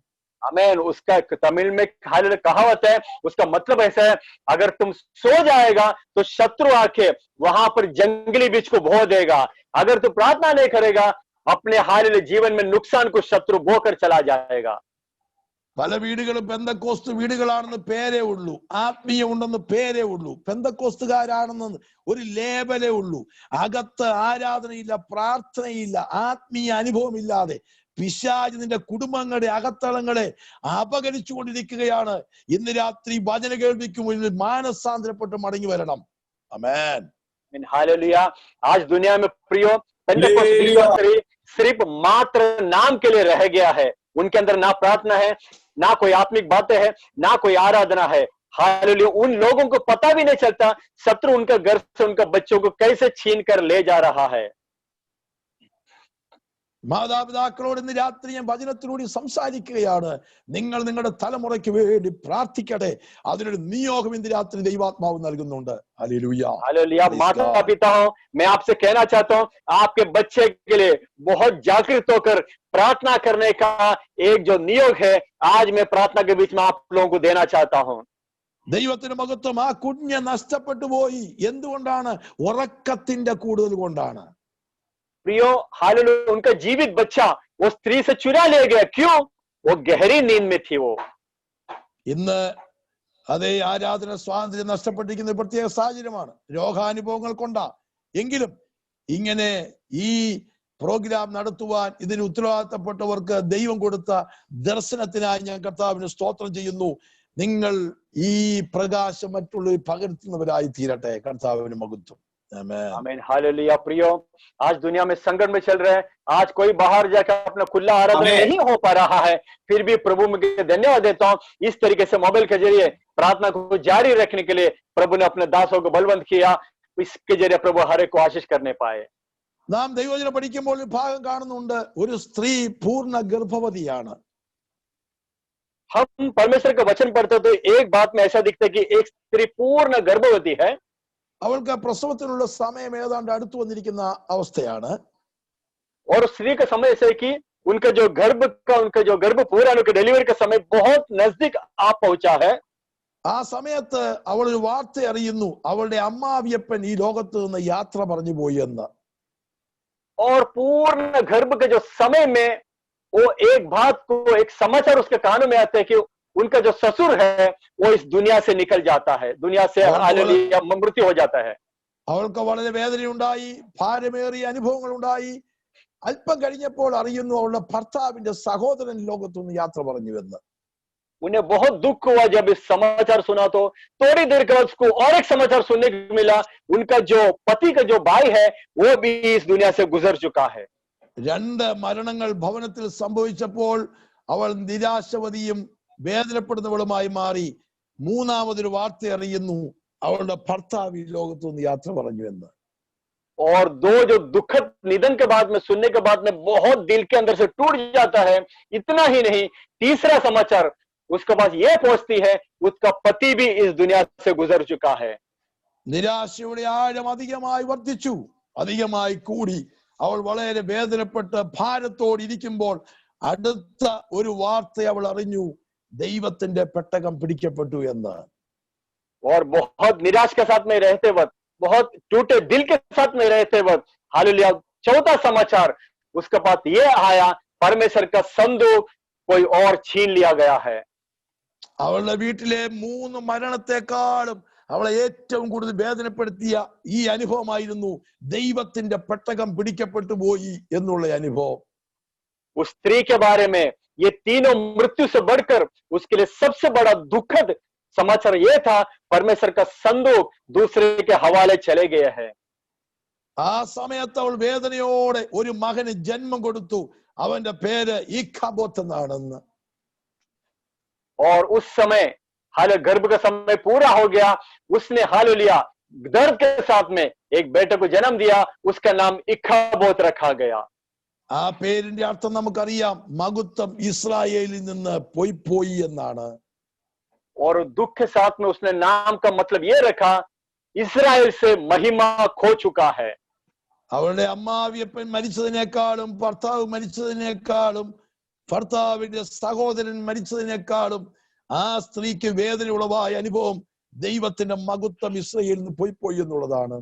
Speaker 8: आमीन। उसका तमिल में कहावत है, उसका मतलब ऐसा है, अगर तुम सो जाएगा तो शत्रु आके वहां पर जंगली बीज को बो देगा, अगर तू प्रार्थना नहीं करेगा अपने हाल जीवन में नुकसान को शत्रु बोकर चला जाएगा।
Speaker 7: പല വീടുകളും പെന്തക്കോസ്ത് വീടുകളാണെന്ന് പേരേ ഉള്ളൂ, ആത്മീയം ഉണ്ടെന്ന് പേരേ ഉള്ളൂ, പെന്തക്കോസ്തുകാരാണെന്ന് ഒരു ലേബലേ ഉള്ളൂ. അകത്ത് ആരാധനയില്ല, പ്രാർത്ഥനയില്ല, ആത്മീയ അനുഭവം ഇല്ലാതെ പിശാച് നിന്റെ കുടുംബങ്ങളുടെ അകത്തളങ്ങളെ അപകരിച്ചുകൊണ്ടിരിക്കുകയാണ്. ഇന്ന് രാത്രി വചന കേൾവിക്ക് മുന്നിൽ മാനസാന്തരപ്പെട്ട് മടങ്ങി വരണം. ആമേൻ.
Speaker 8: हालेलुया। आज दुनिया में प्रियो सिर्फ मात्र नाम के लिए रह गया है। उनके अंदर ना प्रार्थना है, ना कोई आत्मिक बातें है, ना कोई आराधना है। हालेलुया। उन लोगों को पता भी नहीं चलता शत्रु उनका घर से उनका बच्चों को कैसे छीन कर ले जा रहा है।
Speaker 7: മാതാപിതാക്കളോട് ഇന്ന് രാത്രി ഞാൻ വചനത്തിലൂടെ സംസാരിക്കുകയാണ്. നിങ്ങൾ നിങ്ങളുടെ തലമുറയ്ക്ക് വേണ്ടി പ്രാർത്ഥിക്കട്ടെ. അതിനൊരു നിയോഗം ഇന്ന് രാത്രി ദൈവാത്മാവ് നൽകുന്നുണ്ട്. Hallelujah,
Speaker 8: hallelujah. माता पिता हो, मैं आपसे कहना चाहता हूँ आपके बच्चे के लिए बहुत जागृत होकर प्रार्थना करने का एक जो नियोग है आज मैं प्रार्थना के बीच में आप लोगों को देना चाहता हूँ।
Speaker 7: ദൈവത്തിന്റെ മഹത്വം. ആ കുഞ്ഞ് നഷ്ടപ്പെട്ടു പോയി. എന്തുകൊണ്ടാണ്? ഉറക്കത്തിന്റെ കൂടുതൽ കൊണ്ടാണ്.
Speaker 8: प्रियो हालेलुया। उनका जीवित बच्चा वो स्त्री से चुरा ले गया। क्यों? वो गहरी नींद में थी। वो
Speaker 7: ഇന്ന് അതേ ആരാധന സ്വാതന്ത്ര്യം നഷ്ടപ്പെട്ടിരിക്കുന്ന പ്രത്യേക സാഹചര്യമാണ്, രോഗാനുഭവങ്ങൾ കൊണ്ടാ. എങ്കിലും ഇങ്ങനെ ഈ പ്രോഗ്രാം നടത്തുവാൻ ഇതിന് ഉത്തരവാദിത്തപ്പെട്ടവർക്ക് ദൈവം കൊടുത്ത ദർശനത്തിനായി ഞാൻ കർത്താവിന് സ്തോത്രം ചെയ്യുന്നു. നിങ്ങൾ ഈ പ്രകാശം മറ്റുള്ളവർ പകർത്തുന്നവരായി തീരട്ടെ. കർത്താവിന് മഹത്വം.
Speaker 8: आमीन। हालेलुया। प्रियो आज दुनिया में संकट में चल रहे हैं। आज कोई बाहर जाकर अपना खुला आराधना नहीं हो पा रहा है, फिर भी प्रभु में धन्यवाद देता हूँ। इस तरीके से मोबाइल के जरिए प्रार्थना को जारी रखने के लिए प्रभु ने अपने दासों को बलवंत किया। इसके जरिए प्रभु हर एक को आशीष करने पाए।
Speaker 7: നാം ദൈവവചനം പഠിക്കുമ്പോൾ ഒരു ഭാഗം കാണുന്നുണ്ട്, ഒരു സ്ത്രീ പൂർണ്ണ ഗർഭവതിയാണ്.
Speaker 8: हम परमेश्वर का वचन पढ़ते तो एक बात में ऐसा दिखता है कि एक स्त्री पूर्ण गर्भवती है।
Speaker 7: അവൾക്ക് പ്രസവത്തിനുള്ള സമയം ഏതാണ്ട് അടുത്തു വന്നിരിക്കുന്ന അവസ്ഥയാണ്.
Speaker 8: और स्त्री का समय ऐसा है कि उनका जो गर्भ पूरा उनके डिलीवरी का समय बहुत नजदीक आ पहुंचा है।
Speaker 7: ആ സമയത്ത് അവൾ ഒരു വാർത്ത അറിയുന്നു, അവളുടെ അമ്മാവിയപ്പൻ ഈ ലോകത്ത് നിന്ന് യാത്ര പറഞ്ഞു പോയി എന്ന്.
Speaker 8: और पूर्ण गर्भ के जो समय में वो एक बात को एक समाचार उसके कानों में आता है कि उनका जो ससुर है वो इस दुनिया से निकल जाता है, दुनिया से हालेलुया मृत्यु हो जाता है।
Speaker 7: അവൾക്ക് വളരെ വേദനയുണ്ടായി, ഭാരമേറിയ അനുഭവങ്ങൾ ഉണ്ടായി. അല്പം കഴിഞ്ഞപ്പോൾ അറിയുന്നു അവളുടെ ഭർത്താവിന്റെ സഹോദരൻ ലോകത്തുനിന്ന് യാത്ര പറഞ്ഞു എന്ന്.
Speaker 8: उन्हें बहुत दुख हुआ जब इस समाचार सुना। तो थोड़ी देर के बाद उसको और एक समाचार सुनने को मिला, उनका जो पति का जो भाई है वो भी इस दुनिया से गुजर चुका है।
Speaker 7: രണ്ട് മരണങ്ങൾ ഭവനത്തിൽ സംഭവിച്ചപ്പോൾ അവൾ നിരാശവതിയും വേദനപ്പെടുന്നവളുമായി മാറി. മൂന്നാമതൊരു വാർത്ത അറിയുന്നു, അവളുടെ ഭർത്താവ് ഈ ലോകത്തു നിന്ന് യാത്ര പറഞ്ഞു എന്ന്.
Speaker 8: और दो जो दुखद निधन के बाद में सुनने के बाद में बहुत दिल के अंदर से टूट जाता है। इतना ही नहीं, तीसरा समाचार उसके पास ये पहुंचती है, उसका पति भी इस दुनिया से गुजर चुका है।
Speaker 7: നിരാശയുടെ ആഴം അധികമായി വർദ്ധിച്ചു, അധികമായി കൂടി. അവൾ വളരെ വേദനപ്പെട്ട് ഭാരത്തോട് ഇരിക്കുമ്പോൾ അടുത്ത ഒരു വാർത്ത അവൾ അറിഞ്ഞു, ദൈവത്തിന്റെ പെട്ടകം പിടിക്കപ്പെട്ടു എന്ന്.
Speaker 8: और बहुत निराश के साथ में रहते वक्त, बहुत टूटे दिल के साथ में रहते वक्त हालेलुया चौथा समाचार उसके पास ये आया, परमेश्वर का संदूक कोई और छीन लिया गया है।
Speaker 7: അവളുടെ വീട്ടിലെ 3 മരണത്തെക്കാളും അവളെ ഏറ്റവും കൂടുതൽ വേദനപ്പെടുത്തിയ ഈ അനുഭവമായിരുന്നു ദൈവത്തിന്റെ പെട്ടകം പിടിക്കപ്പെട്ടു പോയി എന്നുള്ള അനുഭവം.
Speaker 8: उस स्त्री के बारे में ये तीनों मृत्यु से बढ़कर उसके लिए सबसे बड़ा दुखद समाचार ये था, परमेश्वर का संदूक दूसरे के हवाले चले गए हैं।
Speaker 7: ആ സമയത്ത് അവൾ വേദനയോടെ ഒരു മകന് ജന്മം കൊടുത്തു. അവന്റെ പേര് ഈഖാബോത്ത് എന്നാണെന്ന്.
Speaker 8: और उस समय हाल गर्भ का समय पूरा हो गया, उसने हालेलुया दर्द के साथ में एक बेटे को जन्म दिया, उसका नाम इक्खाबोत रखा गया।
Speaker 7: ആ പേരിന്റെ അർത്ഥം നമുക്കറിയാം, മഹത്വം ഇസ്രായേലിൽ നിന്ന് പോയി എന്നാണ്.
Speaker 8: और दुख के साथ में उसने नाम का मतलब ये रखा, इस्राएल से महिमा खो चुका है।
Speaker 7: അവളുടെ അമ്മാവിയപ്പൻ മരിച്ചതിനേക്കാളും ഭർത്താവ് മരിച്ചതിനേക്കാളും ഭർത്താവിന്റെ സഹോദരൻ മരിച്ചതിനേക്കാളും ആ സ്ത്രീക്ക് വേദന ഉളവായ അനുഭവം ദൈവത്തിന്റെ മഹത്വം ഇസ്രായേലിൽ നിന്ന് പോയി എന്നുള്ളതാണ്.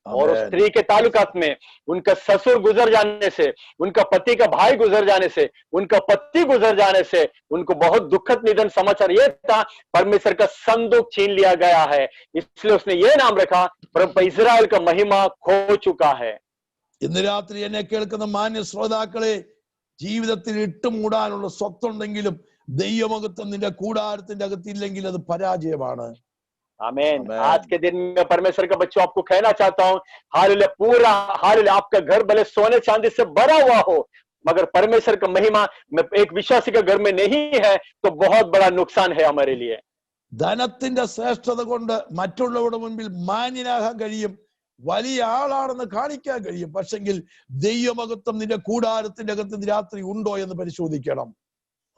Speaker 8: और उस स्त्री के ताल्लुकात में उनका ससुर गुजर जाने से, उनका पति का भाई गुजर जाने से, उनका पति गुजर जाने से उनको बहुत दुखद निधन समाचार ये था, परमेश्वर का संदूक छीन लिया गया है, इसलिए उसने ये नाम रखा, प्रभु इस्राएल का महिमा खो चुका है।
Speaker 7: ഇന്ന് രാത്രി എന്നെ കേൾക്കുന്ന മാന്യ ശ്രോതാക്കളെ, ജീവിതത്തിൽ ഇട്ടുമൂടാനുള്ള സ്വത്തുണ്ടെങ്കിലും ദൈവമഹത്വം നിന്റെ കൂടാരത്തിന്റെ അകത്തില്ലെങ്കിൽ അത് പരാജയമാണ്.
Speaker 8: आमीन। आज के दिन में परमेश्वर का बच्चों आपको कहना चाहता हूँ, हालेलुया, पूरा हालेलुया, आपका घर भले सोने चांदी से भरा हुआ हो, मगर परमेश्वर का महिमा में एक विश्वासी के घर में नहीं है तो बहुत बड़ा नुकसान है हमारे लिए।
Speaker 7: ധനത്തിന്റെ ശ്രേഷ്ഠത കൊണ്ട് മറ്റുള്ളവരുടെ മുൻപിൽ മാന്യനാകാൻ കഴിയും, വലിയ ആളാണെന്ന് കാണിക്കാൻ കഴിയും, പക്ഷെങ്കിൽ ദൈവമഹത്വം നിന്റെ കൂടാരത്തിന്റെ അകത്ത് രാത്രി ഉണ്ടോ എന്ന് പരിശോധിക്കണം.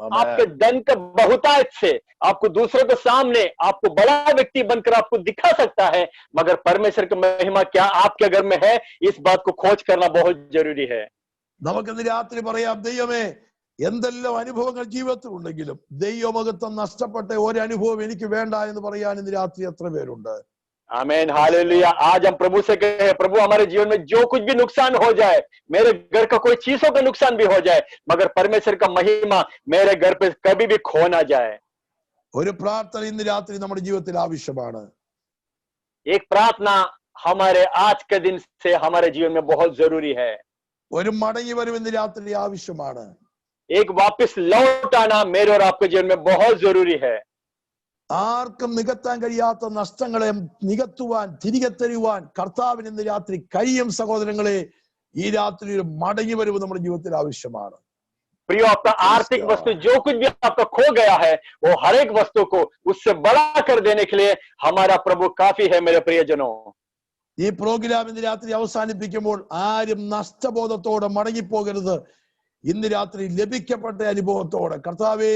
Speaker 8: आपके धन का बहुतायत से आपको दूसरों के सामने आपको बड़ा व्यक्ति बनकर आपको दिखा सकता है, मगर परमेश्वर की महिमा क्या आपके घर में है, इस बात को खोज करना बहुत जरूरी है।
Speaker 7: നമുക്കിന്ന് രാത്രി പറയാം, ദൈവമേ എന്തെല്ലാം അനുഭവങ്ങൾ ജീവിതത്തിൽ ഉണ്ടെങ്കിലും ദൈവമഹത്വം നഷ്ടപ്പെട്ട ഒരു അനുഭവം എനിക്ക് വേണ്ട എന്ന് പറയാൻ ഇന്ന് രാത്രി എത്ര പേരുണ്ട്?
Speaker 8: आमीन, हालेलुया। आज हम प्रभु से कहे, प्रभु हमारे जीवन में जो कुछ भी नुकसान हो जाए, मेरे घर का कोई चीजों का नुकसान भी हो जाए, मगर परमेश्वर का महिमा मेरे घर पे कभी भी खो ना जाए।
Speaker 7: ഒരു പ്രാർത്ഥന ഇന്ന് രാത്രി നമ്മുടെ ജീവിതത്തിൽ ആവശ്യമാണ്.
Speaker 8: एक प्रार्थना हमारे आज के दिन से हमारे जीवन में बहुत जरूरी है।
Speaker 7: ഒരു മടങ്ങി വരവ് ഇന്ന് രാത്രി ആവശ്യമാണ്.
Speaker 8: एक वापस लौट आना मेरे और आपके जीवन में बहुत जरूरी है।
Speaker 7: ആർക്കും നികത്താൻ കഴിയാത്ത നഷ്ടങ്ങളെ നികത്തുവാൻ, തിരികെ തരുവാൻ കർത്താവിന് ഇന്ന് രാത്രി കഴിയും. സഹോദരങ്ങളെ, ഈ രാത്രി ഒരു മടങ്ങി വരവ് നമ്മുടെ ജീവിതത്തിൽ ആവശ്യമാണ്.
Speaker 8: प्रियो, आपका आर्थिक वस्तु जो कुछ भी आपका खो गया है, वो हर एक वस्तु को उससे बड़ा कर देने के लिए हमारा प्रभु काफी है। मेरे प्रियजनों,
Speaker 7: ഈ പ്രോഗ്രാം ഇന്ന് രാത്രി അവസാനിപ്പിക്കുമ്പോൾ ആരും നഷ്ടബോധത്തോടെ മടങ്ങിപ്പോകരുത്. ഇന്ന് രാത്രി ലഭിക്കപ്പെട്ട അനുഭവത്തോടെ, കർത്താവേ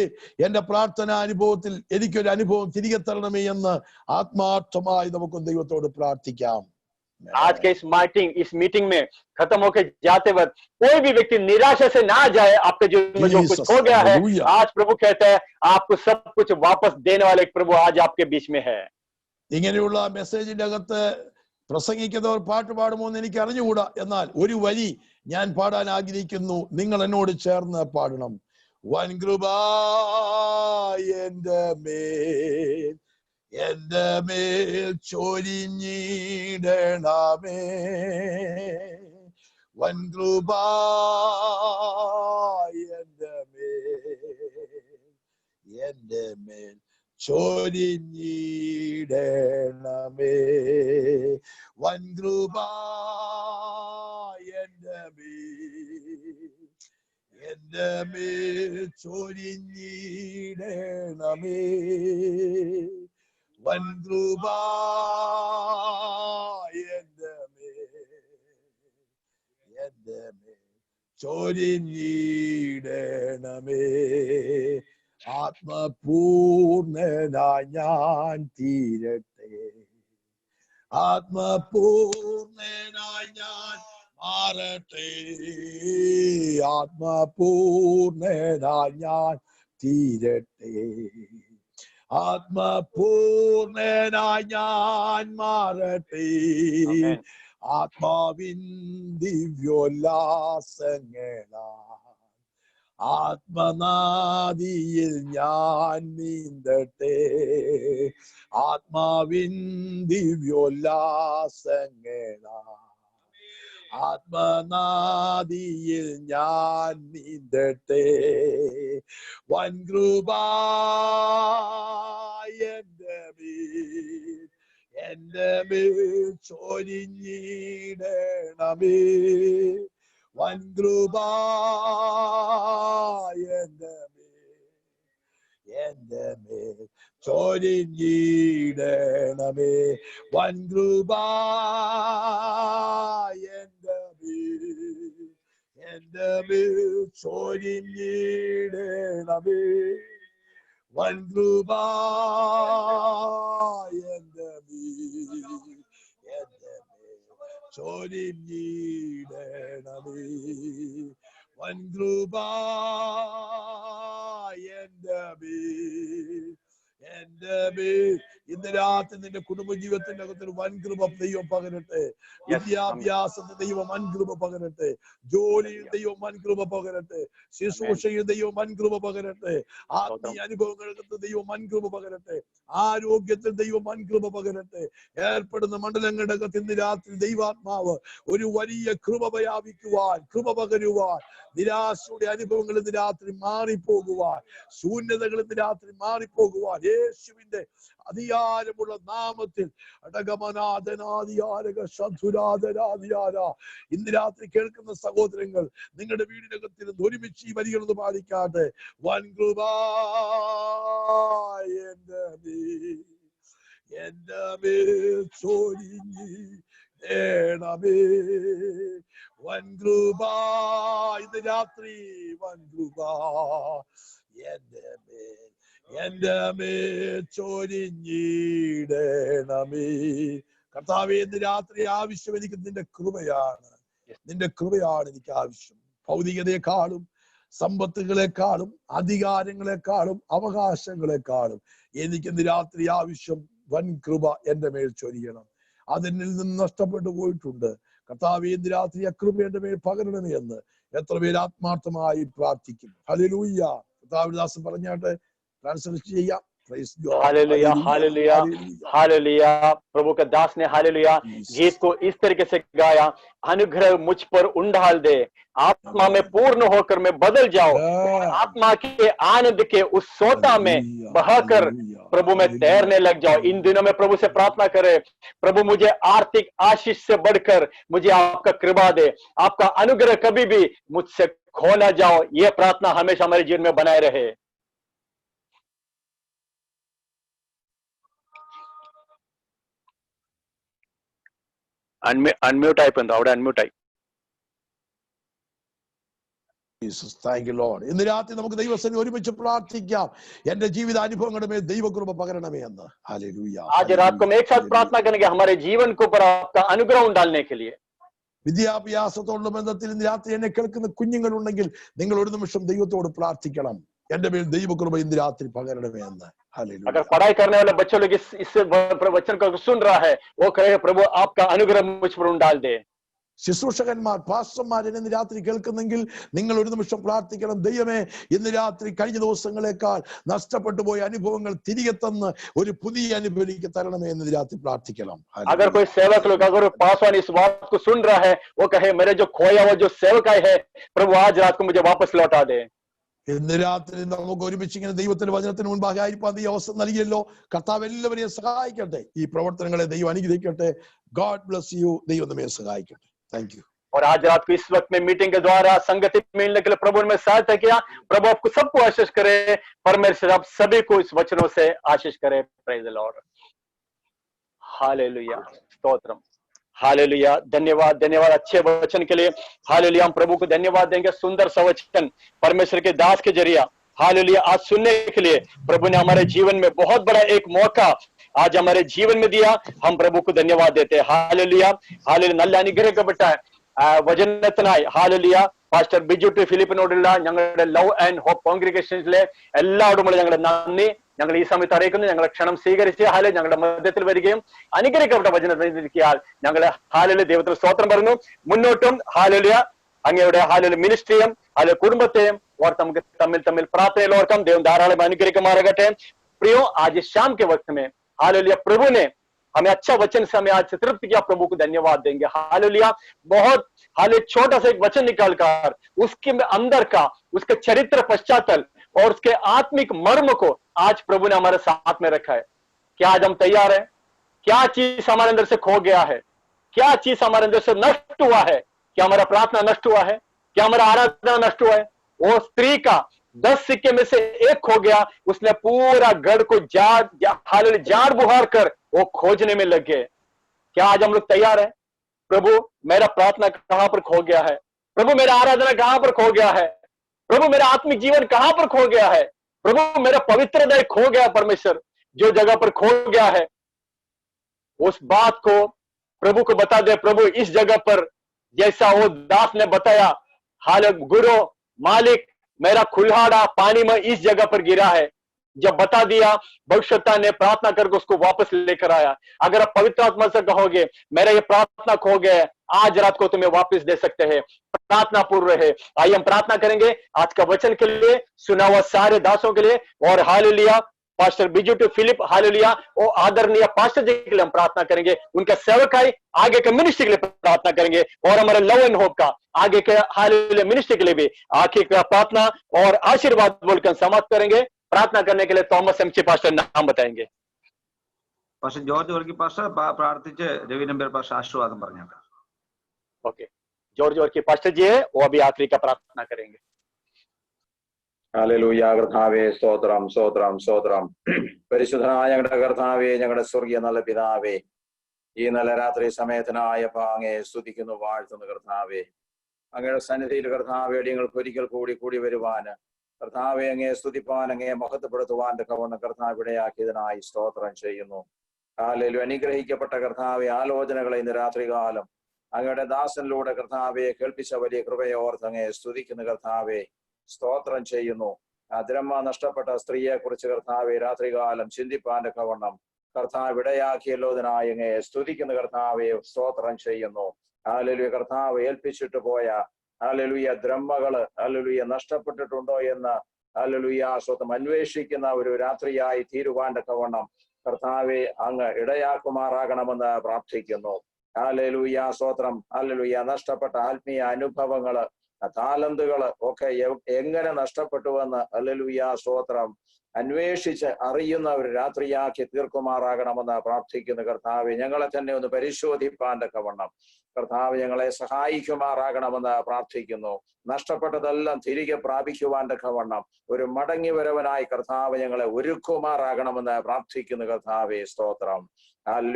Speaker 7: എന്റെ പ്രാർത്ഥന അനുഭവത്തിൽ എനിക്കൊരു അനുഭവം തിരികെ തരണമേ എന്ന് ആത്മാർത്ഥമായി നമുക്ക് ദൈവത്തോട് പ്രാർത്ഥിക്കാം.
Speaker 8: आज के इस मीटिंग में खत्म होकर जाते वक्त कोई भी व्यक्ति निराशा से ना जाए। आपके जीवन में जो कुछ खो गया है, आज प्रभु कहता है आपको सब कुछ वापस देने वाले प्रभु आज आपके बीच में है।
Speaker 7: ഇങ്ങനെയുള്ള മെസ്സേജിന്റെ അകത്ത് പ്രസംഗിക്കുന്നവർ പാട്ട് പാടുമോ എന്ന് എനിക്ക് അറിഞ്ഞുകൂടാ. എന്നാൽ ഒരു വരി ഞാൻ പാടാൻ ആഗ്രഹിക്കുന്നു, നിങ്ങൾ എന്നോട് ചേർന്ന് പാടണം. വൻ കൃപ എന്റെ മേൽ ചൊരിഞ്ഞിടണമേ, വൻ കൃപ എന്റെ മേൽ ചൊരിഞ്ഞിടണമേ, വൻ കൃപ എന്റെ മേൽ ചൊരിഞ്ഞിടണമേ, വൻ കൃപ എന്റെ മേൽ ചൊരിഞ്ഞിടണമേ. ആത്മപൂർണനായി ഞാൻ തീരട്ടെ, ആത്മപൂർണനായി ഞാൻ മാറട്ടെ, ആത്മപൂർണനായി ഞാൻ തീരട്ടെ, ആത്മപൂർണനായി ഞാൻ മാറട്ടെ, ആത്മാവിൻ ദിവ്യോല്ലാസങ്ങളാ ആത്മനാദിയിൽ ഞാൻ നീന്തട്ടെ, ആത്മാവിൻ ദിവ്യോല്ലാസങ്ങളാ ആത്മനാദിയിൽ ഞാൻ നീന്തട്ടെ, വൻ കൃപ എന്റെ മേൽ ചൊരിഞ്ഞിടണമേ, വൻ കൃപ എന്റെ മേൽ ചൊരിഞ്ഞിടണമേ, വൻ കൃപ എന്റെ മേൽ ചൊരിഞ്ഞിടണമേ, വൻ കൃപ എന്റെ മേൽ ചൊരിഞ്ഞിടണമേ, വൻ കൃപ എന്റെ മേൽ എന്റെ മേൽ ഇന്ന് രാത്രി നിന്റെ കുടുംബജീവിതത്തിന്റെ അകത്തൊരു വൻകൃപ ദൈവം പകരട്ടെ. വിദ്യാഭ്യാസത്തിൽ ദൈവം വൻകൃപ പകരട്ടെ. ജോലിയിൽ ദൈവം വൻകൃപ പകരട്ടെ. ശുശ്രൂഷയിൽ ദൈവം വൻകൃപ പകരട്ടെ. ആത്മീയ അനുഭവങ്ങൾക്ക് ദൈവം വൻകൃപ പകരട്ടെ. ആരോഗ്യത്തിൽ ദൈവം വൻകൃപ പകരട്ടെ. ഏർപ്പെടുന്ന മണ്ഡലങ്ങളുടെ അകത്ത് ഇന്ന് രാത്രി ദൈവാത്മാവ് ഒരു വലിയ കൃപ വ്യാപിക്കുവാൻ, കൃപ പകരുവാൻ, നിരാശയുടെ അനുഭവങ്ങൾ ഇന്ന് രാത്രി മാറിപ്പോകുവാൻ, ശൂന്യതകൾ ഇന്ന് രാത്രി മാറിപ്പോകുവാൻ യേശുവിന്റെ അധികാരമുള്ള നാമത്തിൽ ഇന്ന് രാത്രി കേൾക്കുന്ന സഹോദരങ്ങൾ, നിങ്ങളുടെ വീടിനകത്തിൽ ഒരുമിച്ച് ഈ വരികളൊന്ന് പാലിക്കാട്ടെ. വൻകൃപ എന്റെ മേൽ ചൊരിഞ്ഞിടണമേ. വൻകൃപ ഇന്ന് രാത്രി വൻകൃപ എന്റെ മേൽ ചൊരിഞ്ഞിടണമേ. കർത്താവേ, ഇന്ന് രാത്രി ആവശ്യം എനിക്ക് നിന്റെ കൃപയാണ്. നിന്റെ കൃപയാണ് എനിക്ക് ആവശ്യം. ഭൗതികതയെക്കാളും സമ്പത്തുകളെക്കാളും അധികാരങ്ങളെക്കാളും അവകാശങ്ങളെക്കാളും എനിക്ക് ഇന്ന് രാത്രി ആവശ്യം വൻ കൃപ എന്റെ മേൽ ചൊരിയണം. അതിനിൽ നിന്ന് നഷ്ടപ്പെട്ടു പോയിട്ടുണ്ട്. കർത്താവേ, ഇന്ന് രാത്രി ആ കൃപ എന്റെ മേൽ പകരണമേ എന്ന് എത്ര പേര് ആത്മാർത്ഥമായി പ്രാർത്ഥിക്കും. ഹല്ലേലൂയ. കർത്താവിന്റെ ദാസൻ പറഞ്ഞാട്ടെ, ട്രാൻസ്ലേറ്റ് ചെയ്യാം.
Speaker 8: Hallelujah hallelujah hallelujah. प्रभु के दास ने हालेलुया गीत को इस तरीके से गाया, अनुग्रह मुझ पर उंडाल दे, आत्मा में पूर्ण होकर मैं बदल जाऊं, आत्मा के आनंद के उस सोता में बहाकर प्रभु में तैरने लग जाओ। इन दिनों में प्रभु से प्रार्थना करे, प्रभु मुझे आर्थिक आशीष से बढ़कर मुझे आपका कृपा दे, आपका अनुग्रह कभी भी मुझसे खो ना जाओ। ये प्रार्थना हमेशा हमारे जीवन में बनाए रहे। അൺമ്യൂട്ട് ആയിപ്പോണ്ടോ? അവിടെ അൺമ്യൂട്ട് ആയി.
Speaker 7: ഇന്ന് രാത്രി നമുക്ക് ദൈവസേന ഒരുമിച്ച് പ്രാർത്ഥിക്കാം. എന്റെ ജീവിത അനുഭവങ്ങളുടെ മേൽ ദൈവകൃപ പകരണമേ എന്ന്. हालेलुया।
Speaker 8: आज रात को हम एक साथ प्रार्थना करेंगे हमारे जीवन के ऊपर आपका अनुग्रह डालने के लिए।
Speaker 7: വിദ്യാഭ്യാസത്തോടുള്ള ബന്ധത്തിൽ ഇന്ന് രാത്രി എന്നെ കേൾക്കുന്ന കുഞ്ഞുങ്ങൾ ഉണ്ടെങ്കിൽ നിങ്ങൾ ഒരു നിമിഷം ദൈവത്തോട് പ്രാർത്ഥിക്കണം. എന്റെ മേൽ ദൈവകൃപ ഇന്ന് രാത്രി പകരണമേ എന്ന്.
Speaker 8: अगर पढ़ाई करने वाले बच्चों लोग इस वचन को सुन रहा है, वो कहे प्रभु आपका अनुग्रह मुझ पर डाल दे।
Speaker 7: ശുശ്രൂഷകന്മാർ, പാസ്റ്റർമാർ ഇന്ന് രാത്രി കേൾക്കുന്നെങ്കിൽ നിങ്ങൾ ഒരു നിമിഷം പ്രാർത്ഥിക്കണം. ദൈവമേ, ഇന്ന് രാത്രി കഴിഞ്ഞ ദിവസങ്ങളെക്കാൾ നഷ്ടപ്പെട്ടു പോയ അനുഭവങ്ങൾ തിരികെ തന്ന് ഒരു പുതിയ അനുഭവം എനിക്ക് തരണമേ എന്ന് രാത്രി പ്രാർത്ഥിക്കണം.
Speaker 8: अगर कोई सेवक लोग अगर पासवान इस बात को सुन रहा है, वो कहे मेरे जो खोया हुआ जो सेवक है प्रभु आज रात को मुझे वापस लौटा दे।
Speaker 7: ഇന്ന് രാത്രി നമുക്ക് ഒരുമിച്ച് ഇങ്ങനെ ദൈവത്തിന്റെ വചനത്തിന് മുൻപാകെ ആയിരിക്കാൻ ഈ അവസരം നൽകിയല്ലോ. കർത്താവ് എല്ലാവരെയും സഹായിക്കട്ടെ. ഈ പ്രവർത്തനങ്ങളെ ദൈവം അനുഗ്രഹിക്കട്ടെ. God bless you. ദൈവം നമ്മെ സഹായിക്കട്ടെ. Thank you.
Speaker 8: और आज रात को इस वक्त में मीटिंग के द्वारा संगति मिलने के लिए प्रभु ने सहायता किया। प्रभु आपको सबको आशीष करे, परमेश्वर आप सभी को इस वचनों से आशीष करे। Praise the Lord. Hallelujah, stotram, hallelujah. धन्यवाद धन्यवाद अच्छे वचन के लिए। हालेलुया, हम प्रभु को धन्यवाद देंगे। सुंदर सा वचन परमेश्वर के दास के जरिया हालेलुया आज सुनने के लिए प्रभु ने हमारे जीवन में बहुत बड़ा एक मौका आज हमारे जीवन में दिया। हम प्रभु को धन्यवाद देते हैं। Hallelujah hallelujah. നല്ല അനുഗ്രഹിക്കപ്പെട്ട വചനത്തിനായി ഹാലേലൂയ പാസ്റ്റർ ബിജു ടി ഫിലിപ്പിനോടുള്ള ഞങ്ങളുടെ ലവ് ആൻഡ് ഹോപ്പ് കോൺഗ്രിഗേഷൻസിലെ എല്ലാവരോടുമുള്ള ഞങ്ങളുടെ നന്ദി ഞങ്ങൾ ഈ സമയത്ത് അറിയിക്കുന്നു. ഞങ്ങളെ ക്ഷണം സ്വീകരിച്ച് ഹാലെ ഞങ്ങളുടെ മധ്യത്തിൽ വരികയും അനുഗ്രഹിക്കപ്പെട്ട വചനത്തിരിക്കാൻ ഞങ്ങളെ ഹാലേലൂയ ദൈവത്തിന് സ്തോത്രം പറഞ്ഞു. മുന്നോട്ടും ഹാലേലൂയ അങ്ങയുടെ ഹാലേലൂയ മിനിസ്ട്രിയും ഹാലെ കുടുംബത്തെയും ഓർത്ത് നമുക്ക് തമ്മിൽ തമ്മിൽ പ്രാർത്ഥനയിൽ ഓർക്കാം. ദൈവം ധാരാളം അനുഗ്രഹിക്കുമാറാകട്ടെ. प्रियो आज शाम के वक्त में हालेलुया प्रभु ने हमें अच्छा वचन से हमें आज तृप्त किया। प्रभु को धन्यवाद देंगे। हालेलुया बहुत हाले छोटा सा एक वचन निकालकर उसके अंदर का उसके चरित्र पश्चातल और उसके आत्मिक मर्म को आज प्रभु ने हमारे साथ में रखा है। क्या आज हम तैयार हैं? क्या चीज हमारे अंदर से खो गया है? क्या चीज हमारे अंदर से नष्ट हुआ है? क्या हमारा प्रार्थना नष्ट हुआ है? क्या हमारा आराधना नष्ट हुआ है? वो स्त्री का 10 सिक्के में से एक खो गया, उसने पूरा गढ़ को जाड़ बुहार कर वो खोजने में लग गए। क्या आज हम लोग तैयार हैं? प्रभु मेरा प्रार्थना कहां पर खो गया है? प्रभु मेरा आराधना कहां पर खो गया है? प्रभु मेरा आत्मिक जीवन कहां पर खो गया है? प्रभु मेरा पवित्र हृदय खो गया। परमेश्वर जो जगह पर खो गया है उस बात को प्रभु को बता दे। प्रभु इस जगह पर जैसा वो दास ने बताया, हाल गुरु मालिक मेरा कुल्हाड़ा पानी में इस जगह पर गिरा है, जब बता दिया, भविष्यता ने प्रार्थना करके उसको वापस लेकर आया। अगर आप पवित्र आत्मा से कहोगे मेरा ये प्रार्थना खो गया, आज रात को तुम्हें वापस दे सकते हैं। प्रार्थना पूर्व है। आइए हम प्रार्थना करेंगे आज का वचन के लिए, सुना हुआ सारे दासों के लिए, और hallelujah pastor Biju T Philip, hallelujah और आदरणीय पास्टर जी के लिए हम प्रार्थना करेंगे, उनका सेवकाई आगे के मिनिस्ट्री के लिए प्रार्थना करेंगे, और हमारे लव एंड होप का आगे के हालेलुया मिनिस्ट्री के लिए भी आखिर का प्रार्थना और आशीर्वाद बोलकर समाप्त करेंगे। प्रार्थना करने के लिए തോമസ് എം.സി. पास्टर नाम बताएंगे।
Speaker 5: പക്ഷെ ജോർജ് വർക്കി പാസ്റ്റർ പ്രാർത്ഥിച്ച് രവി നമ്പ്യാർ പാസ്റ്റർ ആശീർവാദം പറഞ്ഞേക്കാം।
Speaker 8: ओके, जॉर्ज वर्की पास्टर जी है, वो अभी आखिरी का प्रार्थना करेंगे।
Speaker 2: ഹല്ലേലൂയ കർത്താവേ, സ്തോത്രം സ്തോത്രം സ്തോത്രം. പരിശുദ്ധനായ ഞങ്ങളുടെ കർത്താവേ, ഞങ്ങളുടെ സ്വർഗീയ നല്ല പിതാവേ, ഈ നല്ല രാത്രി സമയത്തിനായ അങ്ങയെ സ്തുതിക്കുന്നു, വാഴ്ത്തുന്നു കർത്താവേ. അങ്ങയുടെ സന്നിധിയിൽ കർത്താവേ അടിയങ്ങൾക്ക് ഒരിക്കൽ കൂടി കൂടി വരുവാന് കർത്താവെ അങ്ങയെ സ്തുതിപ്പാൻ, അങ്ങയെ മഹത്വപ്പെടുത്തുവാൻ തക്കവണ്ണം കർത്താവ് ഇടയാക്കിയതിനായി സ്തോത്രം ചെയ്യുന്നു. ഹല്ലേലൂയ. അനുഗ്രഹിക്കപ്പെട്ട കർത്താവെ, ആലോചനകളെ ഇന്ന് രാത്രികാലം അങ്ങയുടെ ദാസനിലൂടെ കർത്താവെ കേൾപ്പിച്ച വലിയ കൃപയെ ഓർത്ത് അങ്ങയെ സ്തുതിക്കുന്ന കർത്താവെ സ്തോത്രം ചെയ്യുന്നു. അതിരമ്മ നഷ്ടപ്പെട്ട സ്ത്രീയെ കുറിച്ച് കർത്താവെ രാത്രികാലം ചിന്തിപ്പാൻ തക്കവണ്ണം കർത്താവ് ഇടയാക്കിയല്ലോതിനായി അങ്ങയെ സ്തുതിക്കുന്ന കർത്താവെ സ്തോത്രം ചെയ്യുന്നു. ഹല്ലേലൂയ. കർത്താവ് ഏൽപ്പിച്ചിട്ട് പോയ ഹല്ലേലൂയ ദ്രഹ്മകള് ഹല്ലേലൂയ നഷ്ടപ്പെട്ടിട്ടുണ്ടോ എന്ന് ഹല്ലേലൂയ സ്വന്തം അന്വേഷിക്കുന്ന ഒരു രാത്രിയായി തീരുവാൻ തക്കവണ്ണം കർത്താവെ അങ്ങ് ഇടയാക്കുമാറാകണമെന്ന് പ്രാർത്ഥിക്കുന്നു. ഹല്ലേലൂയ സ്തോത്രം. ഹല്ലേലൂയ. നഷ്ടപ്പെട്ട ആത്മീയ അനുഭവങ്ങള്, താലന്തുകള് ഒക്കെ എങ്ങനെ നഷ്ടപ്പെട്ടുവെന്ന് ഹല്ലേലൂയ സ്തോത്രം അന്വേഷിച്ച് അറിയുന്ന ഒരു രാത്രിയാക്കി തീർക്കുമാറാകണമെന്ന് പ്രാർത്ഥിക്കുന്നു. കർത്താവെ ഞങ്ങളെ തന്നെ ഒന്ന് പരിശോധിപ്പാൻ തക്കവണ്ണം കർത്താവ് ഞങ്ങളെ സഹായിക്കുമാറാകണമെന്ന് പ്രാർത്ഥിക്കുന്നു. നഷ്ടപ്പെട്ടതെല്ലാം തിരികെ പ്രാപിക്കുവാൻ തക്കവണ്ണം ഒരു മടങ്ങി വരവനായി കർത്താവ് ഞങ്ങളെ ഒരുക്കുമാറാകണമെന്ന് പ്രാർത്ഥിക്കുന്നു. കർത്താവെ സ്തോത്രം.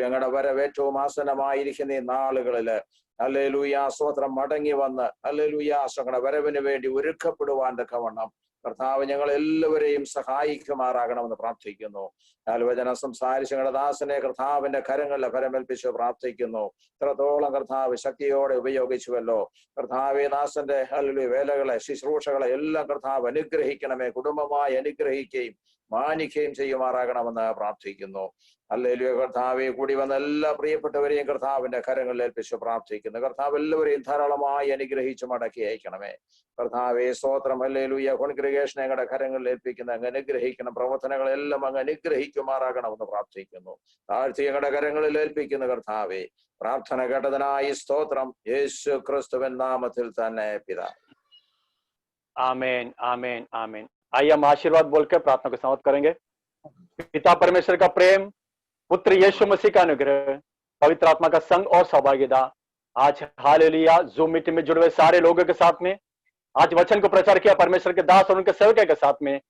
Speaker 2: ഞങ്ങളുടെ വരവ് ഏറ്റവും ആസന്നമായിരിക്കുന്ന ഈ നാളുകളില് ഹല്ലേലൂയ സ്തോത്രം മടങ്ങി വന്ന് ഹല്ലേലൂയ ഞങ്ങളുടെ വരവിന് വേണ്ടി ഒരുക്കപ്പെടുവാൻ തക്കവണ്ണം കർത്താവ് ഞങ്ങൾ എല്ലാവരെയും സഹായിക്കുമാറാകണമെന്ന് പ്രാർത്ഥിക്കുന്നു. വചനം സംസാരിച്ച് ഞങ്ങളുടെ ദാസനെ കർത്താവിന്റെ കരങ്ങളിൽ ഫലമേൽപ്പിച്ച് പ്രാർത്ഥിക്കുന്നു. ഇത്രത്തോളം കർത്താവ് ശക്തിയോടെ ഉപയോഗിച്ചുവല്ലോ. കർത്താവെ ദാസന്റെ ഹല്ലേലൂയ വേലകളെ, ശുശ്രൂഷകളെ എല്ലാം കർത്താവ് അനുഗ്രഹിക്കണമേ, കുടുംബമായി അനുഗ്രഹിക്കുകയും മാനിക്കുകയും ചെയ്യുമാറാകണമെന്ന് പ്രാർത്ഥിക്കുന്നു. ഹല്ലേലൂയ. കർത്താവെ കൂടി വന്ന എല്ലാ പ്രിയപ്പെട്ടവരെയും കർത്താവിന്റെ കരങ്ങളിൽ ഏൽപ്പിച്ച് പ്രാർത്ഥിക്കുന്നു. കർത്താവ് എല്ലാവരെയും ധാരാളമായി അനുഗ്രഹിച്ച് മടക്കി അയക്കണമേ. കർത്താവെ സ്തോത്രം. ഹല്ലേലൂയ. കോൺഗ്രിഗേഷൻ ഞങ്ങളുടെ കരങ്ങളിൽ ഏൽപ്പിക്കുന്ന അങ്ങ് അനുഗ്രഹിക്കണം. പ്രവർത്തനങ്ങളെല്ലാം അങ്ങ് അനുഗ്രഹിക്കുമാറാകണമെന്ന് പ്രാർത്ഥിക്കുന്നു. താഴ്ത്തി ഞങ്ങളുടെ കരങ്ങളിൽ ഏൽപ്പിക്കുന്ന കർത്താവെ പ്രാർത്ഥന കേട്ടതിനായി സ്തോത്രം. യേശു ക്രിസ്തുവിൻ നാമത്തിൽ തന്നെ പിതാവേ.
Speaker 8: आमीन आमीन आमीन। आइए हम आशीर्वाद बोलकर प्रार्थना को समाप्त करेंगे। पिता परमेश्वर का प्रेम, पुत्र यीशु मसीह का अनुग्रह, पवित्र आत्मा का संग और सौभाग्यता आज हालेलुया जूम मीटिंग में जुड़े हुए सारे लोगों के साथ में, आज वचन को प्रचार किया परमेश्वर के दास और उनके सेवकों के साथ में,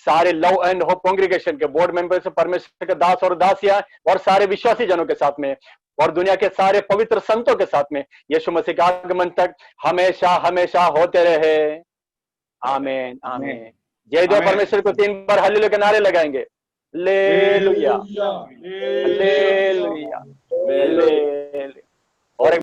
Speaker 8: सारे लव एंड होप कांग्रीगेशन के बोर्ड मेंबर्स, परमेश्वर के दास और दासिया और सारे विश्वासी जनों के साथ में और दुनिया के सारे पवित्र संतों के साथ में यीशु मसीह के आगमन तक हमेशा हमेशा होते रहे। आमीन आमीन। जय देव परमेश्वर को 3 बार हालेलुया के नारे लगाएंगे। लेलुया लेलुया लेलुया।